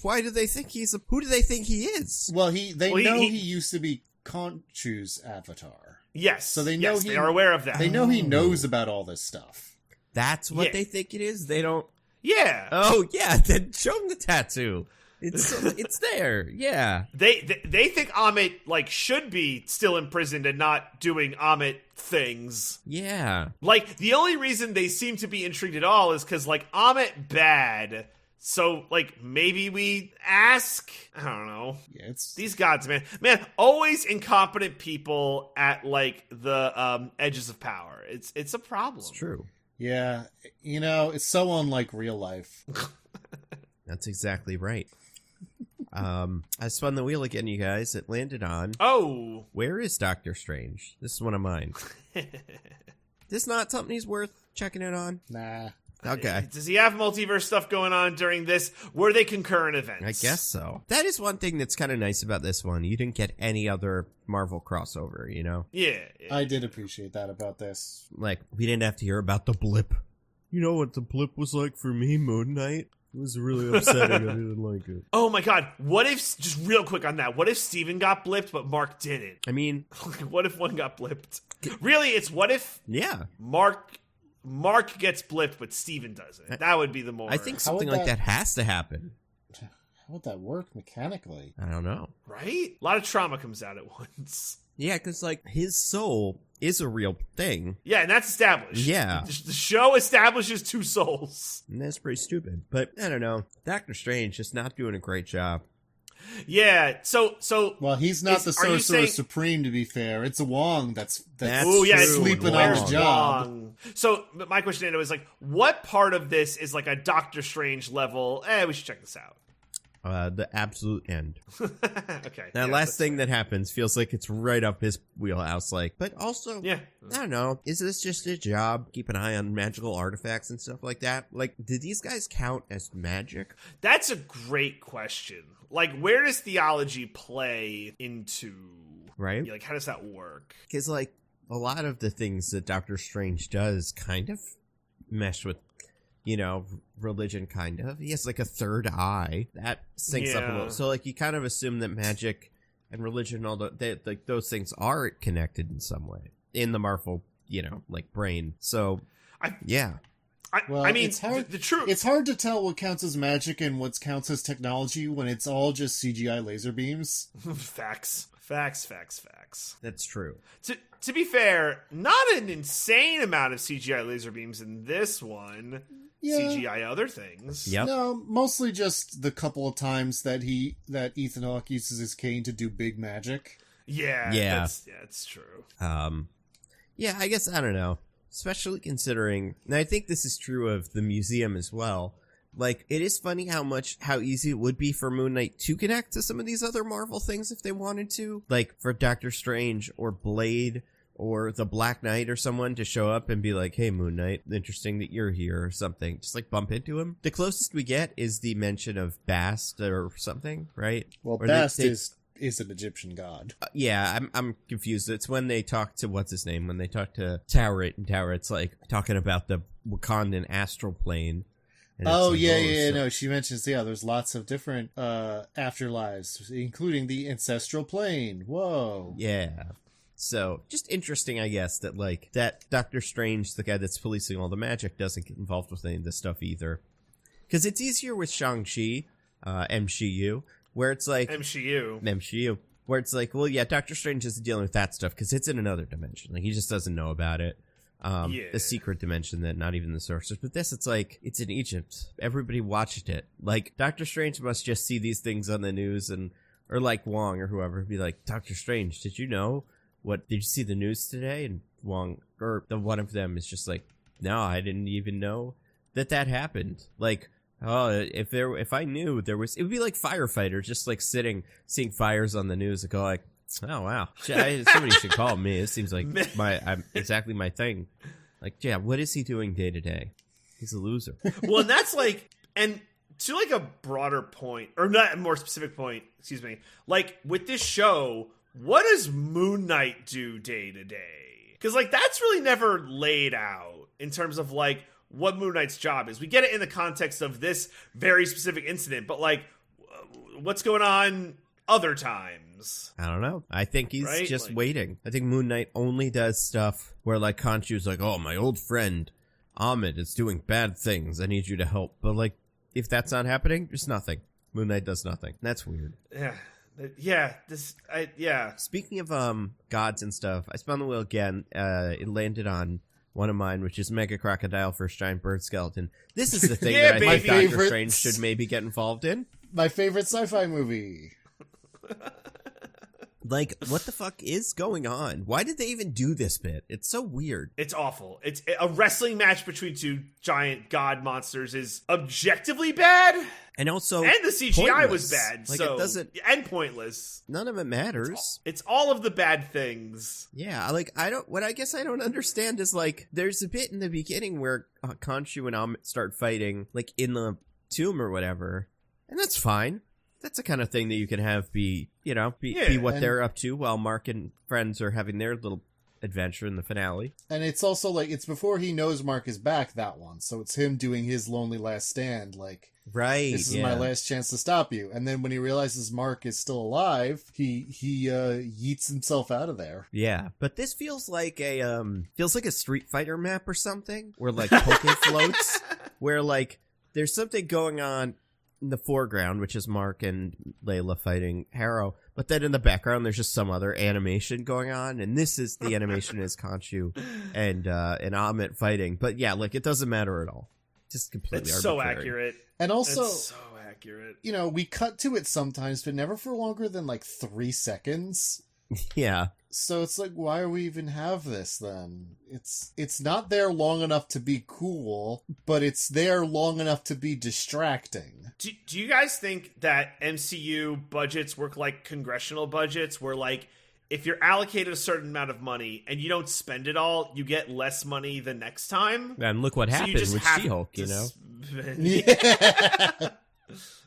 Why do they think he's who do they think he is? Well, they Well, know he he used to be Khonshu's avatar. Yes. So they know they are aware of that. They know he knows about all this stuff. That's what Yeah. they think it is? They don't... Yeah. Oh, yeah, then show him the tattoo. It's there, yeah. They think Amit, like, should be still imprisoned and not doing Amit things. Yeah. Like, the only reason they seem to be intrigued at all is because, like, Amit bad. So, like, maybe we ask? I don't know. Yeah, it's These gods, man. Man, always incompetent people at, like, the edges of power. It's a problem. It's true. yeah, you know, it's so unlike real life. That's exactly right. I spun the wheel again, you guys. It landed on... Oh. Where is Doctor Strange? This is one of mine. This not something he's worth checking in on? Nah. Okay. Does he have multiverse stuff going on during this? Were they concurrent events? I guess so. That is one thing that's kind of nice about this one. You didn't get any other Marvel crossover, you know? Yeah. I did appreciate that about this. Like, we didn't have to hear about the blip. You know what the blip was like for me, Moon Knight? It was really upsetting. I didn't like it. Oh my god. What if, just real quick on that, what if Steven got blipped but Mark didn't? I mean... What if one got blipped? Really, it's what if Yeah. Mark gets blipped but Steven doesn't? That would be the more... I think How something would like that- that has to happen. How would that work mechanically? I don't know. Right? A lot of trauma comes out at once. Yeah, because, like, his soul is a real thing. Yeah, and that's established. Yeah. The show establishes two souls. And that's pretty stupid. But, I don't know. Doctor Strange just not doing a great job. Yeah, so Well, he's not the are you Sorcerer saying- Supreme, to be fair. It's a Wong that's Ooh, yeah, it's true. sleeping Wong. on his job. Wong. So my question Nando, is like, what part of this is like a Doctor Strange level? We should check this out. The absolute end. Okay. That yeah, last that's thing that happens feels like it's right up his wheelhouse, like, but also, Yeah. I don't know, is this just a job? Keep an eye on magical artifacts and stuff like that? Like, do these guys count as magic? That's a great question. Like, where does theology play into? Right? Like, how does that work? Because, like, a lot of the things that Doctor Strange does kind of mesh with, you know, religion, kind of. He has, like, a third eye. That syncs up a Yeah. little. So, like, you kind of assume that magic and religion, like, those things are connected in some way in the Marvel, you know, like, brain. So, yeah. Well, I mean, it's hard. the truth. It's hard to tell what counts as magic and what counts as technology when it's all just CGI laser beams. Facts. That's true. To be fair, not an insane amount of CGI laser beams in this one. Yeah. CGI other things. Yep. No, mostly just the couple of times that Ethan Hawke uses his cane to do big magic. Yeah. Yeah. It's true. Yeah, I guess, I don't know. Especially considering, and I think this is true of the museum as well, like, it is funny how easy it would be for Moon Knight to connect to some of these other Marvel things if they wanted to. Like, for Doctor Strange or Blade or the Black Knight or someone to show up and be like, hey, Moon Knight, interesting that you're here or something. Just, like, bump into him. The closest we get is the mention of Bast or something, right? Well, Or Bast they- is an Egyptian god. Yeah, I'm confused. It's when they talk to, what's his name? When they talk to Toweret, and Toweret's like talking about the Wakandan astral plane. And it's Oh, like, yeah, so- no, she mentions, there's lots of different afterlives, including the ancestral plane. Whoa. Yeah. So just interesting, I guess, that like that Doctor Strange, the guy that's policing all the magic, doesn't get involved with any of this stuff either. Because it's easier with Shang-Chi, MCU, where it's like MCU, where it's like, well, yeah, Doctor Strange is dealing with that stuff because it's in another dimension. Like he just doesn't know about it. The secret dimension that not even the sorcerers. But this, it's like, it's in Egypt. Everybody watched it. Like, Doctor Strange must just see these things on the news or like Wong or whoever, be like, Doctor Strange, did you know? Did you see the news today? And Wong, or the one of them is just like, no, I didn't even know that happened. Like, oh, if I knew there was, it would be like firefighters just like seeing fires on the news and go like, oh wow, somebody should call me. It seems like I'm exactly my thing. Like, yeah, what is he doing day to day? He's a loser. Well, and that's like, and to like a broader point, or not a more specific point, excuse me, like with this show, what does Moon Knight do day to day? Because like that's really never laid out in terms of like what Moon Knight's job is. We get it in the context of this very specific incident, but like what's going on other times? I don't know. I think he's just like, waiting. I think Moon Knight only does stuff where like Khonshu's like, oh, my old friend Ahmed is doing bad things. I need you to help. But like, if that's not happening, there's nothing. Moon Knight does nothing. That's weird. Yeah. Speaking of gods and stuff, I spun the wheel again. It landed on one of mine, which is Mega Crocodile First Giant Bird Skeleton. This is the thing that I think Doctor Strange should maybe get involved in. My favorite sci-fi movie. Like, what the fuck is going on? Why did they even do this bit? It's so weird. It's awful. It's a wrestling match between two giant god monsters is objectively bad. And also, and the CGI was bad. Like, so, it doesn't, and pointless. None of it matters. It's all of the bad things. Yeah, like, what I guess I don't understand is, like, there's a bit in the beginning where Khonshu and Amit start fighting, like, in the tomb or whatever. And that's fine. That's the kind of thing that you can have be what they're up to while Mark and friends are having their little adventure in the finale. And it's also like, it's before he knows Mark is back, that one. So it's him doing his lonely last stand. Like, right, this is my last chance to stop you. And then when he realizes Mark is still alive, he yeets himself out of there. Yeah, but this feels like a Street Fighter map or something, where like Poke floats, where like there's something going on in the foreground, which is Mark and Layla fighting Harrow, but then in the background there's just some other animation going on, and this is the animation is Khonshu and Amit fighting. But yeah, like it doesn't matter at all. Just completely it's arbitrary. So accurate. And also, it's so accurate. You know, we cut to it sometimes, but never for longer than like 3 seconds. Yeah. So it's like, why do we even have this then? It's not there long enough to be cool, but it's there long enough to be distracting. Do you guys think that MCU budgets work like congressional budgets, where like if you're allocated a certain amount of money and you don't spend it all, you get less money the next time? And look what happened with She-Hulk, you know? Yeah.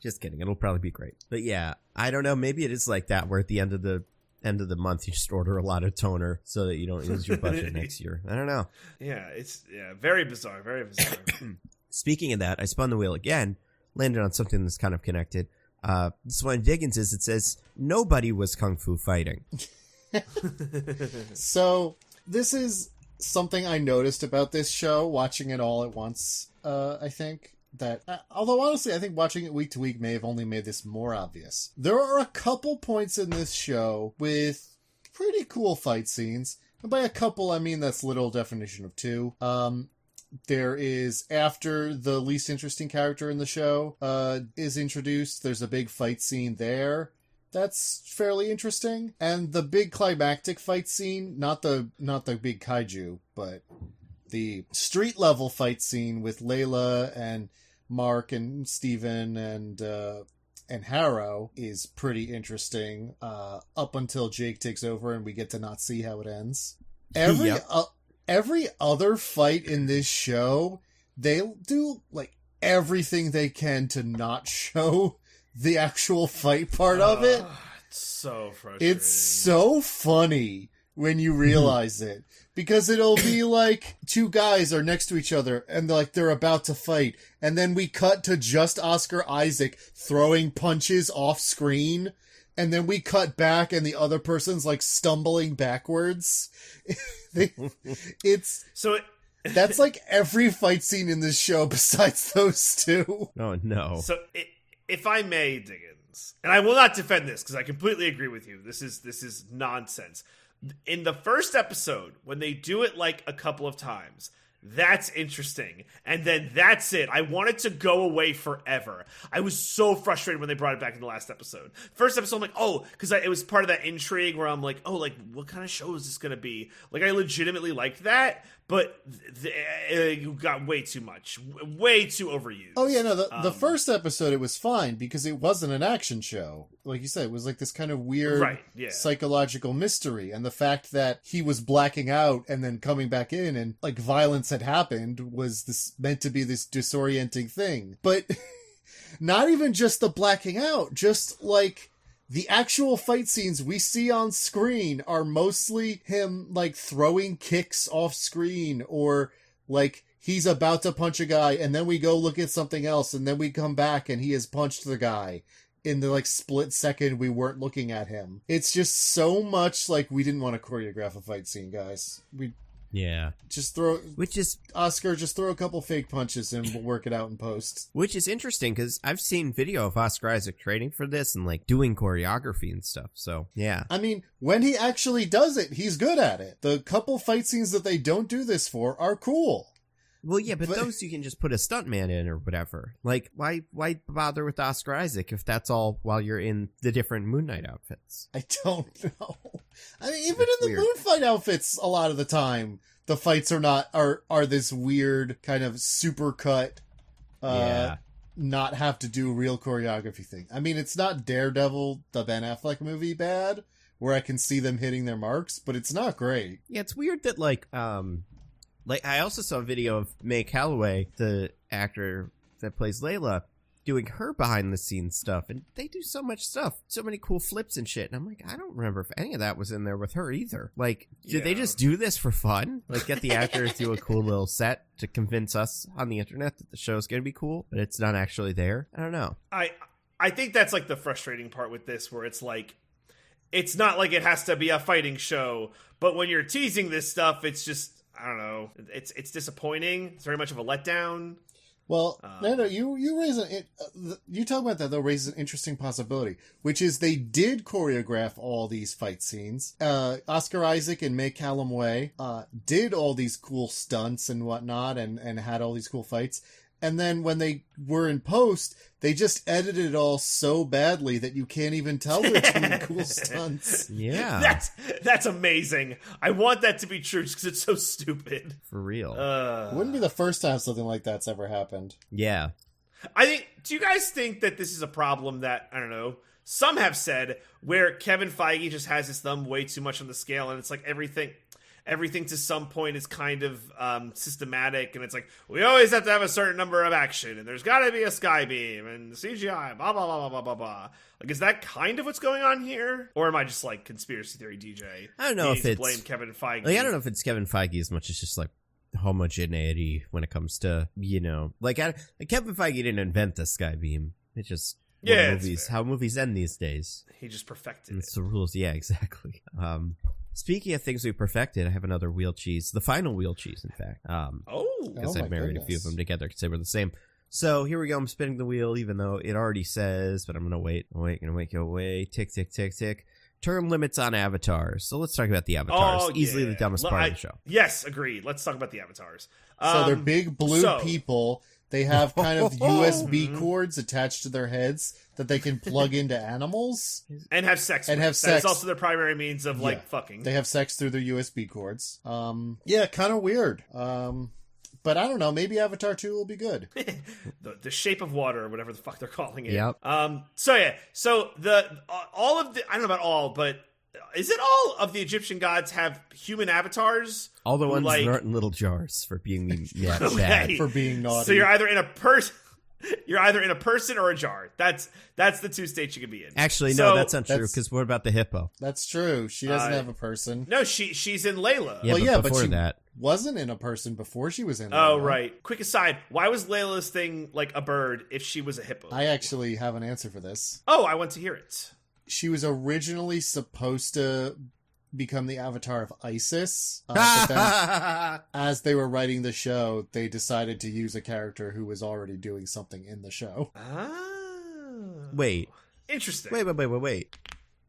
Just kidding. It'll probably be great. But yeah, I don't know. Maybe it is like that, where at the end of the month you just order a lot of toner so that you don't lose your budget next year. I don't know. Yeah, it's very bizarre. Speaking of that, I spun the wheel again, landed on something that's kind of connected. This one Diggins it says nobody was kung fu fighting. So this is something I noticed about this show, watching it all at once. I think that, although honestly I think watching it week to week may have only made this more obvious. There are a couple points in this show with pretty cool fight scenes, and by a couple I mean that's literal definition of 2. There is, after the least interesting character in the show is introduced, there's a big fight scene there that's fairly interesting, and the big climactic fight scene, not the big kaiju, but the street level fight scene with Layla and Mark and Steven and Harrow is pretty interesting, up until Jake takes over and we get to not see how it ends. Every other fight in this show, they do like everything they can to not show the actual fight part of it. It's so frustrating. It's so funny when you realize it. Because it'll be like 2 guys are next to each other and they're about to fight. And then we cut to just Oscar Isaac throwing punches off screen and then we cut back and the other person's like stumbling backwards. That's like every fight scene in this show besides those two. Oh, no. So, if I may, Diggins, and I will not defend this because I completely agree with you. This is nonsense. In the first episode, when they do it like a couple of times, that's interesting. And then that's it. I want it to go away forever. I was so frustrated when they brought it back in the last episode. First episode, I'm like, oh, because it was part of that intrigue where I'm like, oh, like, what kind of show is this going to be? Like, I legitimately liked that, but you got way too much. Way too overused. Oh, yeah, no, the first episode, it was fine because it wasn't an action show. Like you said, it was like this kind of weird psychological mystery. And the fact that he was blacking out and then coming back in and like violence had happened was this meant to be this disorienting thing. But not even just the blacking out, just like the actual fight scenes we see on screen are mostly him like throwing kicks off screen, or like he's about to punch a guy and then we go look at something else and then we come back and he has punched the guy in the like split second we weren't looking at him. It's just so much like we didn't want to choreograph a fight scene, guys. Just throw a couple fake punches and we'll work it out in post. Which is interesting because I've seen video of Oscar Isaac training for this and like doing choreography and stuff. So yeah, I mean, when he actually does it, he's good at it. The couple fight scenes that they don't do this for are cool. Well, yeah, but those you can just put a stuntman in or whatever. Like, why bother with Oscar Isaac if that's all while you're in the different Moon Knight outfits? I don't know. I mean, even in the Moon Fight outfits, a lot of the time, the fights are this weird kind of super cut, not have to do real choreography thing. I mean, it's not Daredevil, the Ben Affleck movie, bad, where I can see them hitting their marks, but it's not great. Yeah, it's weird that like I also saw a video of May Calloway, the actor that plays Layla, doing her behind the scenes stuff, and they do so much stuff, so many cool flips and shit, and I'm like, I don't remember if any of that was in there with her either. Like, did they just do this for fun? Like, get the actors do a cool little set to convince us on the internet that the show's gonna be cool, but it's not actually there? I don't know. I think that's like the frustrating part with this, where it's like, it's not like it has to be a fighting show, but when you're teasing this stuff, it's just, I don't know. It's disappointing. It's very much of a letdown. Well, no, you raise you talk about that though raises an interesting possibility, which is they did choreograph all these fight scenes. Oscar Isaac and May Calloway did all these cool stunts and whatnot, and had all these cool fights. And then when they were in post, they just edited it all so badly that you can't even tell they're doing cool stunts. Yeah. That's amazing. I want that to be true just because it's so stupid. For real. It wouldn't be the first time something like that's ever happened. Yeah. Do you guys think that this is a problem that, I don't know, some have said, where Kevin Feige just has his thumb way too much on the scale, and it's like everything to some point is kind of systematic, and it's like, we always have to have a certain number of action, and there's got to be a sky beam, and CGI, blah, blah, blah, blah, blah, blah, blah. Like, is that kind of what's going on here? Or am I just, like, conspiracy theory DJ? I don't know if it's... blame Kevin Feige. Like, I don't know if it's Kevin Feige as much as just, like, homogeneity when it comes to, you know... Like Kevin Feige didn't invent the sky beam. It's just... how movies end these days. He just perfected It's the rules. Yeah, exactly. Speaking of things we perfected, I have another wheel cheese. The final wheel cheese, in fact. Because I've married a few of them together because they were the same. So here we go. I'm spinning the wheel, even though it already says, but I'm going to wait. Tick, tick, tick, tick. Term limits on avatars. So let's talk about the avatars. Easily the dumbest part of the show. Yes, agreed. Let's talk about the avatars. So they're big blue people. They have kind of USB cords attached to their heads that they can plug into animals. And have sex with. That's also their primary means of, fucking. They have sex through their USB cords. Yeah, kind of weird. But I don't know. Maybe Avatar 2 will be good. the Shape of Water, or whatever the fuck they're calling it. Yep. So all of the, I don't know about all, but is it all of the Egyptian gods have human avatars? All the ones that aren't in little jars for being bad. For being naughty. So you're either in a person or a jar. That's the two states you can be in. Actually, no, that's not true, because what about the hippo? That's true. She doesn't have a person. No, she's in Layla. Yeah, but before she that wasn't in a person before she was in Layla. Oh, right. Quick aside, why was Layla's thing like a bird if she was a hippo? I actually have an answer for this. Oh, I want to hear it. she was originally supposed to become the avatar of Isis, but then as they were writing the show, they decided to use a character who was already doing something in the show. Wait. Interesting. Wait.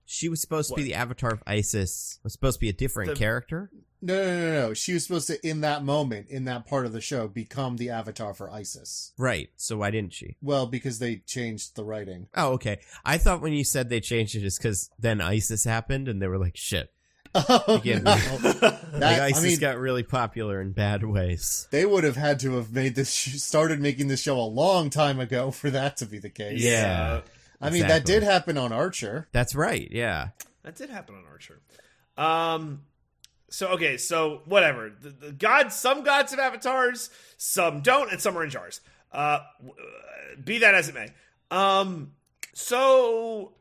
She was supposed to be the avatar of Isis. Was supposed to be a different character? No. She was supposed to, in that moment, in that part of the show, become the avatar for Isis. Right. So why didn't she? Well, because they changed the writing. Oh, okay. I thought when you said they changed it, it's because then Isis happened, and they were like, shit. Oh, Again, no. Isis got really popular in bad ways. They would have had to have made this started making this show a long time ago for that to be the case. Yeah. I mean, that did happen on Archer. That's right, yeah. That did happen on Archer. So whatever. The gods, some gods have avatars, some don't, and some are in jars. Be that as it may. So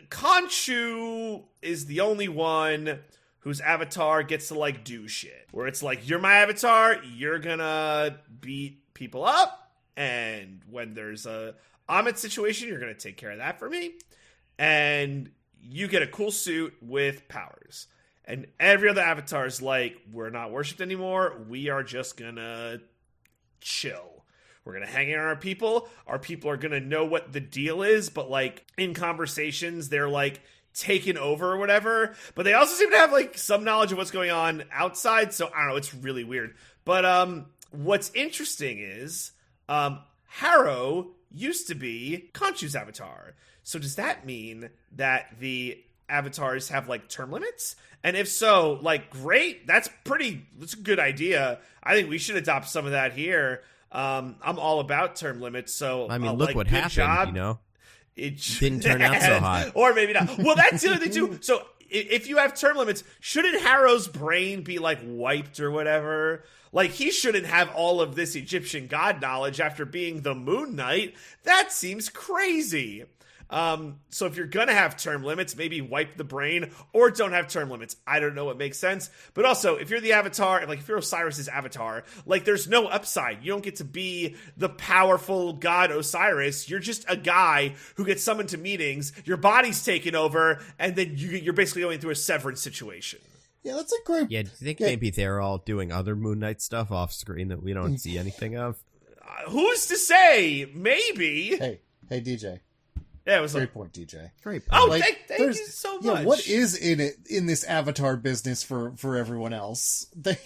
Khonshu is the only one whose avatar gets to, like, do shit. Where it's like, you're my avatar, you're gonna beat people up, and when there's a Amit situation, you're gonna take care of that for me. And you get a cool suit with powers. And every other avatar is like, we're not worshipped anymore, we are just gonna chill. We're gonna hang out on our people. Our people are gonna know what the deal is, but, like, in conversations, they're, like, taken over or whatever. But they also seem to have, like, some knowledge of what's going on outside, so I don't know, it's really weird. But what's interesting is Harrow used to be Khonshu's avatar. So does that mean that the avatars have, like, term limits? And if so, like, great, that's a good idea. I think we should adopt some of that here. I'm all about term limits, so I mean, look, like, what happened, job. You know? It didn't turn out so hot. Or maybe not. Well, that's the other thing, too. So if you have term limits, shouldn't Harrow's brain be, like, wiped or whatever? Like, he shouldn't have all of this Egyptian god knowledge after being the Moon Knight. That seems crazy. So if you're gonna have term limits, maybe wipe the brain or don't have term limits. I don't know what makes sense. But also, if you're the avatar, like if you're Osiris's avatar, like there's no upside. You don't get to be the powerful god Osiris. You're just a guy who gets summoned to meetings, your body's taken over, and then you're basically going through a severance situation. Yeah, that's a great... Yeah, do you think maybe they're all doing other Moon Knight stuff off screen that we don't see anything of? Who's to say? Maybe. Hey, DJ. Yeah, it was great point, DJ. Great point. Oh, like, thank you so much. Yeah, what is in this avatar business for everyone else? They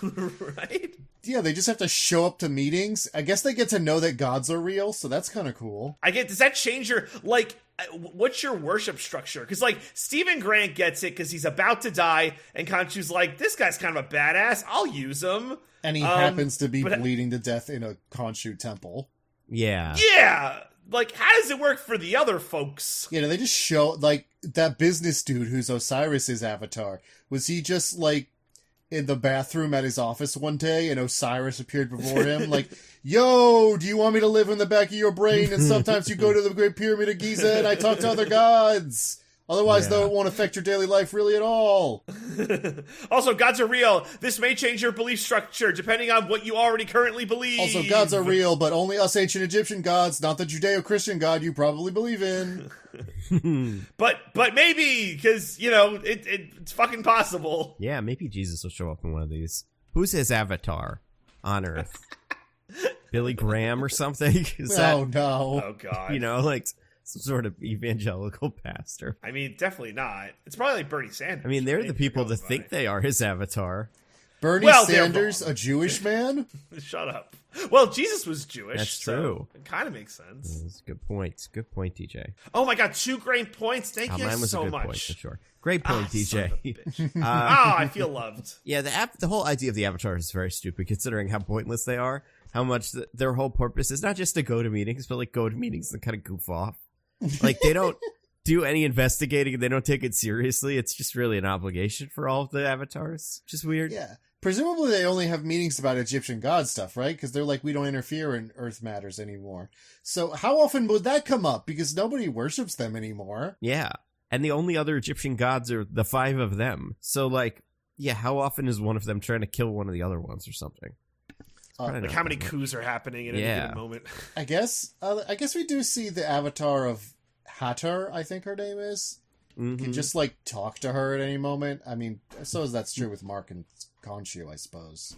right? Yeah, they just have to show up to meetings. I guess they get to know that gods are real, so that's kind of cool. Does that change your, like, what's your worship structure? Because, like, Stephen Grant gets it because he's about to die, and Khonshu's like, this guy's kind of a badass, I'll use him. And he happens to be bleeding to death in a Khonshu temple. Yeah. Yeah! Like, how does it work for the other folks? Yeah, they just show, like, that business dude who's Osiris's avatar. Was he just, like, in the bathroom at his office one day and Osiris appeared before him? Like, yo, do you want me to live in the back of your brain? And sometimes you go to the Great Pyramid of Giza and I talk to other gods. Otherwise, though, it won't affect your daily life really at all. Also, gods are real. This may change your belief structure, depending on what you already currently believe. Also, gods are real, but only us ancient Egyptian gods, not the Judeo-Christian god you probably believe in. but maybe, because, you know, it's fucking possible. Yeah, maybe Jesus will show up in one of these. Who's his avatar on Earth? Billy Graham or something? No. Oh, God. You know, like... some sort of evangelical pastor. I mean, definitely not. It's probably like Bernie Sanders. I mean, they're the people that think they are his avatar. Bernie Sanders, a Jewish man? Shut up. Well, Jesus was Jewish. That's true. It kind of makes sense. That's a good point. Good point, DJ. Oh my God, 2 great points. Thank you mine was so a good much. Point, for sure. Great point, DJ. I feel loved. Yeah, the whole idea of the avatar is very stupid, considering how pointless they are. How much their whole purpose is not just to go to meetings, but like go to meetings and kind of goof off. Like, they don't do any investigating and they don't take it seriously. It's just really an obligation for all of the avatars. Just weird. Yeah. Presumably they only have meetings about Egyptian god stuff, right? Because they're like, we don't interfere in Earth matters anymore. So how often would that come up? Because nobody worships them anymore. Yeah. And the only other Egyptian gods are the 5 of them. So, like, yeah, how often is one of them trying to kill one of the other ones or something? Like how many coups are happening at any given moment? I guess we do see the avatar of Hatter, I think her name is, Mhm. can just like talk to her at any moment. I mean, I suppose that's true with Mark and Khonshu, I suppose.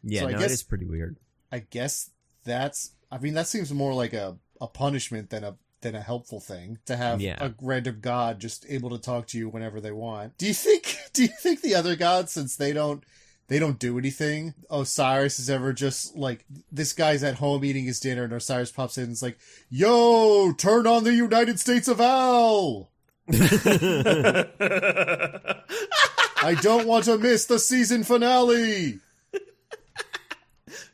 Yeah, So I no, guess- it is pretty weird. I guess that seems more like a punishment than a helpful thing to have a random god just able to talk to you whenever they want. Do you think the other gods, since they don't do anything, Osiris is ever just like, this guy's at home eating his dinner and Osiris pops in and is like, yo, turn on the United States of Al! I don't want to miss the season finale!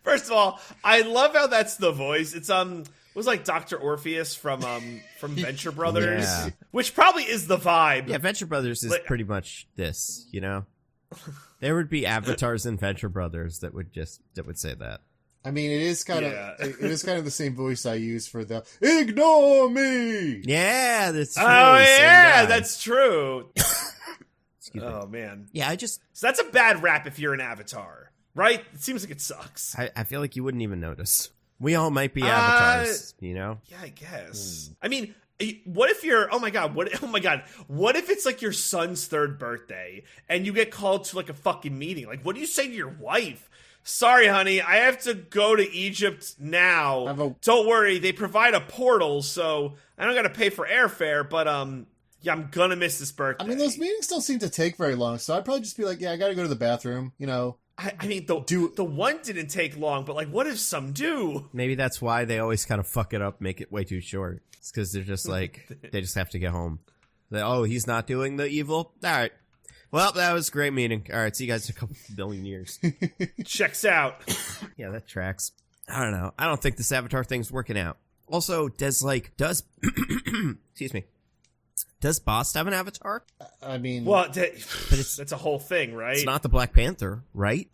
First of all, I love how that's the voice. It was like Dr. Orpheus from Venture Brothers, Yeah. which probably is the vibe. Yeah, Venture Brothers is pretty much this, you know? There would be avatars in Venture Brothers that would say that. I mean, it is kind of the same voice I use for the ignore me. Yeah, that's true. Oh Same yeah, guy. that's true. Excuse me. Oh man. Yeah, So that's a bad rap if you're an avatar, right? It seems like it sucks. I feel like you wouldn't even notice. We all might be avatars, you know? Yeah, I guess. I mean, what if you're? Oh my god! What if it's like your son's 3rd birthday and you get called to like a fucking meeting? Like, what do you say to your wife? Sorry, honey, I have to go to Egypt now. Don't worry, they provide a portal, so I don't got to pay for airfare. But yeah, I'm gonna miss this birthday. I mean, those meetings don't seem to take very long, so I'd probably just be like, yeah, I gotta go to the bathroom, you know. I mean, the one didn't take long, but like, what if some do? Maybe that's why they always kind of fuck it up, make it way too short. It's because they're just like, they just have to get home. He's not doing the evil? All right. Well, that was a great meeting. All right, see you guys in a couple billion years. Checks out. Yeah, that tracks. I don't know. I don't think this avatar thing's working out. Also, does excuse me. Does Bost have an avatar? I mean, well, that's a whole thing, right? It's not the Black Panther, right?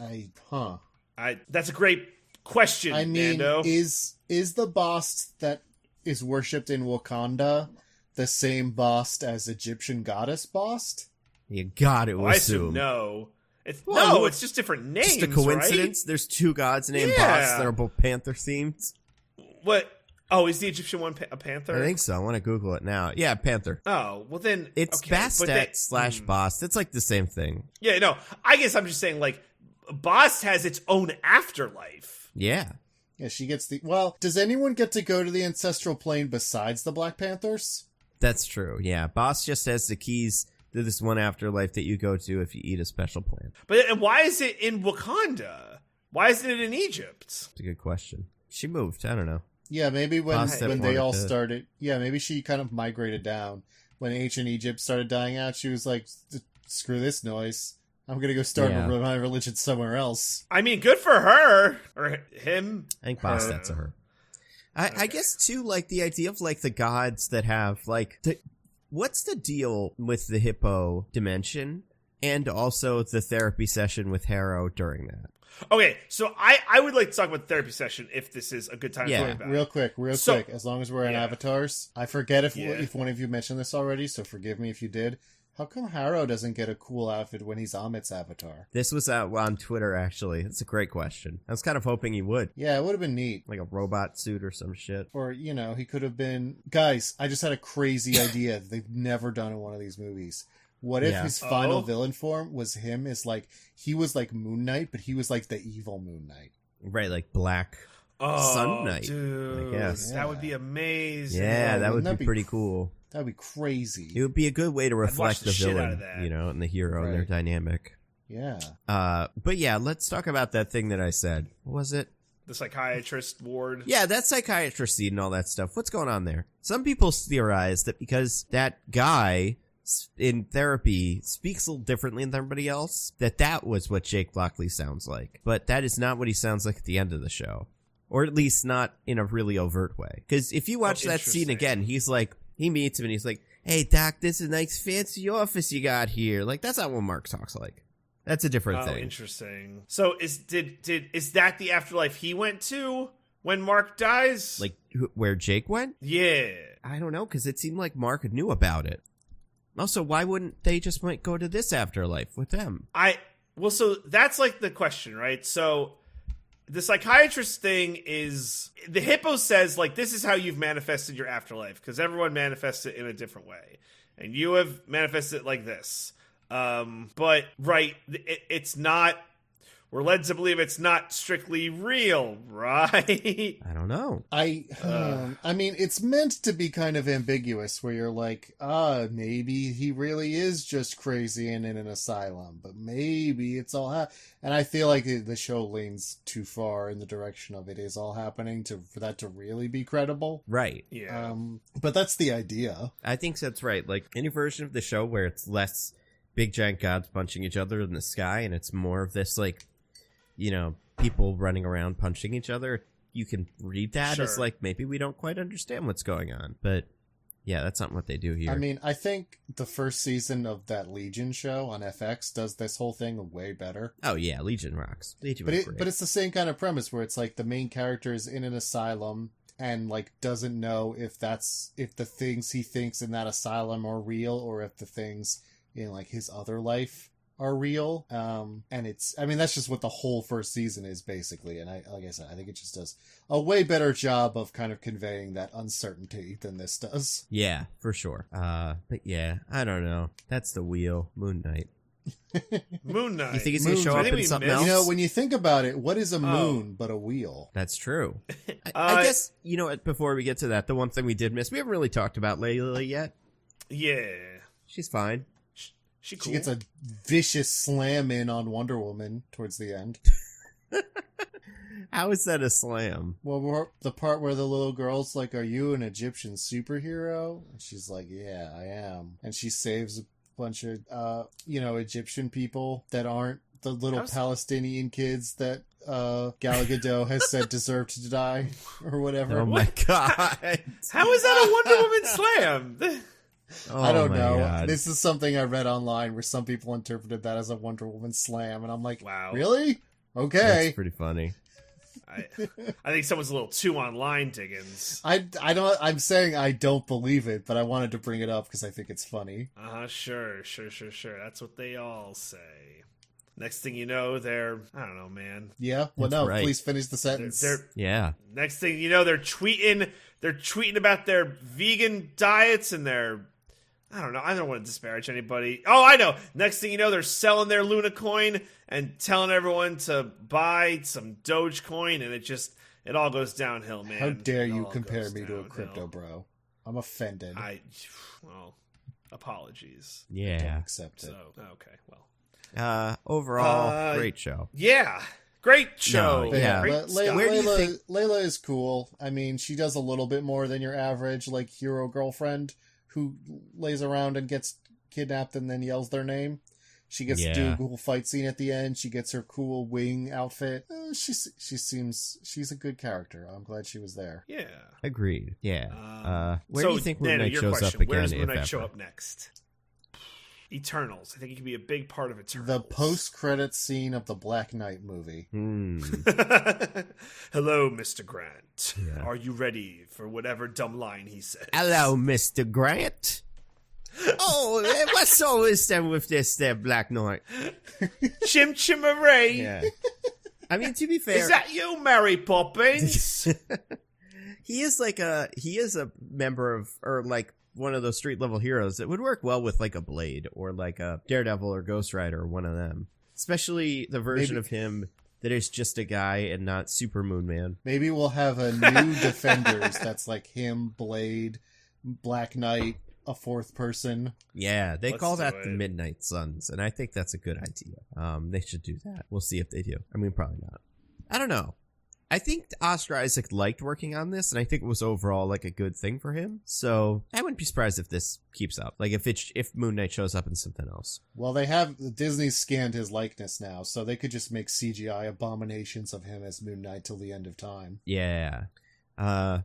That's a great question. I mean, Nando. is the Bost that is worshipped in Wakanda the same Bost as Egyptian goddess Bost? You got to I assume assume. No. It's just different names. Just a coincidence. Right? There's 2 gods named Yeah. Bost that are both Panther themed. What? Oh, is the Egyptian one a panther? I think so. I want to Google it now. Yeah, Panther. Oh, well then... It's okay, Bastet / Bost. It's like the same thing. Yeah, no. I guess I'm just saying, like, Bost has its own afterlife. Yeah. Yeah, she gets the... Well, does anyone get to go to the ancestral plane besides the Black Panthers? That's true. Yeah. Bost just has the keys to this one afterlife that you go to if you eat a special plant. And why is it in Wakanda? Why isn't it in Egypt? That's a good question. She moved. I don't know. Yeah, maybe when they all to... started... Yeah, maybe she kind of migrated down. When ancient Egypt started dying out, she was like, screw this noise. I'm gonna go start my religion somewhere else. I mean, good for her. Or him. I think Boss, that's a her. I guess, too, like, the idea of, like, the gods that have, like... What's the deal with the hippo dimension? And also the therapy session with Harrow during that? Okay, so I would like to talk about the therapy session if this is a good time to talk about. Real quick. As long as we're in avatars, I forget if one of you mentioned this already, so forgive me if you did. How come Harrow doesn't get a cool outfit when he's Amit's avatar? This was on Twitter, actually. It's a great question. I was kind of hoping he would. Yeah, it would have been neat. Like a robot suit or some shit. Or, he could have been... Guys, I just had a crazy idea that they've never done in one of these movies. What if his final villain form was him as, like... He was like Moon Knight, but he was like the evil Moon Knight. Right, like Black Sun Knight, dude, I guess. That would be amazing. Yeah, that would be pretty cool. That would be crazy. It would be a good way to reflect the villain, you know, and the hero and their dynamic. Yeah. But yeah, let's talk about that thing that I said. What was it? The psychiatrist ward. Yeah, that psychiatrist scene and all that stuff. What's going on there? Some people theorize that because that guy in therapy speaks a little differently than everybody else, that was what Jake Lockley sounds like. But that is not what he sounds like at the end of the show. Or at least not in a really overt way. Because if you watch that scene again, he's like, he meets him and he's like, hey, Doc, this is a nice fancy office you got here. Like, that's not what Mark talks like. That's a different thing. Interesting. So is that the afterlife he went to when Mark dies? Like, where Jake went? Yeah. I don't know, because it seemed like Mark knew about it. Also, why wouldn't they just go to this afterlife with them? So that's like the question, right? So the psychiatrist thing is the hippo says like this is how you've manifested your afterlife because everyone manifests it in a different way, and you have manifested it like this. But right, it's not. We're led to believe it's not strictly real, right? I don't know. I mean, it's meant to be kind of ambiguous, where you're like, maybe he really is just crazy and in an asylum, but maybe it's all and I feel like the show leans too far in the direction of it is all happening for that to really be credible. Right. Yeah. But that's the idea. I think that's right. Like, any version of the show where it's less big giant gods punching each other in the sky, and it's more of this, like, you know, people running around punching each other, you can read that as like, maybe we don't quite understand what's going on. But yeah, that's not what they do here. I mean, I think the first season of that Legion show on FX does this whole thing way better. Oh yeah, Legion rocks. Legion But it's the same kind of premise where it's like the main character is in an asylum and like doesn't know if the things he thinks in that asylum are real or if the things in like his other life are real. And that's just what the whole first season is basically. And like I said, I think it just does a way better job of kind of conveying that uncertainty than this does. Yeah, for sure. But yeah, I don't know. That's the wheel. Moon Knight. Moon Knight. You think he's going to show up in something else? You know, when you think about it, what is a moon but a wheel? That's true. I guess, you know what, before we get to that, the one thing we did miss, we haven't really talked about Layla yet. Yeah. She's fine. She gets a vicious slam in on Wonder Woman towards the end. How is that a slam? Well, the part where the little girl's like, "Are you an Egyptian superhero?" And she's like, "Yeah, I am." And she saves a bunch of, Egyptian people that aren't the little Palestinian kids that Gal Gadot has said deserve to die or whatever. Oh my god! How is that a Wonder Woman slam? Oh, I don't know. God. This is something I read online where some people interpreted that as a Wonder Woman slam, and I'm like, wow, really? Okay, that's pretty funny. I think someone's a little too online, Diggins. I'm saying I don't believe it, but I wanted to bring it up because I think it's funny. Sure. That's what they all say. Next thing you know, I don't know, man. Yeah? Well, That's no, right. Please finish the sentence. Yeah. Next thing you know, they're tweeting about their vegan diets and I don't know. I don't want to disparage anybody. Oh, I know. Next thing you know, they're selling their Luna coin and telling everyone to buy some Dogecoin, and it all goes downhill, man. How dare you compare me to a crypto bro? I'm offended. Apologies. Yeah. Don't accept it. So, okay, well. Overall, great show. Yeah. Great show. No, yeah. Great Layla is cool. I mean, she does a little bit more than your average, like, hero girlfriend who lays around and gets kidnapped and then yells their name. She gets to do a cool fight scene at the end. She gets her cool wing outfit. She's a good character. I'm glad she was there. Yeah. Agreed. Yeah. Where do you think Moon Knight shows up again? Where does Moon Knight show up next? Eternals. I think it could be a big part of Eternals. The post-credit scene of the Black Knight movie. Hello, Mr. Grant. Yeah. Are you ready for whatever dumb line he says? Hello, Mr. Grant. Oh, what's all this then with this there Black Knight? Chim Chimaray. Yeah. I mean, to be fair, is that you, Mary Poppins? he is a member of, or like, one of those street level heroes that would work well with like a Blade or like a Daredevil or Ghost Rider or one of them, especially the version of him that is just a guy and not Super Moon Man. Maybe we'll have a new Defenders that's like him, Blade, Black Knight, a fourth person. Yeah, they call that the Midnight Suns, and I think that's a good idea. They should do that. We'll see if they do. I mean, probably not. I don't know. I think Oscar Isaac liked working on this, and I think it was overall like a good thing for him. So I wouldn't be surprised if this keeps up. Like if Moon Knight shows up in something else. Well, Disney scanned his likeness now, so they could just make CGI abominations of him as Moon Knight till the end of time. Yeah. Oh,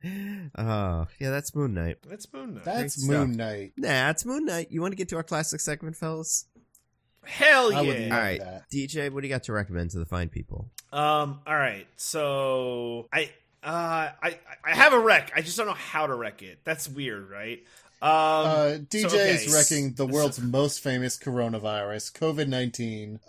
yeah, that's Moon Knight. That's Moon Knight. That's Moon Knight. Nah, it's Moon Knight. You want to get to our classic segment, fellas? Hell yeah! I would love all right, that. DJ, what do you got to recommend to the fine people? All right. So I have a rec. I just don't know how to rec it. That's weird, right? DJ is wrecking the world's most famous coronavirus, COVID-19.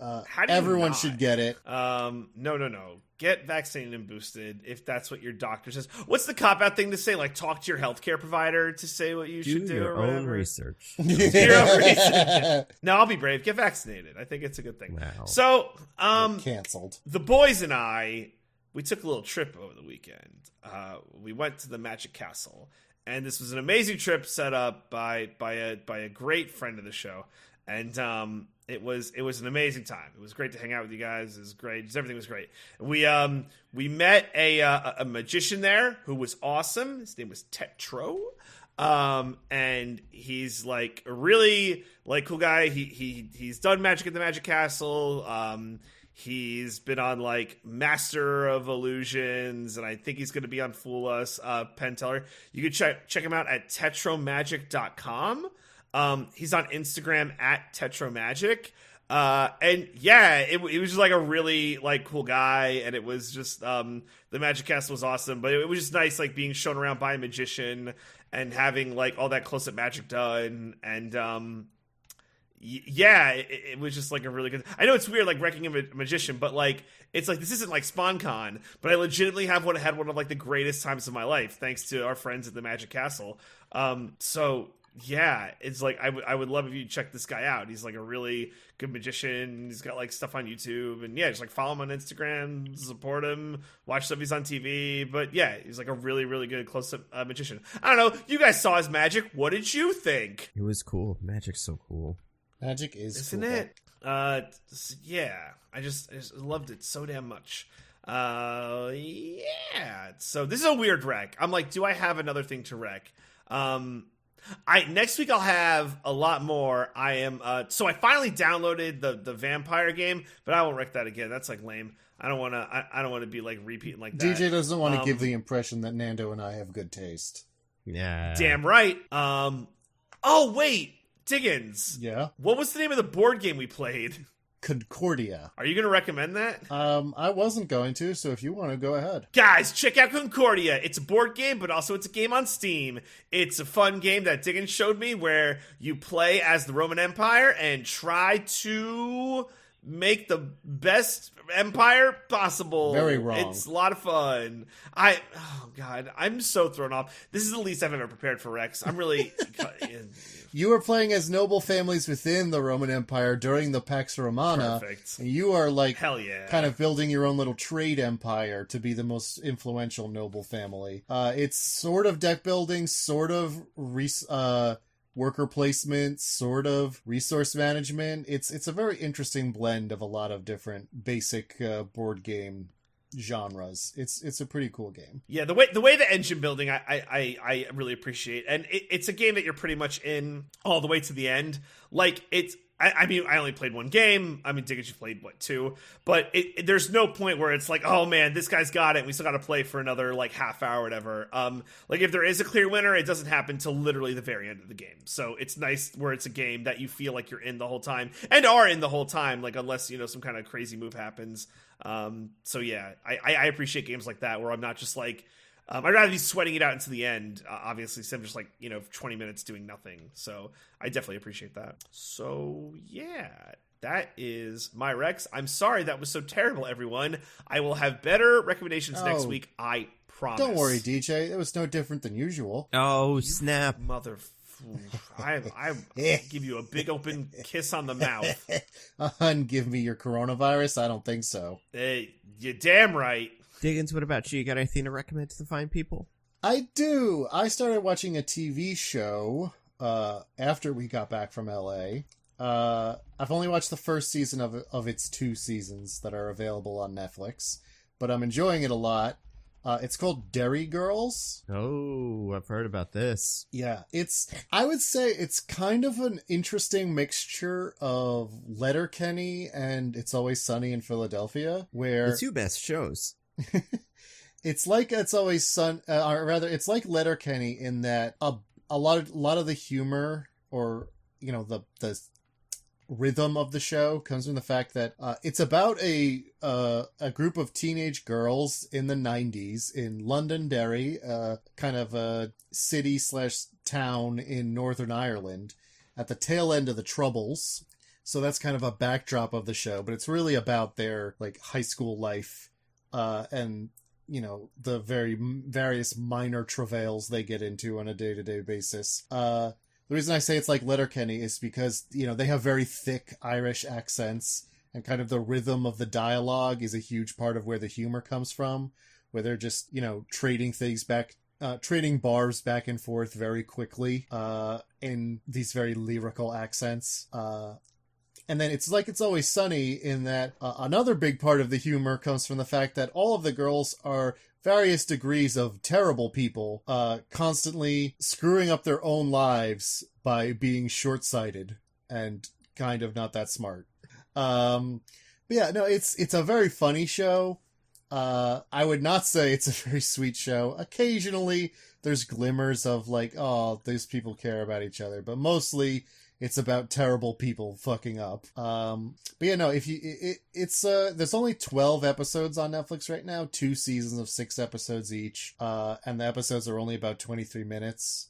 Everyone should get it. No. Get vaccinated and boosted if that's what your doctor says. What's the cop-out thing to say? Like, talk to your healthcare provider to say what you should do your or whatever? own research. Do your own research. No, I'll be brave. Get vaccinated. I think it's a good thing. Wow. So, Canceled. the boys and I, we took a little trip over the weekend. We went to the Magic Castle, and this was an amazing trip set up by a great friend of the show, and it was an amazing time. It was great to hang out with you guys. It was great. Just everything was great. We met a magician there who was awesome. His name was Tetro. And he's like a really like cool guy. He's done magic at the Magic Castle. He's been on like Master of Illusions, and I think he's going to be on Fool Us, Penn Teller. You can check him out at tetromagic.com. He's on Instagram at tetromagic. And yeah, it was just like a really like cool guy, and it was just the Magic Castle was awesome, but it was just nice like being shown around by a magician and having like all that close-up magic done, and yeah, it was just like a really good. I know it's weird like wrecking a magician, but like it's like this isn't like SpawnCon, but I legitimately had one of like the greatest times of my life thanks to our friends at the Magic Castle. So yeah, it's like I would love if you check this guy out. He's like a really good magician. He's got like stuff on YouTube, and yeah, just like follow him on Instagram, support him, watch stuff he's on TV. But yeah, he's like a really, really good close-up magician. I don't know. You guys saw his magic. What did you think? It was cool. Magic's so cool. Magic is Isn't cool. it? Yeah. I just loved it so damn much. Yeah. So this is a weird rec. I'm like, do I have another thing to rec? Next week I'll have a lot more. So I finally downloaded the vampire game, but I won't wreck that again. That's like lame. I don't want to be like repeating like that. DJ doesn't want to give the impression that Nando and I have good taste. Yeah. Damn right. Oh wait, Diggins. Yeah. What was the name of the board game we played? Concordia. Are you going to recommend that? I wasn't going to, so if you want to, go ahead. Guys, check out Concordia. It's a board game, but also it's a game on Steam. It's a fun game that Diggins showed me where you play as the Roman Empire and try to make the best empire possible. Very wrong. It's a lot of fun. Oh God, I'm so thrown off. This is the least I've ever prepared for Rex. I'm really... You are playing as noble families within the Roman Empire during the Pax Romana. Perfect. And you are like Hell yeah. kind of building your own little trade empire to be the most influential noble family. It's sort of deck building, sort of worker placement, sort of resource management. It's a very interesting blend of a lot of different basic board game genres. It's a pretty cool game. Yeah, the way the engine building I really appreciate, and it's a game that you're pretty much in all the way to the end. Like I mean, I only played one game. I mean, Diggins, you played, what, 2? But there's no point where it's like, oh, man, this guy's got it. And we still got to play for another, like, half hour or whatever. Like, if there is a clear winner, it doesn't happen till literally the very end of the game. So it's nice where it's a game that you feel like you're in the whole time. And are in the whole time, like, unless, you know, some kind of crazy move happens. So, yeah, I appreciate games like that where I'm not just, like... I'd rather be sweating it out into the end, obviously, instead of just, like, you know, 20 minutes doing nothing. So I definitely appreciate that. So, yeah, that is my Rex. I'm sorry that was so terrible, everyone. I will have better recommendations next week, I promise. Don't worry, DJ. It was no different than usual. Oh, snap. I give you a big open kiss on the mouth. And give me your coronavirus? I don't think so. You're damn right. Diggins, what about you? You got anything to recommend to the fine people? I do. I started watching a TV show after we got back from LA. I've only watched the first season of its 2 seasons that are available on Netflix, but I'm enjoying it a lot. It's called Derry Girls. Oh, I've heard about this. Yeah, I would say it's kind of an interesting mixture of Letterkenny and It's Always Sunny in Philadelphia, where... The 2 best shows. It's like It's Always Sun, or rather, it's like Letterkenny in that a lot of the humor, or, you know, the rhythm of the show comes from the fact that it's about a group of teenage girls in the 90s in Londonderry, kind of a city / town in Northern Ireland at the tail end of the Troubles. So that's kind of a backdrop of the show, but it's really about their like high school life, and the various minor travails they get into on a day-to-day basis. The reason I say it's like Letterkenny is because, they have very thick Irish accents, and kind of the rhythm of the dialogue is a huge part of where the humor comes from, where they're just, trading bars back and forth very quickly, in these very lyrical accents. And then it's like It's Always Sunny in that another big part of the humor comes from the fact that all of the girls are various degrees of terrible people, constantly screwing up their own lives by being short-sighted and kind of not that smart. But yeah, no, it's a very funny show. I would not say it's a very sweet show. Occasionally, there's glimmers of like, oh, these people care about each other, but mostly it's about terrible people fucking up. But yeah, no, there's only 12 episodes on Netflix right now, 2 seasons of 6 episodes each. And the episodes are only about 23 minutes,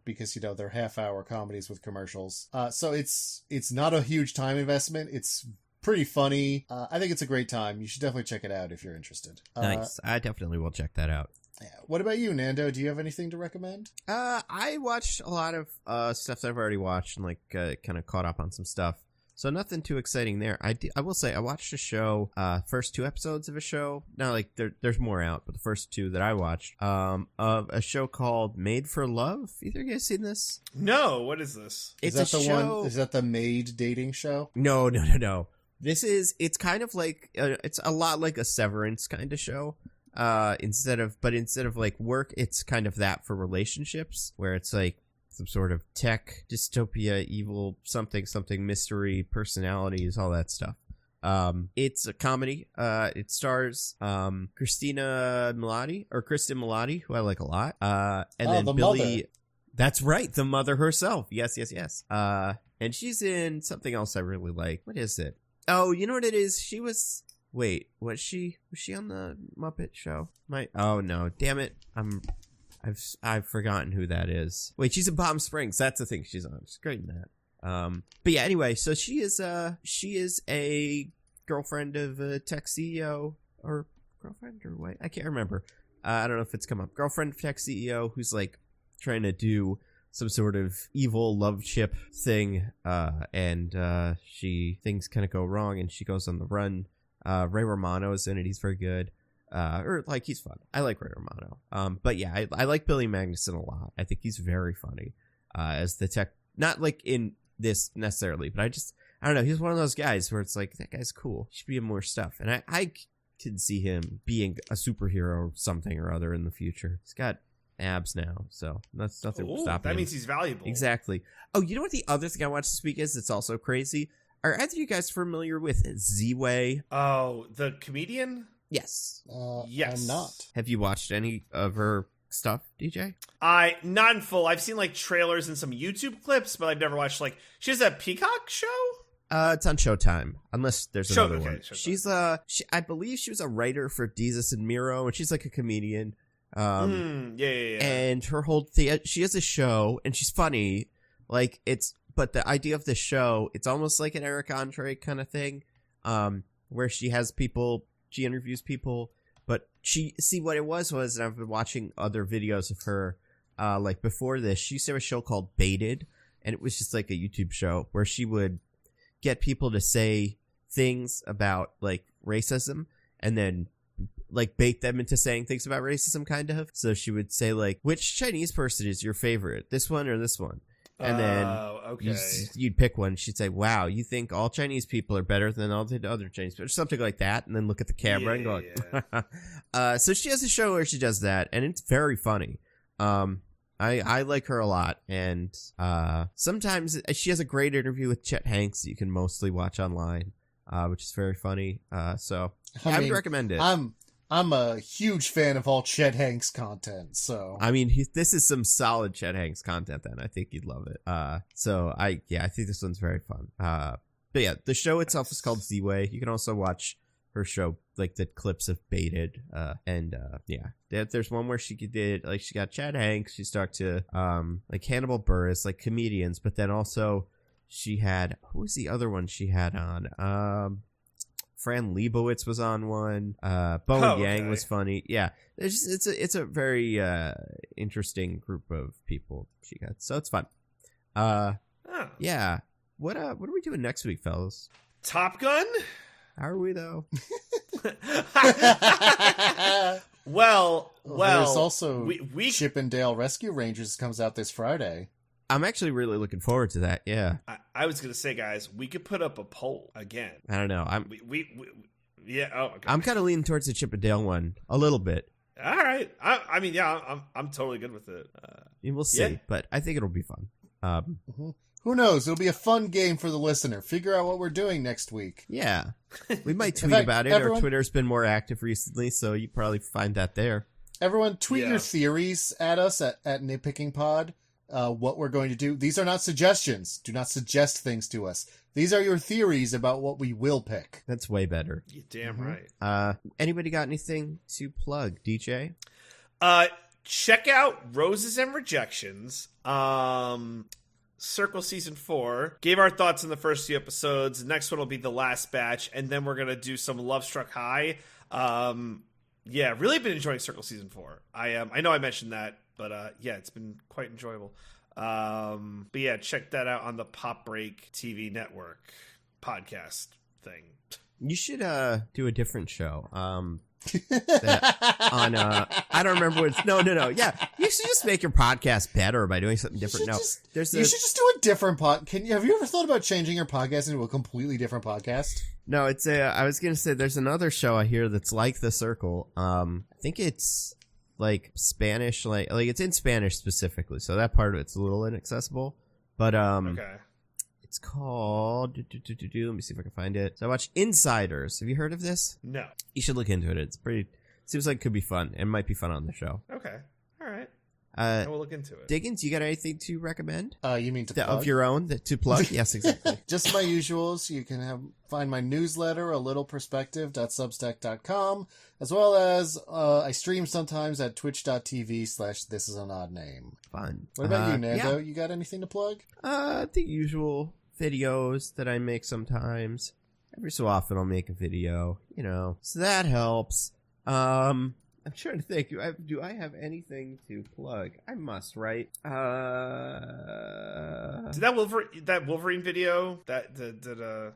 because, they're half-hour comedies with commercials. So it's not a huge time investment. It's pretty funny. I think it's a great time. You should definitely check it out if you're interested. Nice. I definitely will check that out. Yeah. What about you, Nando? Do you have anything to recommend? I watched a lot of stuff that I've already watched and kind of caught up on some stuff. So nothing too exciting there. I will say I watched a show, first 2 episodes of a show. Now there's more out, but the first 2 that I watched, of a show called Made for Love. Either of you guys seen this? No. What is this? Is that the maid dating show? No. It's kind of like it's a lot like a Severance kind of show. Instead of like work, it's kind of that for relationships, where it's like some sort of tech dystopia, evil something mystery, personalities, all that stuff. It's a comedy. It stars Kristen Milotti, who I like a lot. And then Billy. Mother. That's right, the mother herself. Yes. And she's in something else I really like. What is it? Oh, you know what it is? She was. Wait, was she on the Muppet Show? Oh no, damn it! I've forgotten who that is. Wait, she's in Palm Springs. That's the thing she's on. She's great in that. But yeah, anyway, so she is a girlfriend of a tech CEO, or girlfriend or what? I can't remember. I don't know if it's come up. Girlfriend of tech CEO who's like trying to do some sort of evil love chip thing, and things kind of go wrong, and she goes on the run. Ray Romano is in it. He's very good. He's fun. I like Ray Romano. But yeah, I like Billy Magnuson a lot. I think he's very funny, as the tech, not like in this necessarily, but I don't know. He's one of those guys where it's like, that guy's cool. He should be in more stuff. And I can see him being a superhero or something or other in the future. He's got abs now, so that's nothing will stop him. That means he's valuable. Exactly. Oh, you know what the other thing I watched this week is? It's also crazy. Are either of you guys familiar with Z-Way? Oh, the comedian? Yes. Yes. I'm not. Have you watched any of her stuff, DJ? Not in full. I've seen like trailers and some YouTube clips, but I've never watched she has a Peacock show? It's on Showtime, unless there's another one. Showtime. She's I believe she was a writer for Desus and Mero, and she's like a comedian. Yeah. And her whole thing, she has a show, and she's funny. But the idea of the show, it's almost like an Eric Andre kind of thing, where she interviews people, but what it was, and I've been watching other videos of her, before this, she used to have a show called Baited, and it was just like a YouTube show where she would get people to say things about, racism, and then, bait them into saying things about racism, kind of. So she would say, which Chinese person is your favorite, this one or this one? And then you'd pick one. She'd say, wow, you think all Chinese people are better than all the other Chinese people, or something like that, and then look at the camera and go, so she has a show where she does that, and it's very funny. I like her a lot, and sometimes she has a great interview with Chet Hanks that you can mostly watch online, which is very funny. So I would recommend it. I'm a huge fan of all Chet Hanks content, so I mean, this is some solid Chet Hanks content. Then I think you'd love it. So I think this one's very fun. But yeah, the show itself is called Z-Way. You can also watch her show, like the clips have baited. There's one where she did, like, she got Chad Hanks, she's talked to like Hannibal Buress, like comedians, but then also she had, who was the other one she had on? Fran Lebowitz was on one. Bowen Yang was funny. Yeah, it's a very interesting group of people she got, so it's fun. Yeah. What are we doing next week, fellas? Top Gun? How are we though? Well, there's also we Chippendale Rescue Rangers comes out this Friday. I'm actually really looking forward to that. Yeah. I was gonna say, guys, we could put up a poll again. I don't know. Yeah. Oh, okay. I'm kind of leaning towards the Chippendale one a little bit. All right. I mean, yeah, I'm totally good with it. We'll see, but I think it'll be fun. Who knows? It'll be a fun game for the listener. Figure out what we're doing next week. Yeah. We might tweet fact, about it. everyone, Our Twitter's been more active recently, so you probably find that there. Everyone, tweet your theories at us at Nitpicking Pod. What we're going to do. These are not suggestions. Do not suggest things to us. These are your theories about what we will pick. That's way better. You're damn right. Anybody got anything to plug, DJ? Check out Roses and Rejections. Circle Season 4. Gave our thoughts in the first few episodes. The next one will be the last batch, and then we're going to do some Love Struck High. Yeah, really been enjoying Circle Season 4. I know I mentioned that, but yeah, it's been quite enjoyable. But yeah, check that out on the Pop Break TV network podcast thing. You should do a different show. I don't remember what it's, no. Yeah, you should just make your podcast better by doing something different. You should just do a different have you ever thought about changing your podcast into a completely different podcast? No, it's I was gonna say there's another show I hear that's like The Circle. I think it's like Spanish, like it's in Spanish specifically, so that part of it's a little inaccessible. But okay. It's called let me see if I can find it. So I watched Insiders. Have you heard of this? No. You should look into it. It's seems like it could be fun. It might be fun on the show. Okay. All right. I will look into it. Diggins, you got anything to recommend? You mean plug? Of your own to plug? Yes, exactly. Just my usuals. You can find my newsletter, alittleperspective.substack.com, as well as I stream sometimes at twitch.tv/thisisanOddName. Fun. What about you, Nando? Yeah. You got anything to plug? The usual videos that I make sometimes. Every so often I'll make a video, so that helps. I'm trying to think. Do I have anything to plug? I must, right? Did that Wolverine video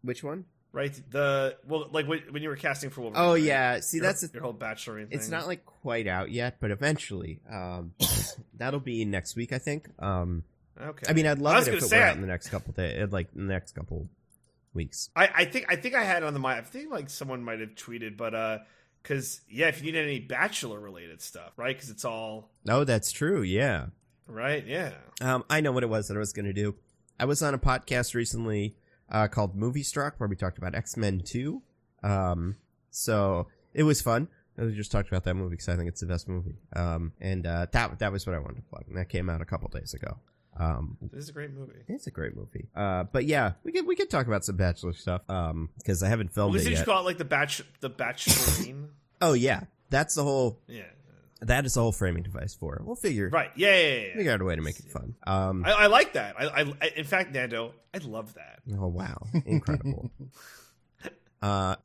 which one? Right, when you were casting for Wolverine. Oh right? yeah, see that's your whole bachelorette thing. It's not like quite out yet, but eventually, that'll be next week, I think. Okay. I mean, I'd love it if it were out in the next couple days, like the next couple weeks. I think I had it on the mind. I think like someone might have tweeted, but because if you need any bachelor related stuff, right? Because it's all. Oh, that's true. Yeah. Right. Yeah. I know what it was that I was going to do. I was on a podcast recently called Movie Struck where we talked about X-Men 2. So it was fun. We just talked about that movie because I think it's the best movie. And that was what I wanted to plug. And that came out a couple days ago. This is a great movie. It's a great movie. But yeah, we could talk about some Bachelor stuff. Because I haven't filmed it yet. Did you call it like the Bachelorine? Oh yeah, that's the whole. Yeah. That is the whole framing device for it. We'll figure. Right. Yeah. Figure out a way to make it fun. I like that. I in fact, Nando, I love that. Oh wow, incredible. Yeah.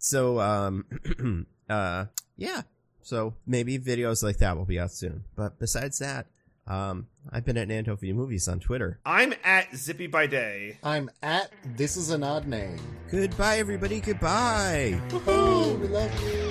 So maybe videos like that will be out soon. But besides that, I've been at Nando Movies on Twitter. I'm at Zippy by Day. I'm at This Is an Odd Name. Goodbye, everybody. Goodbye. Woohoo! We love you.